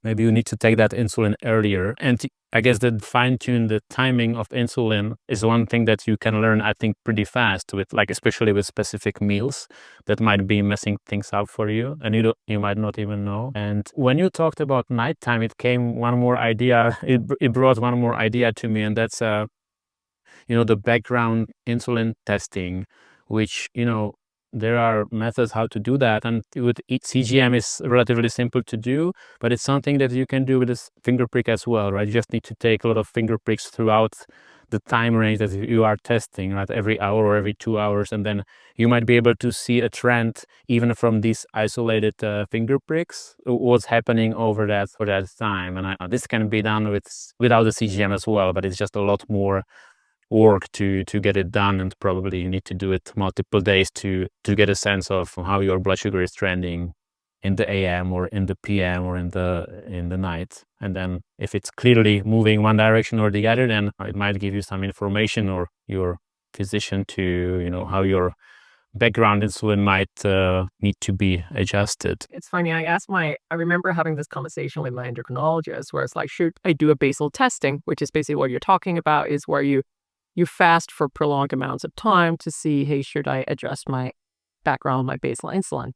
maybe you need to take that insulin earlier. And I guess that fine-tune the timing of insulin is one thing that you can learn, I think, pretty fast, with especially with specific meals that might be messing things up for you, and you might not even know. And when you talked about nighttime, it came one more idea. It brought one more idea to me, and that's the background insulin testing, which there are methods how to do that, and with each CGM is relatively simple to do, but it's something that you can do with this finger prick as well, right? You just need to take a lot of finger pricks throughout the time range that you are testing, right? Every hour or every 2 hours, and then you might be able to see a trend even from these isolated finger pricks, what's happening over that for that time. And this can be done without the CGM as well, but it's just a lot more work to get it done, and probably you need to do it multiple days to get a sense of how your blood sugar is trending in the AM or in the PM or in the night. And then if it's clearly moving one direction or the other, then it might give you some information, or your physician, to how your background insulin might need to be adjusted. It's funny. I remember having this conversation with my endocrinologist where it's like, should I do a basal testing, which is basically what you're talking about, is where you fast for prolonged amounts of time to see, hey, should I adjust my background, my basal insulin?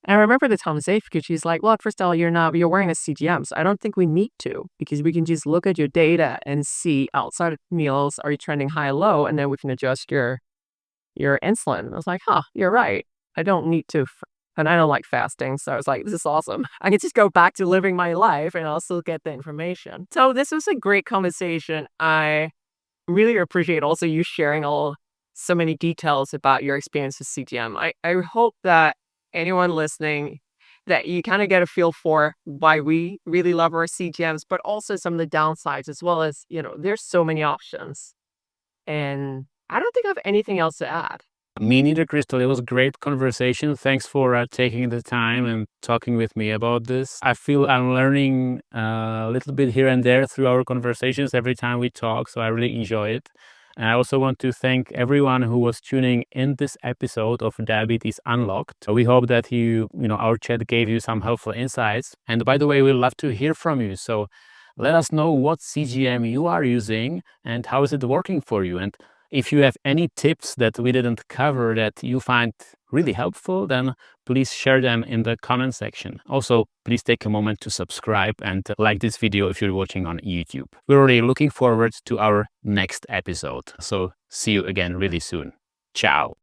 And I remember the conversation because she's like, look, first of all, you're wearing a CGM, so I don't think we need to, because we can just look at your data and see outside of meals, are you trending high or low? And then we can adjust your insulin. And I was like, you're right. I don't need to. And I don't like fasting. So I was like, this is awesome. I can just go back to living my life and I'll still get the information. So this was a great conversation. I really appreciate also you sharing so many details about your experience with CGM. I hope that anyone listening, that you kind of get a feel for why we really love our CGMs, but also some of the downsides, as well as, there's so many options. And I don't think I have anything else to add. Me neither, Crystal. It was a great conversation. Thanks for taking the time and talking with me about this. I feel I'm learning a little bit here and there through our conversations every time we talk, so I really enjoy it. And I also want to thank everyone who was tuning in this episode of Diabetes Unlocked. So we hope that our chat gave you some helpful insights. And by the way, we'd love to hear from you. So let us know what CGM you are using and how is it working for you. And if you have any tips that we didn't cover that you find really helpful, then please share them in the comment section. Also, please take a moment to subscribe and like this video if you're watching on YouTube. We're really looking forward to our next episode. So see you again really soon. Ciao.